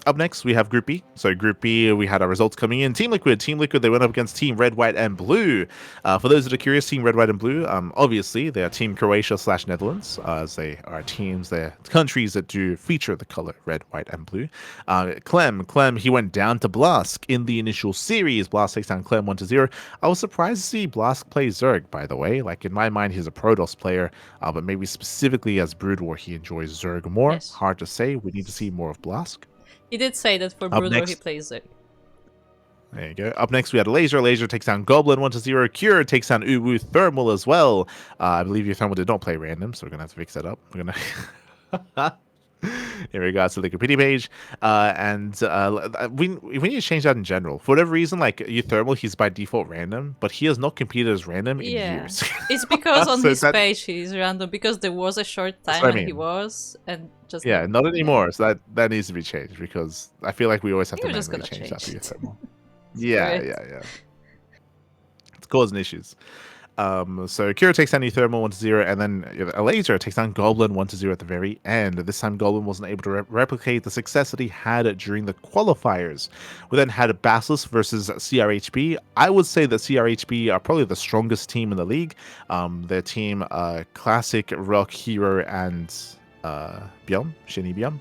A: Up next, we have Group B. So Group B, we had our results coming in. Team Liquid, they went up against Team Red, White, and Blue. For those that are curious, Team Red, White, and Blue, obviously, they are Team Croatia/Netherlands, as they are they're countries that do feature the color red, white, and blue. Clem, he went down to Blask in the initial series. Blask takes down Clem 1-0. I was surprised to see Blask play Zerg, by the way. Like, in my mind, he's a Protoss player, but maybe specifically as Brood War, he enjoys Zerg more. Yes. Hard to say. We need to see more of Blask.
B: He did say that for Brood War he plays it.
A: There you go. Up next, we had Laser. Laser takes down Goblin 1-0. Cure takes down Uwu Thermal as well. I believe your Thermal did not play random, so we're going to have to fix that up. We're going to... Here we go. It's the Wikipedia page. We need to change that in general. For whatever reason, like Euthermal, he's by default random, but he has not competed as random in years.
B: It's because on his page he's random, because there was a short time when he was, and just...
A: Yeah, not anymore. So that needs to be changed, because I feel like we always have to manually change that for Euthermal. Yeah. It's causing issues. So Kira takes down Euthermal 1-0, and then a Laser takes down Goblin 1-0 at the very end. This time Goblin wasn't able to replicate the success that he had during the qualifiers. We then had Basilisk versus CRHB. I would say that CRHB are probably the strongest team in the league. Their team, Classic, Rock, Hero, and Byum, Shinny Byum.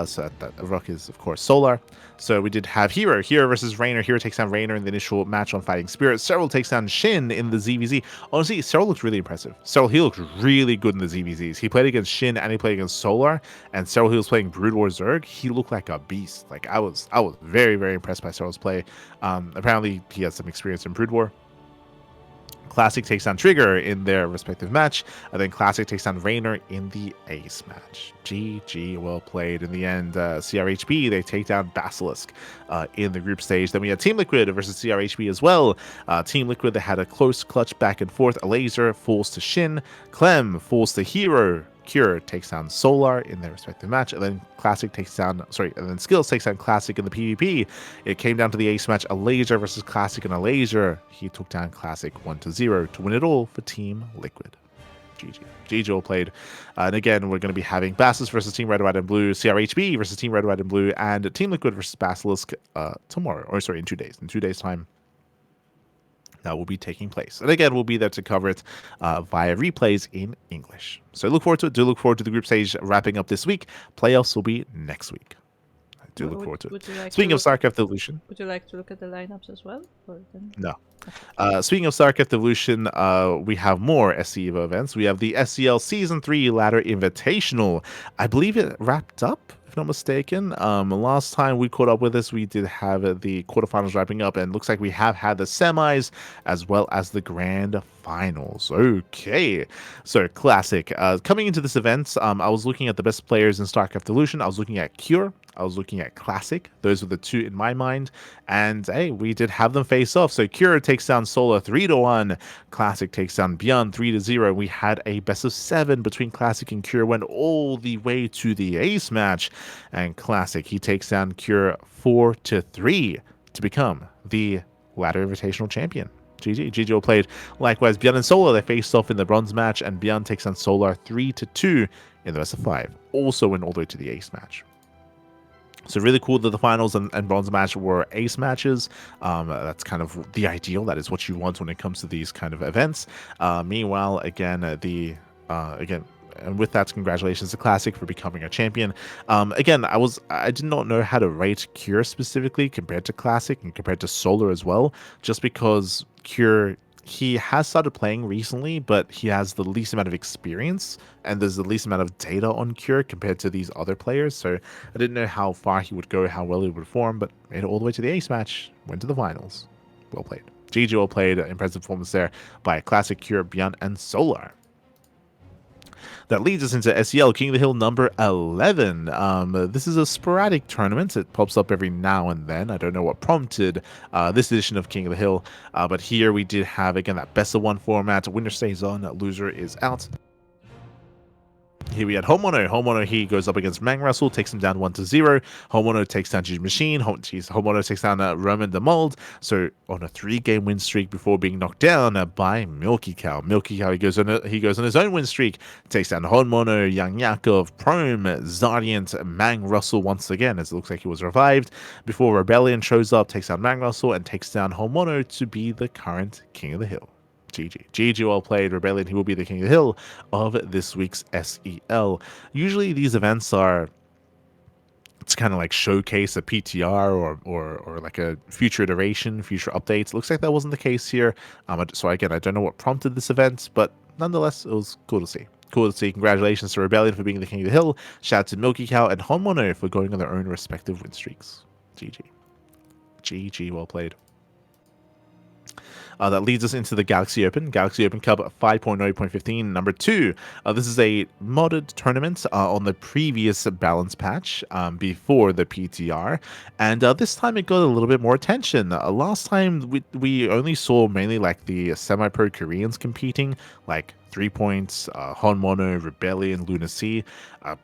A: So that Rock is, of course, Solar. So we did have Hero versus Reynor. Hero takes down Reynor in the initial match on Fighting Spirit. Serral takes down Shin in the ZVZ. Honestly, Serral looks really impressive. He looked really good in the ZVZs. He played against Shin and he played against Solar. And Serral, he was playing Brood War Zerg. He looked like a beast. Like, I was very, very impressed by Serral's play. Apparently, he has some experience in Brood War. Classic takes down Trigger in their respective match, and then Classic takes down Reynor in the Ace match. GG, well played. In the end, CRHB, they take down Basilisk in the group stage. Then we had Team Liquid versus CRHB as well. Team Liquid, they had a close clutch back and forth. A Laser falls to Shin. Clem falls to Hero. Cure takes down Solar in their respective match, and then Skills takes down Classic in the PvP. It came down to the ace match, a Laser versus Classic and a Laser. He took down Classic 1-0 to win it all for Team Liquid. GG. GG all played. And again, we're going to be having Bassus versus Team Red, White, and Blue, CRHB versus Team Red, White, and Blue, and Team Liquid versus Basilisk tomorrow. Or sorry, in 2 days. In 2 days' time, that will be taking place. And again, we'll be there to cover it via replays in English. So look forward to it. Do look forward to the group stage wrapping up this week. Playoffs will be next week. I do look forward to it. Speaking of StarCraft Evolution.
B: Would you like to look at the lineups as well?
A: No. Speaking of StarCraft Evolution, we have more SCEvo events. We have the SCL Season 3 Ladder Invitational. I believe it wrapped up, if not mistaken. Last time we caught up with this, we did have the quarterfinals wrapping up, and looks like we have had the semis as well as the grand finals. Okay, so classic. Coming into this event, I was looking at the best players in StarCraft Evolution. I was looking at Cure. I was looking at Classic. Those were the two in my mind. And hey, we did have them face off. So Cure takes down Solar 3-1. Classic takes down Beyond 3-0. We had a best of 7 between Classic and Cure, went all the way to the ace match. And Classic, he takes down Cure 4-3 to become the Ladder Invitational champion. GG. GG all played. Likewise, Beyond and Solar, they faced off in the bronze match, and Beyond takes on Solar 3-2 in the best of 5. Also went all the way to the ace match. So really cool that the finals and bronze match were ace matches. That's kind of the ideal. That is what you want when it comes to these kind of events. Meanwhile, again, and with that, congratulations to Classic for becoming a champion. Again, I did not know how to rate Cure specifically compared to Classic and compared to Solar as well, just because Cure, he has started playing recently, but he has the least amount of experience, and there's the least amount of data on Cure compared to these other players, so I didn't know how far he would go, how well he would perform, but made it all the way to the ace match, went to the finals. Well played. GG well played. Impressive performance there by Classic, Cure, Beyond, and Solar. That leads us into SCL King of the Hill number 11. This is a sporadic tournament. It pops up every now and then. I don't know what prompted this edition of King of the Hill, but here we did have, again, that best of 1 format. Winner stays on, loser is out. Here we had Homono. Homono, he goes up against Mang Russell, takes him down 1-0. Homono takes down G Machine. Homono takes down Roman the Mold. So on a 3-game win streak before being knocked down by Milky Cow. Milky Cow, he goes on his own win streak, takes down Homono, Young Yakov, Prome, Zardiant, Mang Russell once again, as it looks like he was revived, before Rebellion shows up, takes down Mang Russell, and takes down Homono to be the current King of the Hill. GG. GG well played. Rebellion, he will be the King of the Hill of this week's SEL. Usually these events are, it's kind of like showcase a PTR or like a future iteration, future updates. Looks like that wasn't the case here. So again, I don't know what prompted this event, but nonetheless, it was cool to see. Cool to see. Congratulations to Rebellion for being the King of the Hill. Shout out to Milky Cow and Homono for going on their own respective win streaks. GG. GG well played. That leads us into the Galaxy Open Cup 5.0.15 number 2. This is a modded tournament on the previous balance patch before the PTR, and this time it got a little bit more attention. Last time we only saw mainly like the semi-pro Koreans competing, like 3 Points, Honmono, Rebellion, Lunacy,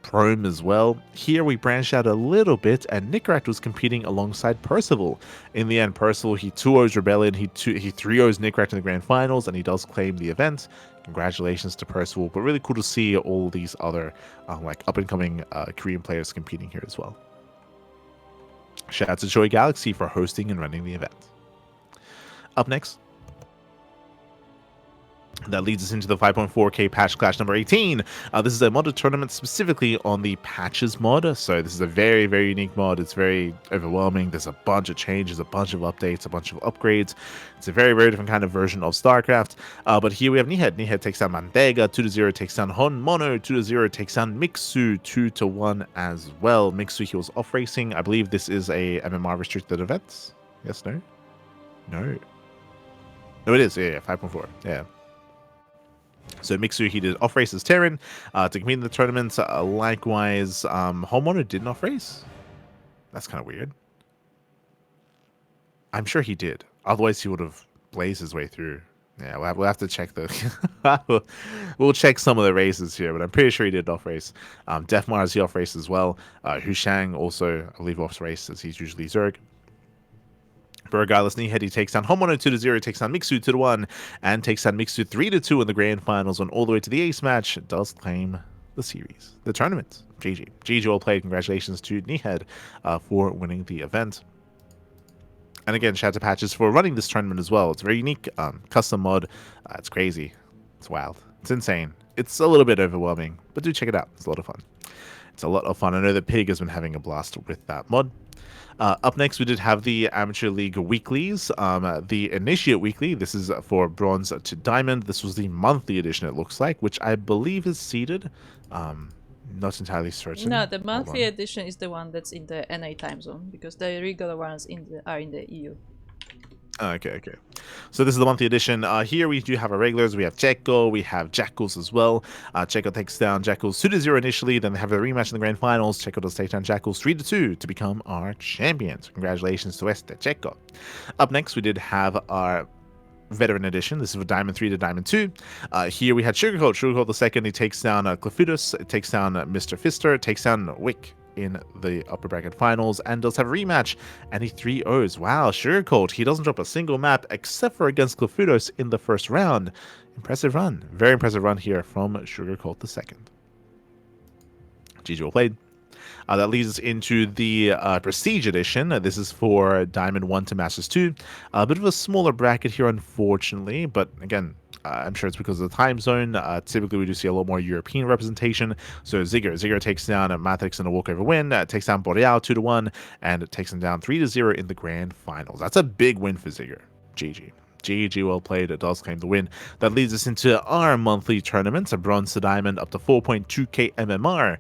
A: Prome as well. Here we branched out a little bit, and Nicaract was competing alongside Percival. In the end, Percival, he 2-0s Rebellion, he 3-0s Nicaract in the grand finals, and he does claim the event. Congratulations to Percival, but really cool to see all these other like up-and-coming Korean players competing here as well. Shout out to Joy Galaxy for hosting and running the event. Up next, that leads us into the 5.4K patch clash number 18. This is a modded tournament specifically on the patches mod. So this is a very, very unique mod. It's very overwhelming. There's a bunch of changes, a bunch of updates, a bunch of upgrades. It's a very, very different kind of version of StarCraft. But here we have Nihed. Nihed takes down Mandega, 2-0, takes down Honmono, 2-0, takes down Mixu, 2-1 as well. Mixu, he was off racing. I believe this is a MMR restricted event. Yes, no? No. No, it is. Yeah, 5.4. Yeah. So Mixu, he did off race as Terran to compete in the tournament. Likewise, Homeowner didn't off race. That's kind of weird. I'm sure he did. Otherwise, he would have blazed his way through. Yeah, we'll have to check the. We'll check some of the races here, but I'm pretty sure he did off race. Defmar is the off race as well. Hushang also, I believe, off race as he's usually Zerg. But regardless, Nihed, he takes down Homono 2-0, takes down Mixu 2-1, and takes down Mixu 3-2 in the grand finals, and all the way to the ace match. Does claim the series, the tournament. GG. GG all played. Congratulations to Nihed for winning the event. And again, shout out to Patches for running this tournament as well. It's a very unique custom mod. It's crazy. It's wild. It's insane. It's a little bit overwhelming, but do check it out. It's a lot of fun. It's a lot of fun. I know that Pig has been having a blast with that mod. Up next, we did have the Amateur League Weeklies. The Initiate Weekly, this is for Bronze to Diamond. This was the monthly edition, it looks like, which I believe is seeded. Not entirely certain.
B: No, the monthly edition is the one that's in the NA time zone, because the regular ones are in the EU.
A: Okay. So this is the monthly edition. Here we do have our regulars. We have Checo, we have Jackals as well. Checo takes down Jackals 2-0 initially, then they have a rematch in the grand finals. Checo does take down Jackals 3-2 to become our champions. Congratulations to Este Checo. Up next, we did have our Veteran Edition. This is for Diamond 3 to Diamond 2. Here we had Sugarcoat. Sugarcoat the second, he takes down Clefudus, it takes down Mr. Fister, takes down Wick in the upper bracket finals, and does have a rematch, and he 3-0s. Wow, Sugarcoat, he doesn't drop a single map except for against Clefudus in the first round. Impressive run. Very impressive run here from Sugarcoat the second. GG well played. That leads us into the Prestige Edition. This is for Diamond 1 to Masters 2. A bit of a smaller bracket here, unfortunately, but again, I'm sure it's because of the time zone. Typically, we do see a lot more European representation. So Zigger takes down Mathix in a walkover win, takes down Boreal 2-1, and takes him down 3-0 in the grand finals. That's a big win for Zigger. GG. GG well played. It does claim the win. That leads us into our monthly tournament, a Bronze to Diamond up to 4.2k MMR.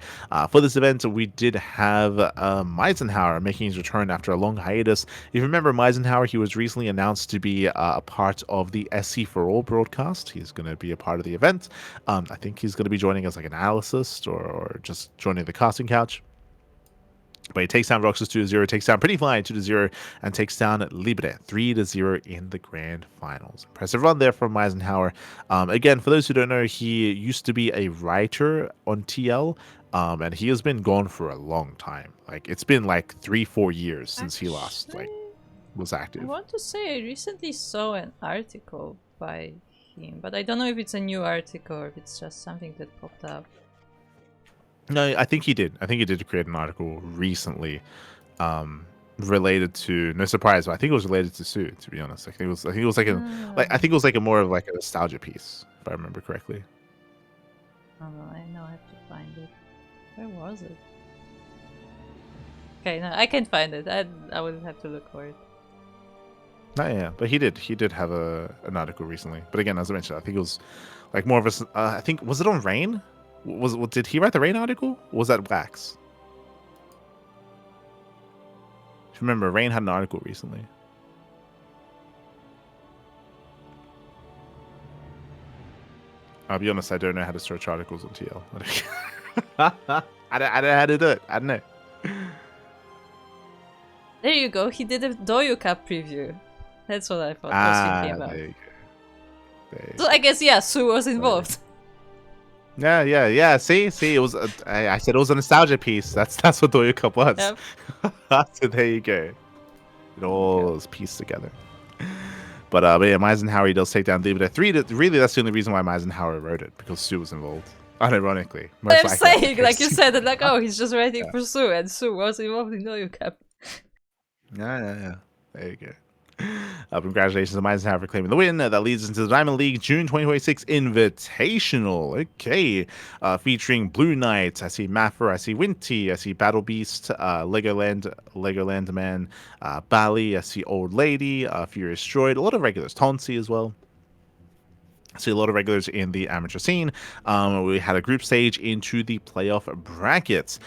A: For this event, we did have Meisenhower making his return after a long hiatus. If you remember Meisenhower, he was recently announced to be a part of the SC for All broadcast. He's going to be a part of the event. I think he's going to be joining as like an analyst or just joining the casting couch. But he takes down Roxas 2-0, takes down Pretty Fly 2-0, and takes down Libre 3-0 in the grand finals. Impressive run there from Eisenhower. Again, for those who don't know, he used to be a writer on TL, and he has been gone for a long time. Like, it's been like 3-4 years since he last was active.
B: I want to say I recently saw an article by him, but I don't know if it's a new article or if it's just something that popped up.
A: No, I think he did. I think he did create an article recently, related to, no surprise, but I think it was related to Sue. To be honest, I think it was like a more of like a nostalgia piece, if I remember correctly.
B: Oh no, I know I have to find it. Where was it? Okay, no, I can't find it. I would have to look for it.
A: No, yeah, but he did have an article recently. But again, as I mentioned, I think it was like more of a. I think was it on Rain? Did he write the Rain article? Or was that Wax? If you remember, Rain had an article recently. I'll be honest, I don't know how to search articles on TL. I don't know how to do it. I don't know.
B: There you go. He did a Doyu Cup preview. That's what I thought was he came out.
A: There you go.
B: So I guess, yeah, Sue was involved.
A: Yeah. See, it was. I said it was a nostalgia piece. That's what Doyu Cup was. Yep. So there you go. It all is pieced together. But yeah, Meisenhower does take down David at 3. Really, that's the only reason why Meisenhower wrote it, because Sue was involved. Unironically.
B: I'm saying, like you said, that like, oh, he's just writing for Sue, and Sue was involved in Doyu Cup.
A: Yeah. There you go. Congratulations to Meisenhower for claiming the win. That leads us into the Diamond League June 2026 Invitational. Okay. Featuring Blue Knight. I see Maffer. I see Winty. I see Battle Beast. Legoland Man. Bali. I see Old Lady. Furious Droid. A lot of regulars. Tonsi as well. I see a lot of regulars in the amateur scene. We had a group stage into the playoff brackets.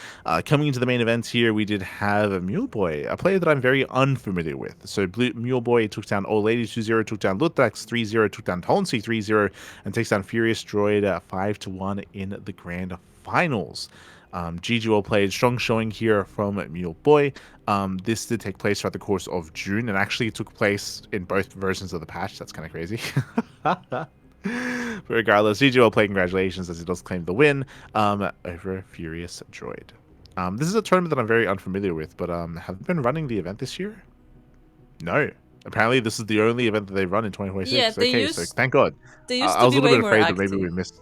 A: Coming into the main event here, we did have a Mule Boy, a player that I'm very unfamiliar with. So Mule Boy took down Old Lady 2-0, took down Lutrax 3-0, took down Tonsi 3-0, and takes down Furious Droid 5-1 in the grand finals. GG well played. Strong showing here from Mule Boy. This did take place throughout the course of June and actually took place in both versions of the patch. That's kind of crazy. But regardless, GG well played. Congratulations, as he does claim the win over Furious Droid. This is a tournament that I'm very unfamiliar with, but have they been running the event this year? No. Apparently, this is the only event that they run in 2026.
B: Yeah,
A: Okay, so thank God.
B: They used
A: I
B: to
A: was
B: be
A: a little
B: way
A: bit
B: more
A: afraid that maybe we
B: active.
A: missed.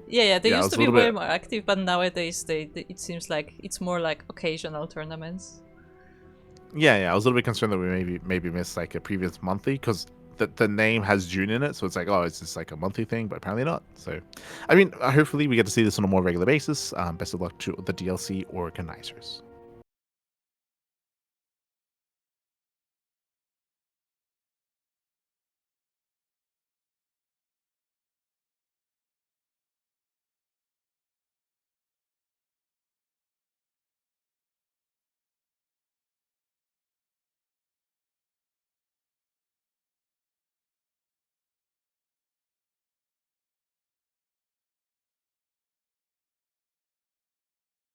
B: Yeah, they
A: Yeah, I
B: used
A: was
B: to
A: a
B: be
A: little
B: way
A: bit.
B: more active, but nowadays it seems like it's more like occasional tournaments.
A: Yeah, I was a little bit concerned that we maybe missed like a previous monthly because the name has June in it, so it's like, oh, it's just like a monthly thing, but apparently not. So, I mean, hopefully we get to see this on a more regular basis. Best of luck to the DLC organizers.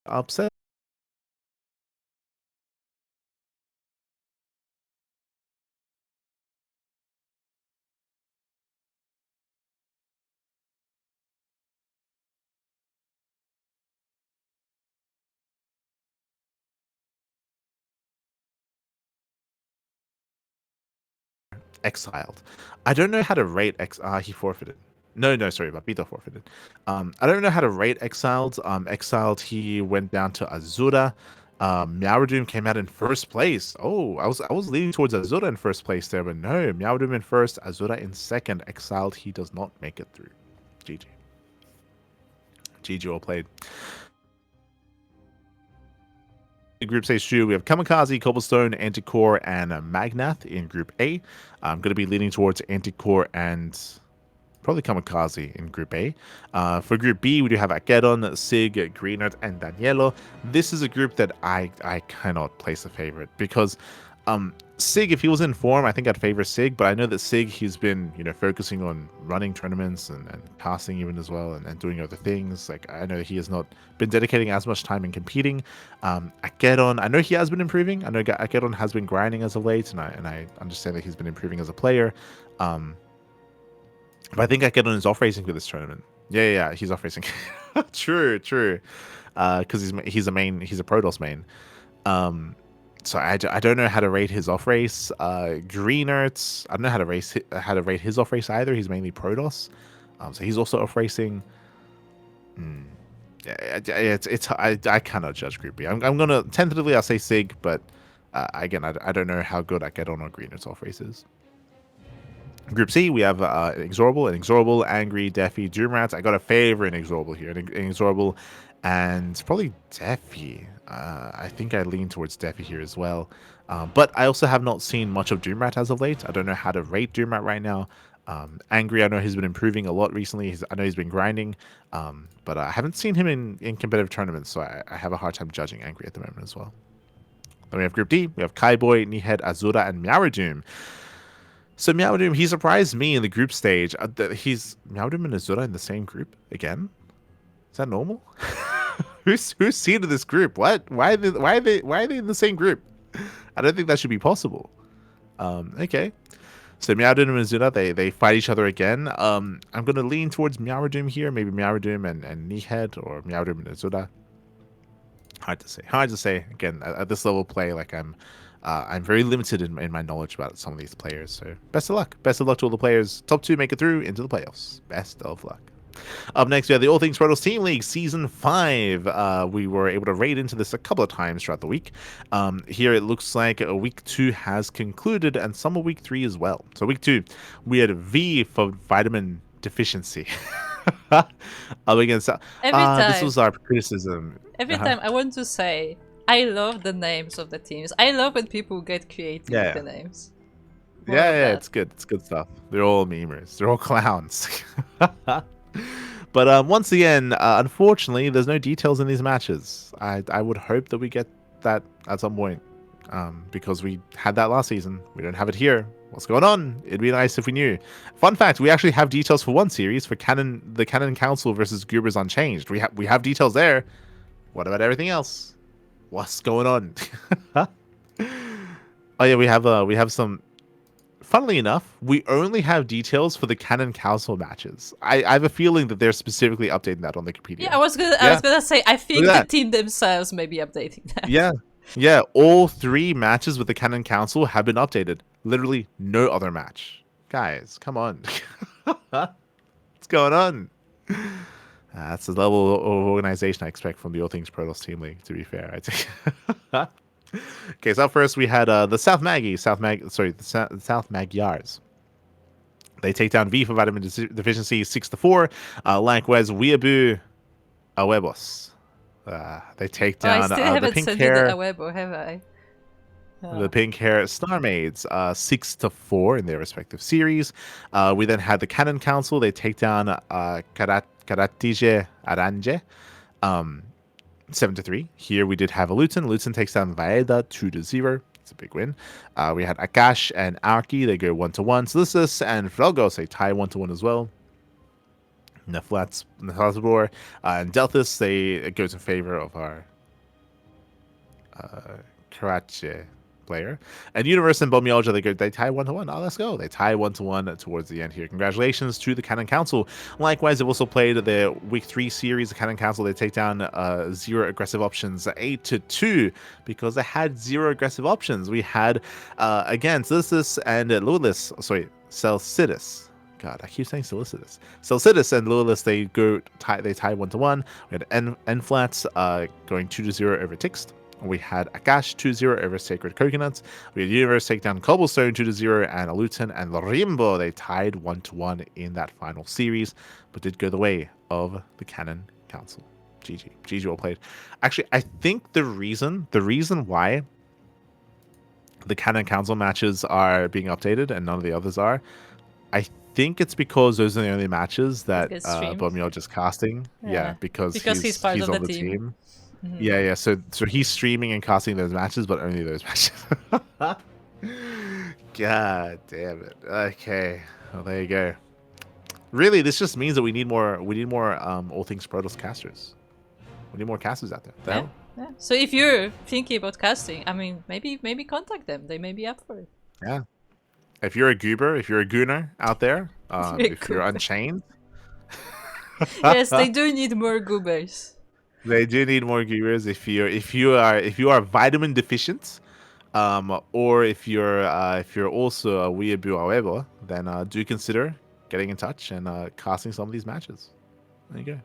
A: Upset. Exiled. I don't know how to rate he forfeited. No, sorry, Babito forfeited. I don't know how to rate Exiled. Exiled, he went down to Azura. Meowridoom came out in first place. Oh, I was leaning towards Azura in first place there, but no, Meowridoom in first, Azura in second. Exiled, he does not make it through. GG. GG all played. Group stage 2, we have Kamikaze, Cobblestone, Anticore, and Magnath in Group A. I'm going to be leaning towards Anticore and probably Kamikaze in Group A. For Group B, we do have Akedon, Sig, Greenert, and Danielo. This is a group that I cannot place a favorite because Sig, if he was in form, I think I'd favor Sig, but I know that Sig, he's been, focusing on running tournaments and casting even as well and doing other things. Like, I know he has not been dedicating as much time in competing. Akedon, I know he has been improving. I know Akedon has been grinding as of late, and I understand that he's been improving as a player. But I think Akedon is off racing for this tournament. Yeah, he's off racing. True. Because he's a Protoss main. So I don't know how to rate his off race. Greenerts, I don't know how to rate his off race either. He's mainly Protoss, so he's also off racing. I cannot judge Group B. I'm gonna tentatively I'll say Sig, but again I don't know how good Akedon or Greenerts off race is. Group C, we have Inexorable, Angry, Deafy, Doomrat. I got a favorite Inexorable here. Inexorable and probably Deafy. I think I lean towards Deafy here as well. But I also have not seen much of Doomrat as of late. I don't know how to rate Doomrat right now. Angry, I know he's been improving a lot recently. I know he's been grinding. But I haven't seen him in competitive tournaments, so I have a hard time judging Angry at the moment as well. Then we have Group D. We have Kaiboy, Nihed, Azura, and Meowridoom. So Meowridoom, he surprised me in the group stage. He's Meowridoom and Azura in the same group again. Is that normal? who's seeded this group? What? Why are they in the same group? I don't think that should be possible. Okay. So Meowridoom and Azura, they fight each other again. I'm gonna lean towards Meowridoom here. Maybe Meowridoom and Nihed, or Meowridoom and Azura. Hard to say. Again, at this level of play, like I'm very limited in my knowledge about some of these players. So best of luck. Best of luck to all the players. Top 2 make it through into the playoffs. Best of luck. Up next, we have the All Things Protoss Team League Season 5. We were able to raid into this a couple of times throughout the week. Here it looks like Week 2 has concluded, and some of Week 3 as well. So Week 2, we had V for Vitamin Deficiency. Against, this was our criticism.
B: Every time I want to say, I love the names of the teams. I love when people get creative with the names.
A: It's good. It's good stuff. They're all memers. They're all clowns. But once again, unfortunately, there's no details in these matches. I would hope that we get that at some point, because we had that last season. We don't have it here. What's going on? It'd be nice if we knew. Fun fact: we actually have details for one series for the Canon Council versus Goobers Unchanged. We have details there. What about everything else? What's going on? Oh yeah, we have some. Funnily enough, we only have details for the Canon Council matches. I have a feeling that they're specifically updating that on
B: Yeah,
A: Wikipedia.
B: I
A: Yeah,
B: was gonna say I
A: look
B: think
A: at
B: the
A: that.
B: team themselves may be updating that.
A: Yeah, yeah. All 3 matches with the Canon Council have been updated. Literally no other match. Guys, come on. What's going on? That's the level of organization I expect from the All Things Protoss Team League, to be fair. I think. Okay, so up first we had the the South Magyars. They take down V for vitamin deficiency 6-4. Likewise, Weeaboo Awebos. They take
B: Oh, I
A: down
B: still
A: the
B: haven't
A: pink
B: sent you the
A: hair
B: Awebo, have I?
A: the
B: Oh.
A: pink hair Star Maids 6-4 in their respective series. We then had the Cannon Council. They take down Karatije Aranje. 7-3. Here we did have a Luton. Luton takes down Vaeda 2-0. It's a big win. We had Akash and Arki. They go 1-1. Solicus and Frelgos, they tie 1-1 as well. Neflatsbor and Delthus, they goes in favor of our Karache player. And Universe and Bomiolja, they tie 1-1. Oh, let's go. They tie 1-1 towards the end here. Congratulations to the Cannon Council. Likewise, they've also played the Week 3 series. The Cannon Council, they take down 0 aggressive options 8-2 because they had 0 aggressive options. We had, again, Solicitous and Lulis. Sorry, Celcidus. God, I keep saying Solicitous. Celcidus and Lulis, they tie 1-1. We had N Flats going 2-0 over Tixt. We had Akash 2-0 over Sacred Coconuts. We had Universe take down Cobblestone 2-0, and Aluton and Lorimbo, they tied 1-1 in that final series, but did go the way of the Cannon Council. GG. GG well played. Actually, I think the reason why the Cannon Council matches are being updated and none of the others are, I think it's because those are the only matches that
B: gets streamed.
A: Bomioj is casting. Yeah, because
B: he's part of
A: on
B: the
A: the team.
B: Mm-hmm.
A: Yeah. So he's streaming and casting those matches, but only those matches. God damn it. Okay. Well, there you go. Really, this just means that we need more All Things Protoss casters. We need more casters out there. The hell?
B: Yeah. So if you're thinking about casting, I mean, maybe contact them. They may be up for it.
A: Yeah. If you're a goober, if you're a gooner out there, if you're unchained.
B: Yes, they do need more goobers.
A: They do need more goobers. If you are vitamin deficient, or if you're also a weeaboo however, then do consider getting in touch and casting some of these matches. There you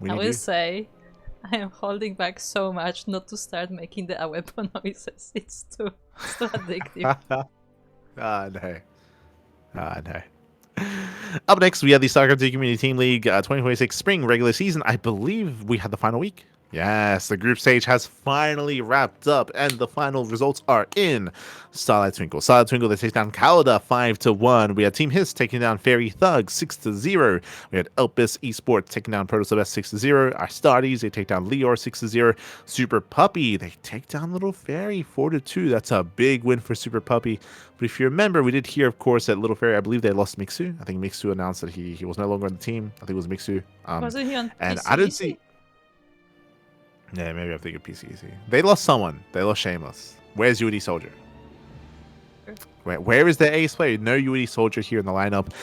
A: go.
B: I will say, I am holding back so much not to start making the Awebo noises. It's too addictive.
A: No. No. Up next, we have the StarCraft II Community Team League 2026 Spring Regular Season. I believe we had the final week. Yes, the group stage has finally wrapped up, and the final results are in. Starlight Twinkle, they take down Kalada 5-1. We had Team Hiss taking down Fairy Thug 6-0. We had Elpis Esports taking down Protosebest 6-0. Our Stardies, they take down Leor 6-0. Super Puppy, they take down Little Fairy 4-2. That's a big win for Super Puppy. But if you remember, we did hear, of course, that Little Fairy, I believe they lost Mixu. I think Mixu announced that he was no longer on the team. I think it was Mixu.
B: Wasn't he on
A: and
B: PC?
A: I didn't see. Yeah, maybe I'm thinking PCC. They lost someone. They lost Shameless. Where's UD Soldier? Where is the ace player? No UD Soldier here in the lineup.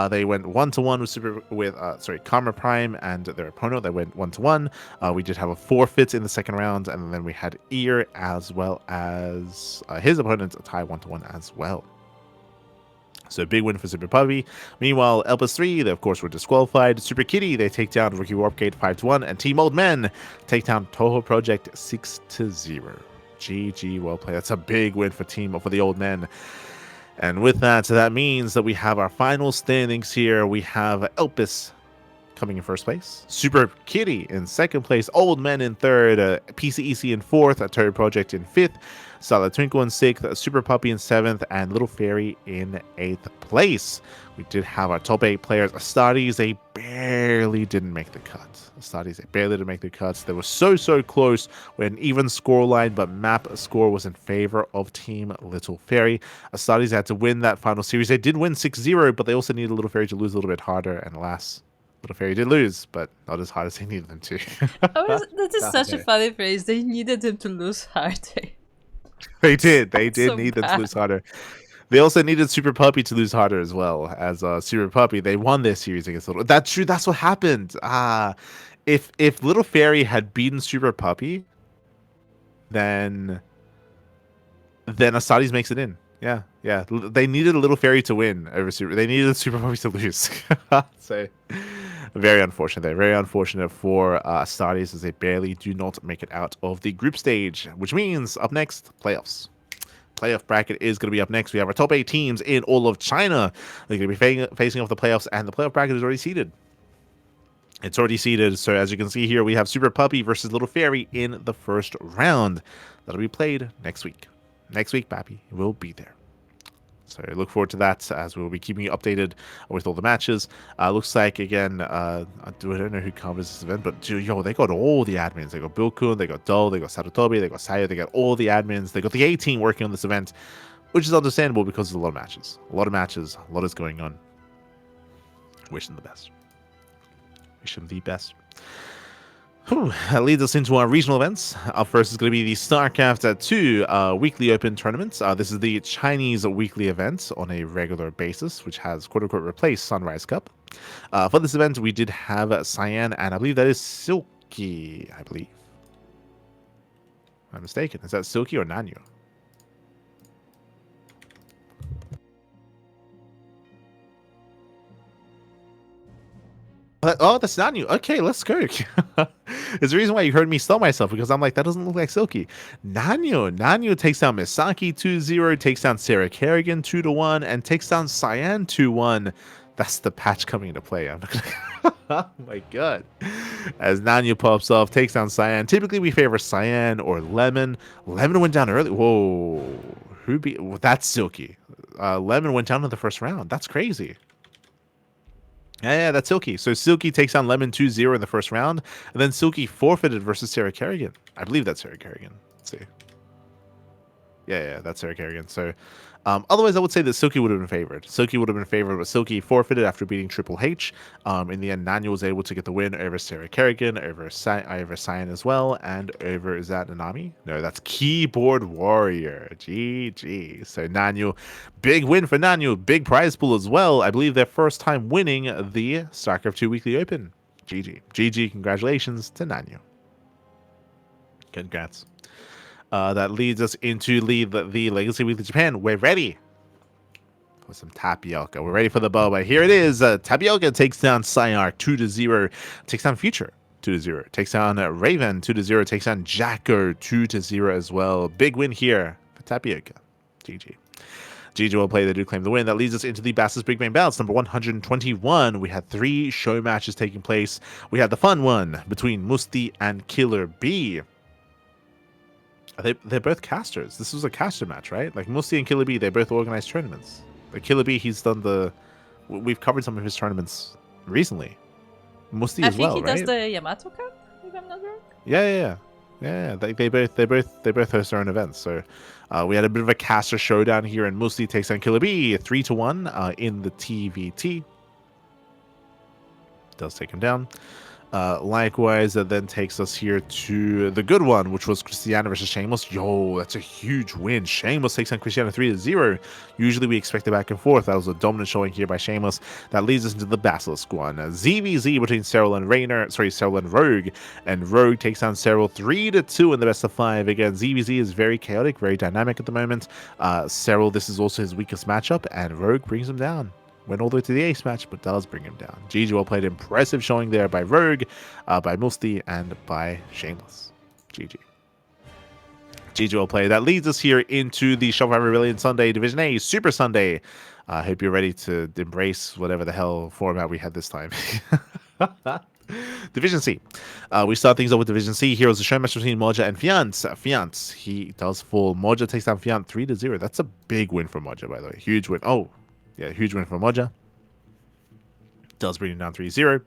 A: They went 1-1 with Karma Prime and their opponent. They went 1-1. We did have a forfeit in the second round, and then we had Ear as well as his opponent tie 1-1 as well. So big win for Super Puppy. Meanwhile, Elpis 3, they of course were disqualified. Super Kitty, they take down Rookie Warpgate 5-1. And Team Old Men take down Toho Project 6-0. GG, well played. That's a big win for the Old Men. And with that, so that means that we have our final standings here. We have Elpis coming in first place, Super Kitty in second place, Old Men in third, PCEC in fourth, Toho Project in fifth, Solid Twinkle in sixth, Super Puppy in seventh, and Little Fairy in eighth place. We did have our top 8 players. Astartes, they barely didn't make the cut. They barely didn't make the cuts. They were so close with an even scoreline, but map score was in favor of Team Little Fairy. Astartes had to win that final series. They did win 6-0, but they also needed Little Fairy to lose a little bit harder, and alas, Little Fairy did lose, but not as hard as they needed them to.
B: That is such a
A: Okay.
B: funny phrase. They needed him to lose harder.
A: They did. They
B: That's
A: did
B: so
A: need them to
B: bad.
A: lose harder. They also needed Super Puppy to lose harder as well. As Super Puppy, they won their series against Little. That's true. That's what happened. If Little Fairy had beaten Super Puppy, then Asadi's makes it in. Yeah, yeah. They needed a Little Fairy to win over Super. They needed Super Puppy to lose. So very unfortunate there. Very unfortunate for Asadi's as they barely do not make it out of the group stage, which means up next playoffs. Playoff bracket is going to be up next. We have our top 8 teams in all of China. They're going to be facing off the playoffs, and the playoff bracket is already seeded. It's already seeded. So as you can see here, we have Super Puppy versus Little Fairy in the first round. That'll be played next week. Next week, Pappy will be there. So look forward to that as we'll be keeping you updated with all the matches. Looks like, again, I don't know who covers this event, but yo, they got all the admins. They got Bilkun, they got Dol, they got Sarutobi, they got Sayo, they got all the admins. They got the A team working on this event, which is understandable because there's a lot of matches. A lot of matches, a lot is going on. Wish them the best. Wish them the best. That leads us into our regional events. Up first is going to be the StarCraft II Weekly Open Tournament. This is the Chinese weekly event on a regular basis, which has quote-unquote replaced Sunrise Cup. For this event, we did have Cyan, and I believe that is Silky, I believe. If I'm mistaken. Is that Silky or Nanyu? Oh, that's Nanyu. Okay, let's go. It's the reason why you heard me stall myself, because I'm like, that doesn't look like Silky. Nanyu takes down Misaki 2-0, takes down Sarah Kerrigan 2-1, and takes down Cyan 2-1. That's the patch coming into play. I'm not gonna... Oh my god. As Nanyu pops off, takes down Cyan. Typically, we favor Cyan or Lemon. Lemon went down early. Whoa. That's Silky. Lemon went down in the first round. That's crazy. Yeah, that's Silky. So Silky takes on Lemon 2-0 in the first round, and then Silky forfeited versus Sarah Kerrigan. I believe that's Sarah Kerrigan. Let's see. Yeah, that's Sarah Kerrigan. So, otherwise, I would say that Silky would have been favored. Silky would have been favored, but Silky forfeited after beating Triple H. In the end, Nanyu was able to get the win over Sarah Kerrigan, over Cyan as well, and over, is that Nanami? No, that's Keyboard Warrior. GG. So Nanyu, big win for Nanyu. Big prize pool as well. I believe their first time winning the StarCraft II Weekly Open. GG. Congratulations to Nanyu. Congrats. That leads us into the Legacy Weekly Japan. We're ready for some Tapioca. We're ready for the boba. Here it is. Tapioca takes down Psyark 2-0. Takes down Future 2-0. Takes down Raven 2-0. Takes down Jacko 2-0 as well. Big win here for Tapioca. GG. GG will play. They do claim the win. That leads us into the Bassus Big Bang Bouts, number 121. We had 3 show matches taking place. We had the fun one between Musti and Killer B. They're both casters. This was a caster match, right? Like Musti and Killer B, they both organized tournaments. Like Killer B, he's done we've covered some of his tournaments recently. Musti as well, right?
B: I think he does the Yamato Cup, if I'm not wrong.
A: Yeah. They both host their own events. So we had a bit of a caster showdown here, and Musti takes on Killer B 3-1 in the TVT. Does take him down. Likewise, that then takes us here to the good one, which was Christiana versus Shameless. Yo, that's a huge win. Shameless takes on Christiana 3-0. Usually we expect it back and forth. That was a dominant showing here by Shameless. That leads us into the Basilisk one. ZVZ between Serral and Reynor. Sorry, Serral and Rogue. And Rogue takes on Serral 3-2 in the best of 5. Again, ZVZ is very chaotic, very dynamic at the moment. Serral, this is also his weakest matchup, and Rogue brings him down. Went all the way to the ace match, but does bring him down. GG well played. Impressive showing there by Rogue, by Musti, and by Shameless. GG. GG well played. That leads us here into the Shopify Rebellion Sunday Division A Super Sunday. I hope you're ready to embrace whatever the hell format we had this time. Division C. We start things off with Division C. Here was a show match between Moja and Fiance. Fiance, he does fall. Moja takes down Fiance 3-0. That's a big win for Moja, by the way. Huge win. Oh. Yeah, huge win for Moja. does bring it down 3-0.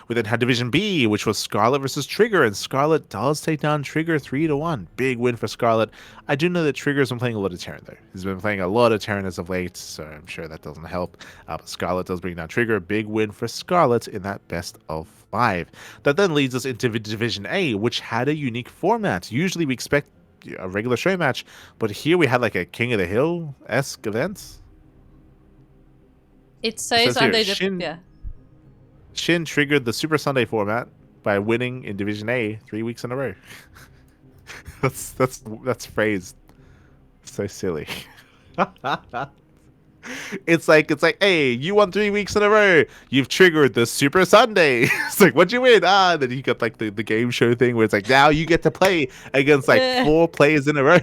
A: We then had Division B, which was Scarlet versus Trigger, and Scarlet does take down Trigger 3-1. Big win for Scarlet. I do know that Trigger's been playing a lot of Terran, though. He's been playing a lot of Terran as of late, so I'm sure that doesn't help. But Scarlet does bring down Trigger. Big win for Scarlet in that best of 5. That then leads us into Division A, which had a unique format. Usually we expect a regular show match, but here we had like a King of the Hill-esque event.
B: It says on the yeah.
A: Shin triggered the Super Sunday format by winning in Division A 3 weeks in a row. that's phrased so silly. It's like, hey, you won 3 weeks in a row. You've triggered the Super Sunday. It's like, what'd you win? And then you got like the game show thing where it's like, now you get to play against like 4 players in a row.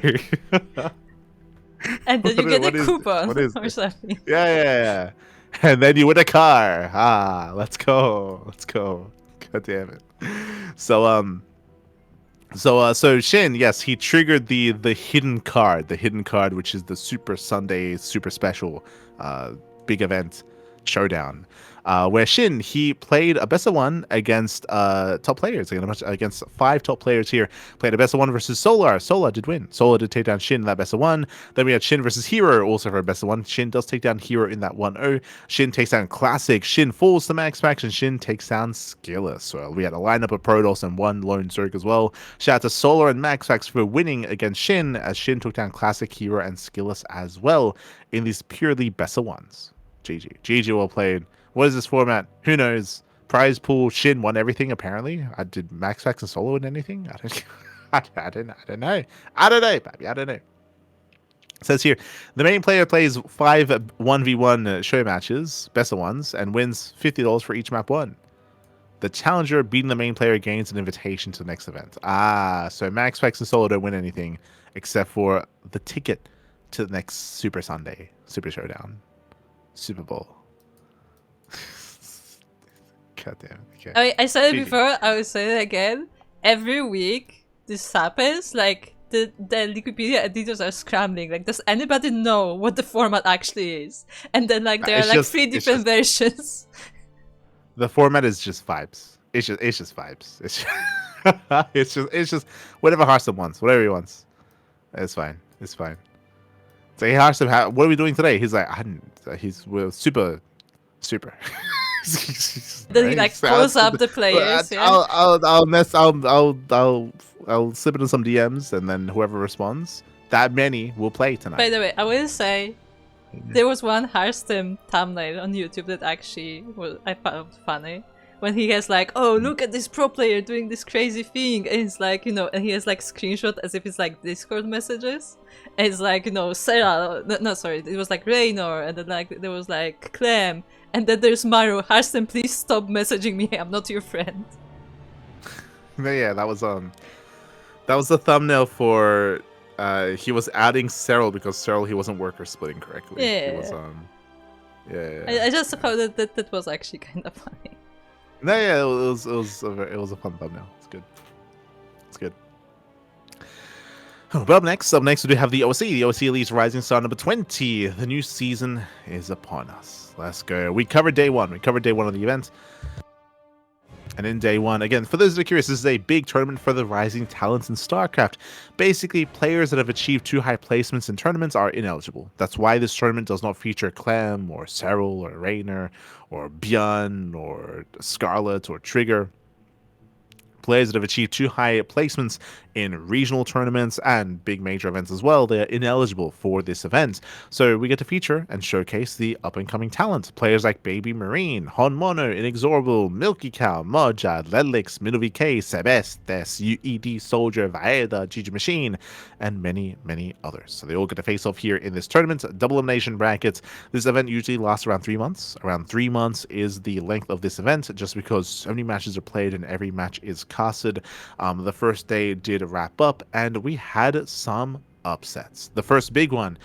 B: And then you get a coupon or something.
A: Yeah. And then you win a car. Let's go. God damn it. So Shin, yes, he triggered the hidden card, which is the Super Sunday Super Special big event showdown. Where Shin, he played a best of 1 against top players, against 5 top players here. Played a best of 1 versus Solar. Solar did win. Solar did take down Shin in that best of 1. Then we had Shin versus Hero, also for a best of 1. Shin does take down Hero in that 1-0. Shin takes down Classic. Shin falls to Max Max, and Shin takes down Skillus. So we had a lineup of Protoss and 1 Lone Zerg as well. Shout out to Solar and Max Max for winning against Shin, as Shin took down Classic, Hero, and Skillus as well in these purely best of 1s. GG well played. What is this format? Who knows? Prize pool. Shin won everything apparently. Did Max Max and Solo win anything? I don't know. Baby. I don't know. It says here, the main player plays 5 1v1 show matches, best of 1s, and wins $50 for each map won. The challenger beating the main player gains an invitation to the next event. So Max Max and Solo don't win anything except for the ticket to the next Super Sunday, Super Showdown, Super Bowl. God damn it. Okay.
B: I said it before, I will say it again. Every week this happens, like the Wikipedia editors are scrambling. Like, does anybody know what the format actually is? And then like there are like 3 different versions.
A: The format is just vibes. It's just vibes. It's just whatever Hearthstone wants, whatever he wants. It's fine. So hey Hearthstone, what are we doing today? He's like, we're super.
B: Then he like calls up the players.
A: I'll slip into some DMs, and then whoever responds, that many will play tonight.
B: By the way, I will say there was one Hearthstone thumbnail on YouTube that actually I found funny. When he has like, oh, look at this pro player doing this crazy thing, and it's like, and he has like screenshot as if it's like Discord messages. And it's like, Serral, no, sorry, it was like Reynor, and then like there was like Clem, and then there's Maru. Hearthstone, please stop messaging me. I'm not your friend.
A: Yeah, that was the thumbnail for. He was adding Serral because Serral he wasn't worker splitting correctly.
B: Yeah.
A: He was,
B: I just thought that was actually kind of funny.
A: No, yeah, it was a fun thumbnail. It's good. But up next we do have the OSC. The OSC Elite Rising Star number 20. The new season is upon us. Let's go. We covered day 1. of the event. And in day 1, again, for those that are curious, this is a big tournament for the rising talents in StarCraft. Basically, players that have achieved too high placements in tournaments are ineligible. That's why this tournament does not feature Clem, or Serral, or Reynor, or Bjorn, or Scarlet, or Trigger. Players that have achieved too high placements in regional tournaments and big major events as well, they are ineligible for this event. So we get to feature and showcase the up-and-coming talent. Players like Baby Marine, Hon Mono, Inexorable, Milky Cow, Moja, Lelix, MinoVK, Sebestes, UED Soldier, Vaeda, Gigi Machine, and many, many others. So they all get to face off here in this tournament. Double elimination brackets. This event usually lasts around 3 months. Around 3 months is the length of this event, just because so many matches are played and every match is casted. The first day did wrap up, and we had some upsets. The first big one,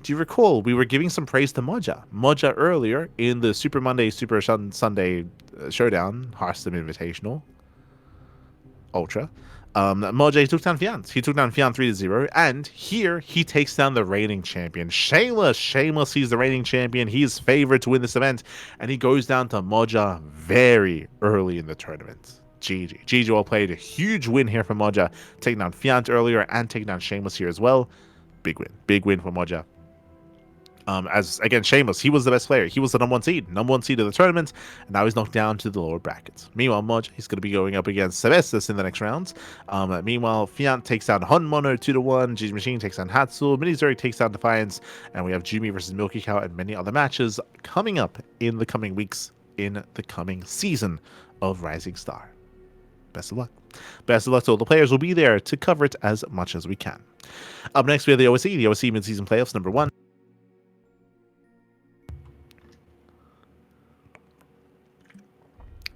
A: do you recall we were giving some praise to Moja earlier in the Super Monday, Super Sunday showdown, Hearthstone Invitational Ultra. Moja took down Fiant. He took down Fiant 3-0, and here he takes down the reigning champion, Shameless. Shameless, he's the reigning champion. He's favored to win this event, and he goes down to Moja very early in the tournament. GG. GG well played. A huge win here for Moja, taking down Fiant earlier and taking down Shameless here as well. Big win. Big win for Moja. As again, Shameless, he was the best player. He was the number one seed of the tournament, and now he's knocked down to the lower brackets. Meanwhile, Moj, he's going to be going up against Sebestis in the next round. Meanwhile, Fiant takes down Honmono 2-1, G's Machine takes down Hatsul, Mini Zurich takes down Defiance, and we have Jumi versus Milky Cow and many other matches coming up in the coming weeks in the coming season of Rising Star. Best of luck. Best of luck to all the players. We'll be there to cover it as much as we can. Up next, we have the OSC Mid-Season Playoffs number 1.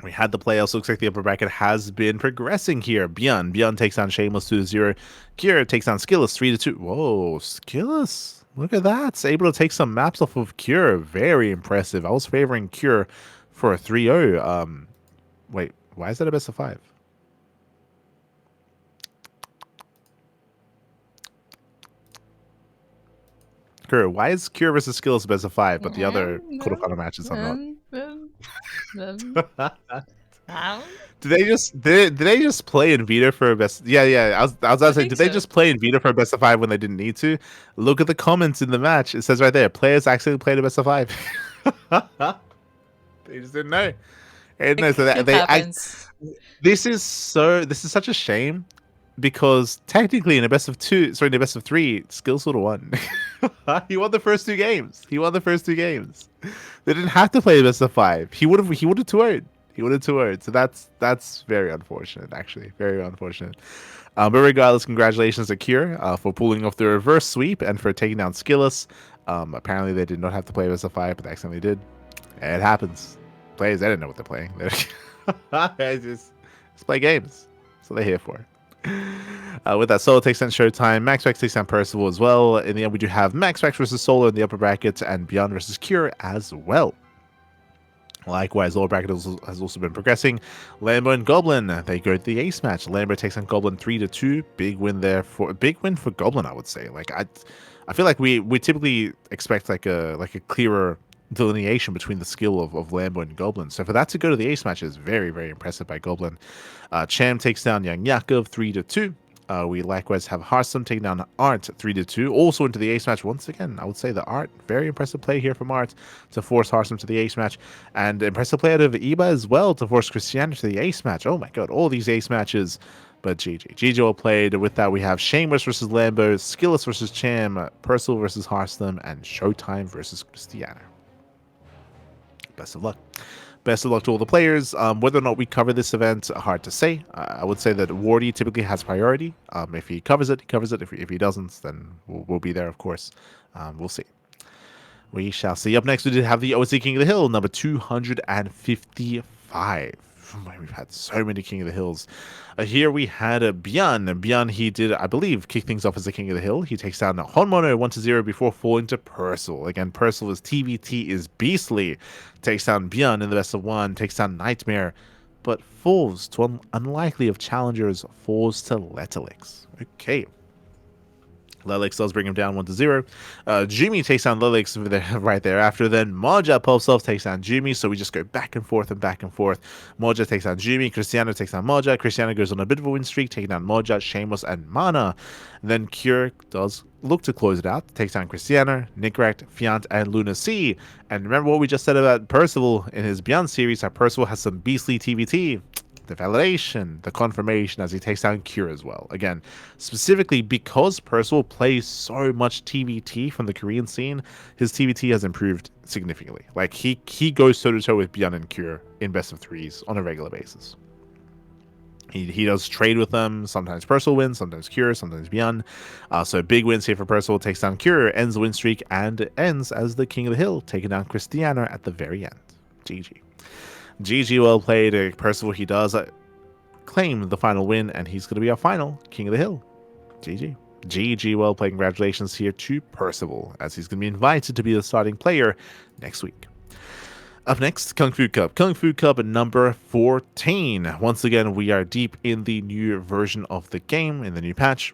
A: We had the playoffs. Looks like the upper bracket has been progressing here. Bjorn takes down Shameless 2-0. Kira takes down Skillus 3-2. Whoa, Skillus. Look at that. Able to take some maps off of Cure. Very impressive. I was favoring Cure for a 3-0. Wait, why is that a best of 5? Cure, why is Cure versus Skillus best of 5, but the other quarterfinal matches are not? Did they just play in Vita for a best? Yeah. I was about to say, did they just play in Vita for a best of 5 when they didn't need to? Look at the comments in the match. It says right there, players actually played a best of 5. They just didn't know. This is such a shame, because technically in a best of 2, sorry, in a best of 3, Skills would have won. He won the first 2 games. They didn't have to play a best of 5. He would have 2-0'd. So that's very unfortunate, actually. Very unfortunate. But regardless, congratulations to Cure for pulling off the reverse sweep and for taking down Skillus. Apparently they did not have to play best of 5, but they accidentally did. It happens. Players, they didn't know what they're playing. They just play games. That's what they're here for. With that, Solo takes down Showtime. Max Rex takes down Percival as well. In the end, we do have Max Rex versus Solo in the upper bracket, and Beyond versus Cure as well. Likewise, lower bracket has also been progressing. Lambo and Goblin, they go to the ace match. Lambo takes on Goblin 3-2. Big win for Goblin, I would say. Like I feel like we typically expect like a clearer delineation between the skill of Lambo and Goblin. So for that to go to the ace match is very, very impressive by Goblin. Cham takes down Young Yakov 3-2. We likewise have Harsum taking down Art 3-2. Also into the ace match once again. I would say the Art, very impressive play here from Art to force Harsum to the ace match. And impressive play out of Iba as well to force Christiana to the ace match. Oh my god, all these ace matches. But GG. GG well played. With that, we have Shameless versus Lambo, Skillus versus Cham, Percival versus Harsum, and Showtime versus Christiana. Best of luck. Best of luck to all the players. Whether or not we cover this event, hard to say. I would say that Wardy typically has priority. If he covers it, he covers it. If he doesn't, then we'll be there, of course. We'll see. We shall see. Up next, we did have the OSC King of the Hill, number 255. We've had so many King of the Hills. Here we had Bjorn. Bjorn, he did, I believe, kick things off as the King of the Hill. He takes down Honmono 1-0 before falling to Percival. Again, Percival's TVT is beastly. Takes down Bjorn in the best of 1. Takes down Nightmare, but falls to an unlikely of challengers. Falls to Letalix. Okay. Lelix does bring him down 1-0. Jimmy takes down Lelix right thereafter. Then Moja Popself takes down Jimmy. So we just go back and forth and back and forth. Moja takes down Jimmy. Cristiano takes down Moja. Cristiano goes on a bit of a win streak, taking down Moja, Shameless, and Mana. And then Cure does look to close it out. Takes down Cristiano, Nickract, Fiant, and Luna C. And remember what we just said about Percival in his Beyond series, how Percival has some beastly TVT. The validation, the confirmation as he takes down Cure as well. Again, specifically because Percival plays so much TVT from the Korean scene, his TVT has improved significantly. Like he goes toe-to-toe with Beyond and Cure in best of 3s on a regular basis. He does trade with them. Sometimes Percival wins, sometimes Cure, sometimes Beyond. So big wins here for Percival, takes down Cure, ends the win streak, and ends as the King of the Hill, taking down Christiana at the very end. GG. GG well played. Percival, he does claim the final win, and he's going to be our final King of the Hill. GG. GG well played. Congratulations here to Percival, as he's going to be invited to be the starting player next week. Up next, Kung Fu Cup. Kung Fu Cup number 14. Once again, we are deep in the new version of the game, in the new patch.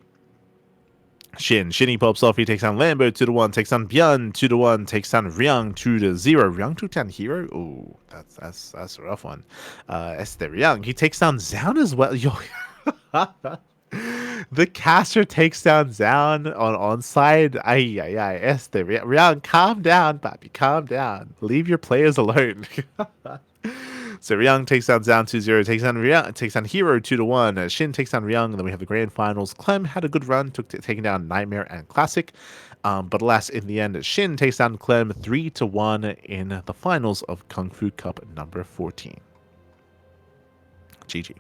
A: Shinny pops off, he takes down Lambo 2-1, takes down Byun 2-1, takes down Ryung 2-0. Ryung took down Hero? Ooh, that's a rough one. Esther Ryung, he takes down Zound as well. Yo, the caster takes down Zound on onside. Ay, Esther Ryung, calm down, Papi, calm down. Leave your players alone. So Ryung takes down Zound 2-0, takes down Ryung, takes down Hero 2-1. Shin takes down Ryung, and then we have the grand finals. Clem had a good run, taking down Nightmare and Classic. But alas, in the end, Shin takes down Clem 3-1 in the finals of Kung Fu Cup number 14. GG.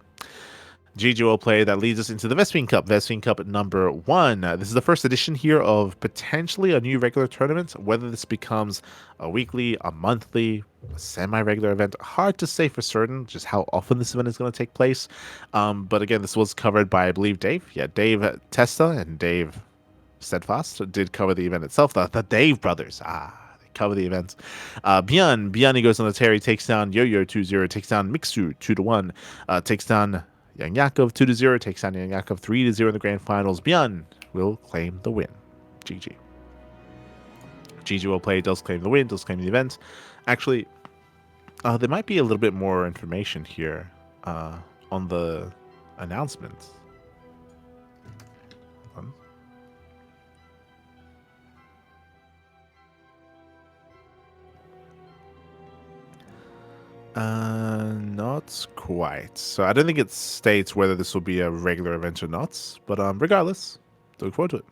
A: GG will play. That leads us into the Vespine Cup. Vespine Cup number 1. This is the first edition here of potentially a new regular tournament. Whether this becomes a weekly, a monthly, a semi-regular event, hard to say for certain just how often this event is going to take place. But again, this was covered by, I believe, Dave. Yeah, Dave Testa and Dave Steadfast did cover the event itself. The Dave brothers. Cover the event. Byun he goes on the tear. He takes down Yo-Yo 2-0, takes down Mixu 2-1, takes down Young Yakov 2-0, takes down Young Yakov 3-0 in the grand finals. Byun will claim the win. GG. GG will play, does claim the win, does claim the event. Actually, there might be a little bit more information here on the announcements. Not quite. So I don't think it states whether this will be a regular event or not. But regardless, look forward to it.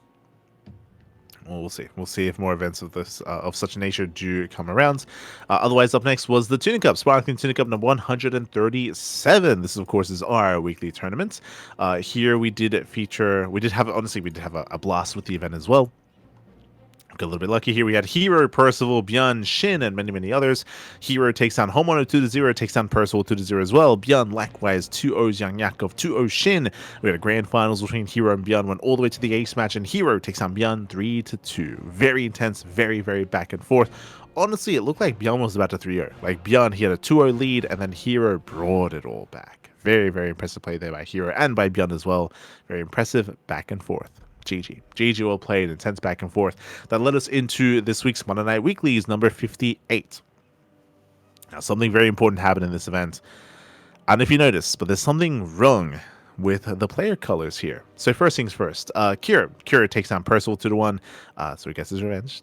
A: Well, we'll see. We'll see if more events of this of such a nature do come around. Otherwise, up next was the Tunic Cup, Sparkling Tunic Cup number 137. This, of course, is our weekly tournament. Here we did have a blast with the event as well. Got a little bit lucky here. We had Hero, Percival, Byun, Shin, and many others. Hero takes down Homeowner 2-0, takes down Percival 2-0 as well. Byun likewise 2-0 Young Yakov, 2-0 Shin. We had a grand finals between Hero and Byun, went all the way to the ace match, and Hero takes down Byun 3-2. Very intense, very back and forth. Honestly, it looked like Byun was about to 3-0. Like Byun, he had a 2-0 lead, and then Hero brought it all back. Very impressive play there by Hero and by Byun as well. Very impressive back and forth. GG. GG will play an intense back and forth. That led us into this week's Monday Night Weeklies, number 58. Now, something very important happened in this event. I don't know if you noticed, but there's something wrong with the player colors here. So first things first, Kira takes down Percival 2-1, so he gets his revenge.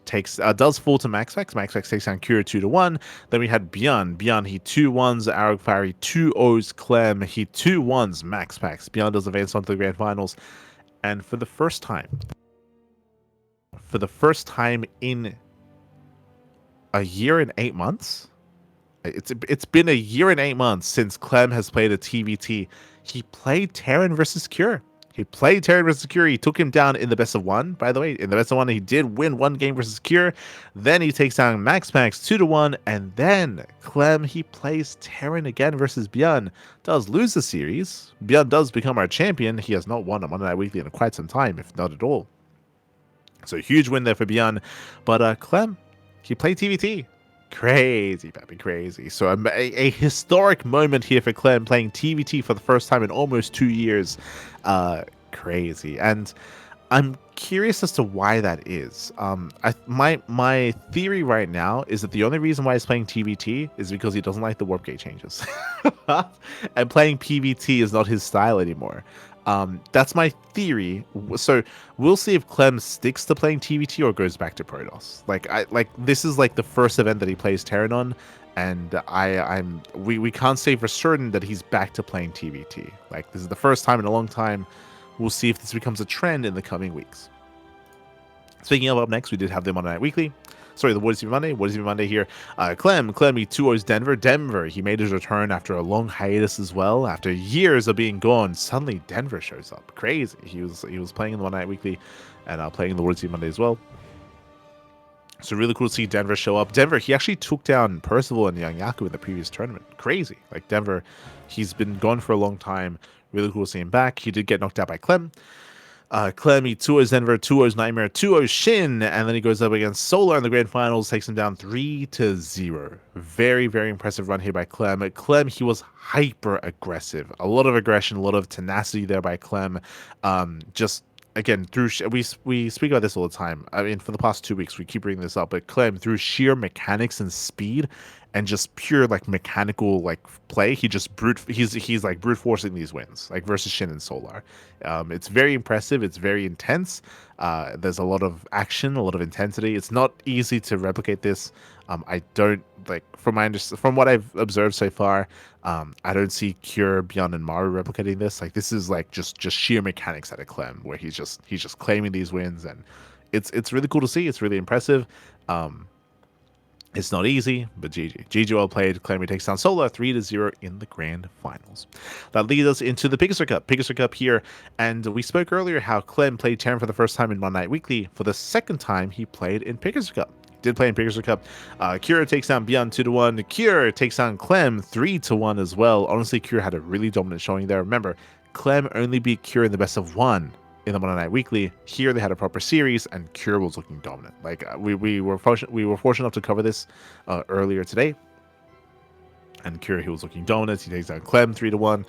A: Does fall to Maxfax. Maxfax takes down Kira 2-1. Then we had Byun, he 2-1s Arag Fiery, 2-0s Clem, he 2-1s Maxfax. Byun does advance onto the grand finals. And for the first time in a year and 8 months, it's been a year and 8 months since Clem has played a TVT. He played Terran versus Cure. He took him down in the best of 1, by the way. In the best of 1, he did win 1 game versus Cure. Then he takes down Max 2-1. And then Clem, he plays Terran again versus Byun. Does lose the series. Byun does become our champion. He has not won a Monday Night Weekly in quite some time, if not at all. So huge win there for Byun. But Clem, he played TVT. Crazy, Pappy, crazy. So a historic moment here for Clem, playing TVT for the first time in almost 2 years. Crazy. And I'm curious as to why that is. My theory right now is that the only reason why he's playing TVT is because he doesn't like the warp gate changes. And playing PVT is not his style anymore. That's my theory. So we'll see if Clem sticks to playing TVT or goes back to Protoss. This is like the first event that he plays Terran on, and we can't say for certain that he's back to playing TVT. Like, this is the first time in a long time. We'll see if this becomes a trend in the coming weeks. Speaking of up next, we did have the Monday Night Weekly. Sorry, the What is Even Monday? What is Even Monday here? Clem, he 2-0s Denver. He made his return after a long hiatus as well. After years of being gone, suddenly Denver shows up. Crazy. He was playing in the Monday Night Weekly and playing in the What is Even Monday as well. So really cool to see Denver show up. Denver, he actually took down Percival and Young Yaku in the previous tournament. Crazy. Like, Denver, he's been gone for a long time. Really cool to see him back. He did get knocked out by Clem. Clem, he 2-0 Denver, 2-0 Nightmare, 2-0 Shin, and then he goes up against Solar in the grand finals, takes him down 3-0. Very, very impressive run here by Clem. Clem, he was hyper aggressive. A lot of aggression, a lot of tenacity there by Clem. Just again through we speak about this all the time. I mean, for the past 2 weeks, we keep bringing this up, but Clem, through sheer mechanics and speed, and just pure like mechanical like play, he's like brute forcing these wins like versus Shin and Solar. It's very impressive. It's very intense. There's a lot of action, a lot of intensity. It's not easy to replicate this. I don't like from what I've observed so far. I don't see Cure, Beyond, and Maru replicating this. Like this is like just sheer mechanics at a Clem, where he's just claiming these wins, and it's really cool to see. It's really impressive. It's not easy, but GG. GG well played. Clem takes down Solar 3-0 in the grand finals. That leads us into the Picasso Cup. Picasso Cup here, and we spoke earlier how Clem played Terran for the first time in One Night Weekly. For the second time, he played in Picasso Cup. Did play in Picasso Cup. Kira takes down Beyond 2-1. Kira takes down Clem 3-1 as well. Honestly, Kira had a really dominant showing there. Remember, Clem only beat Kira in the best of one in the Monday Night Weekly. Here they had a proper series, and Cure was looking dominant. Like we were fortunate enough to cover this earlier today. And Cure, he was looking dominant. He takes down Clem 3-1.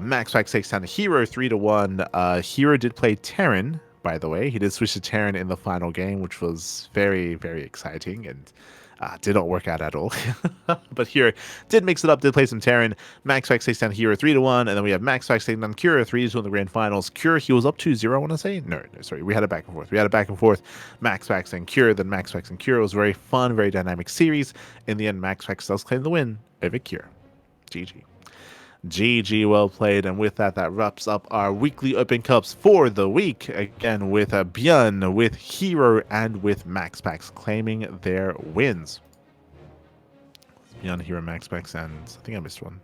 A: Max Pax takes down Hero 3-1. Hero did play Terran, by the way. He did switch to Terran in the final game, which was very, very exciting, and did not work out at all. But here did mix it up, did play some Terran. Max Pax takes down Hero 3-1, and then we have Max Pax taking down Cure 3-2 in the grand finals. Cure, he was up 2-0, I want to say. No, sorry, we had it back and forth. Max Pax and Cure, then Max Pax and Cure. It was a very fun, very dynamic series. In the end, Max Pax does claim the win over Cure. GG. GG, well played. And with that, that wraps up our weekly Open Cups for the week. Again, with Björn, with Hero, and with Max Pax claiming their wins. Björn, Hero, Max Pax, and I think I missed one.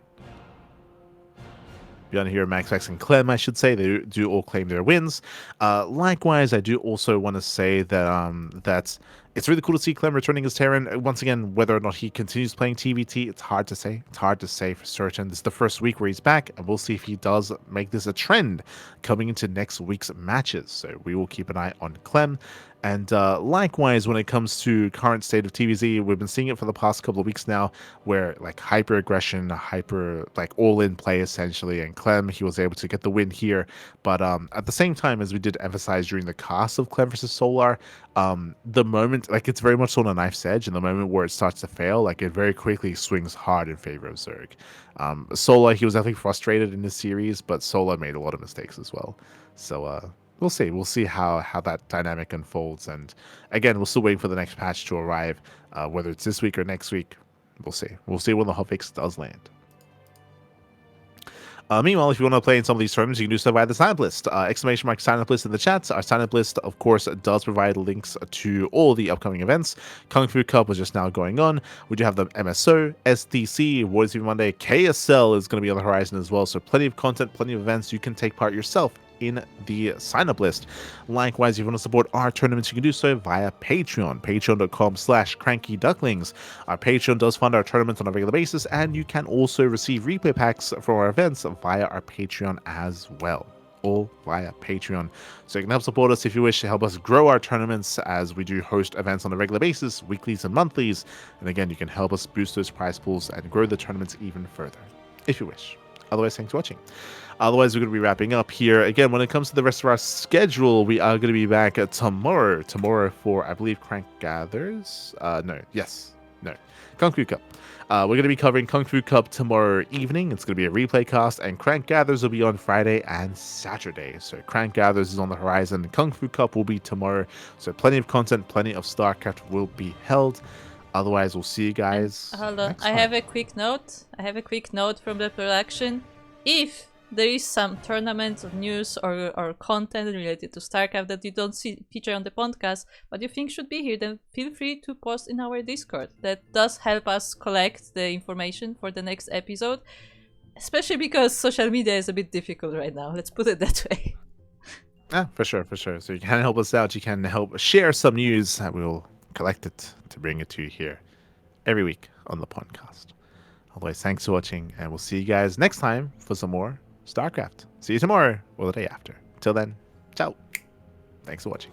A: Beyond here, Max Pax and Clem, I should say, they do all claim their wins. Likewise, I do also want to say that it's really cool to see Clem returning as Terran. Once again, whether or not he continues playing TVT, it's hard to say. It's hard to say for certain. This is the first week where he's back, and we'll see if he does make this a trend coming into next week's matches. So we will keep an eye on Clem. And likewise, when it comes to current state of TVZ, we've been seeing it for the past couple of weeks now, where like hyper aggression, hyper like all-in play essentially. And Clem, he was able to get the win here. But at the same time, as we did emphasize during the cast of Clem versus Solar, the moment, like it's very much on a knife's edge, and the moment where it starts to fail, like it very quickly swings hard in favor of Zerg. Solar, he was definitely frustrated in this series, but Solar made a lot of mistakes as well. So we'll see. We'll see how that dynamic unfolds. And again, we're still waiting for the next patch to arrive, whether it's this week or next week. We'll see. We'll see when the hotfix does land. Meanwhile, if you want to play in some of these tournaments, you can do so via the sign-up list. Exclamation mark sign-up list in the chat. Our sign-up list, of course, does provide links to all the upcoming events. Kung Fu Cup was just now going on. We do have the MSO, STC, World TV Monday, KSL is going to be on the horizon as well. So plenty of content, plenty of events. You can take part yourself in the sign-up list. Likewise, if you want to support our tournaments, you can do so via Patreon, patreon.com/CranKy Ducklings. Our Patreon does fund our tournaments on a regular basis, and you can also receive replay packs for our events via our Patreon as well. All via Patreon. So you can help support us if you wish to help us grow our tournaments, as we do host events on a regular basis, weeklies and monthlies. And again, you can help us boost those prize pools and grow the tournaments even further, if you wish. Otherwise, thanks for watching. Otherwise, we're going to be wrapping up here. Again, when it comes to the rest of our schedule, we are going to be back tomorrow. Tomorrow for, I believe, Crank Gathers. No. Kung Fu Cup. We're going to be covering Kung Fu Cup tomorrow evening. It's going to be a replay cast, and Crank Gathers will be on Friday and Saturday. So Crank Gathers is on the horizon. Kung Fu Cup will be tomorrow. So plenty of content, plenty of StarCraft will be held. Otherwise, we'll see you guys.
B: Hold on. I have a quick note. From the production. If there is some tournaments of news or content related to StarCraft that you don't see feature on the podcast, but you think should be here, then feel free to post in our Discord. That does help us collect the information for the next episode, especially because social media is a bit difficult right now. Let's put it that way.
A: For sure. So you can help us out. You can help share some news, and we'll collect it to bring it to you here every week on the PondCast. Otherwise, thanks for watching, and we'll see you guys next time for some more StarCraft. See you tomorrow or the day after. Till then, ciao. Thanks for watching.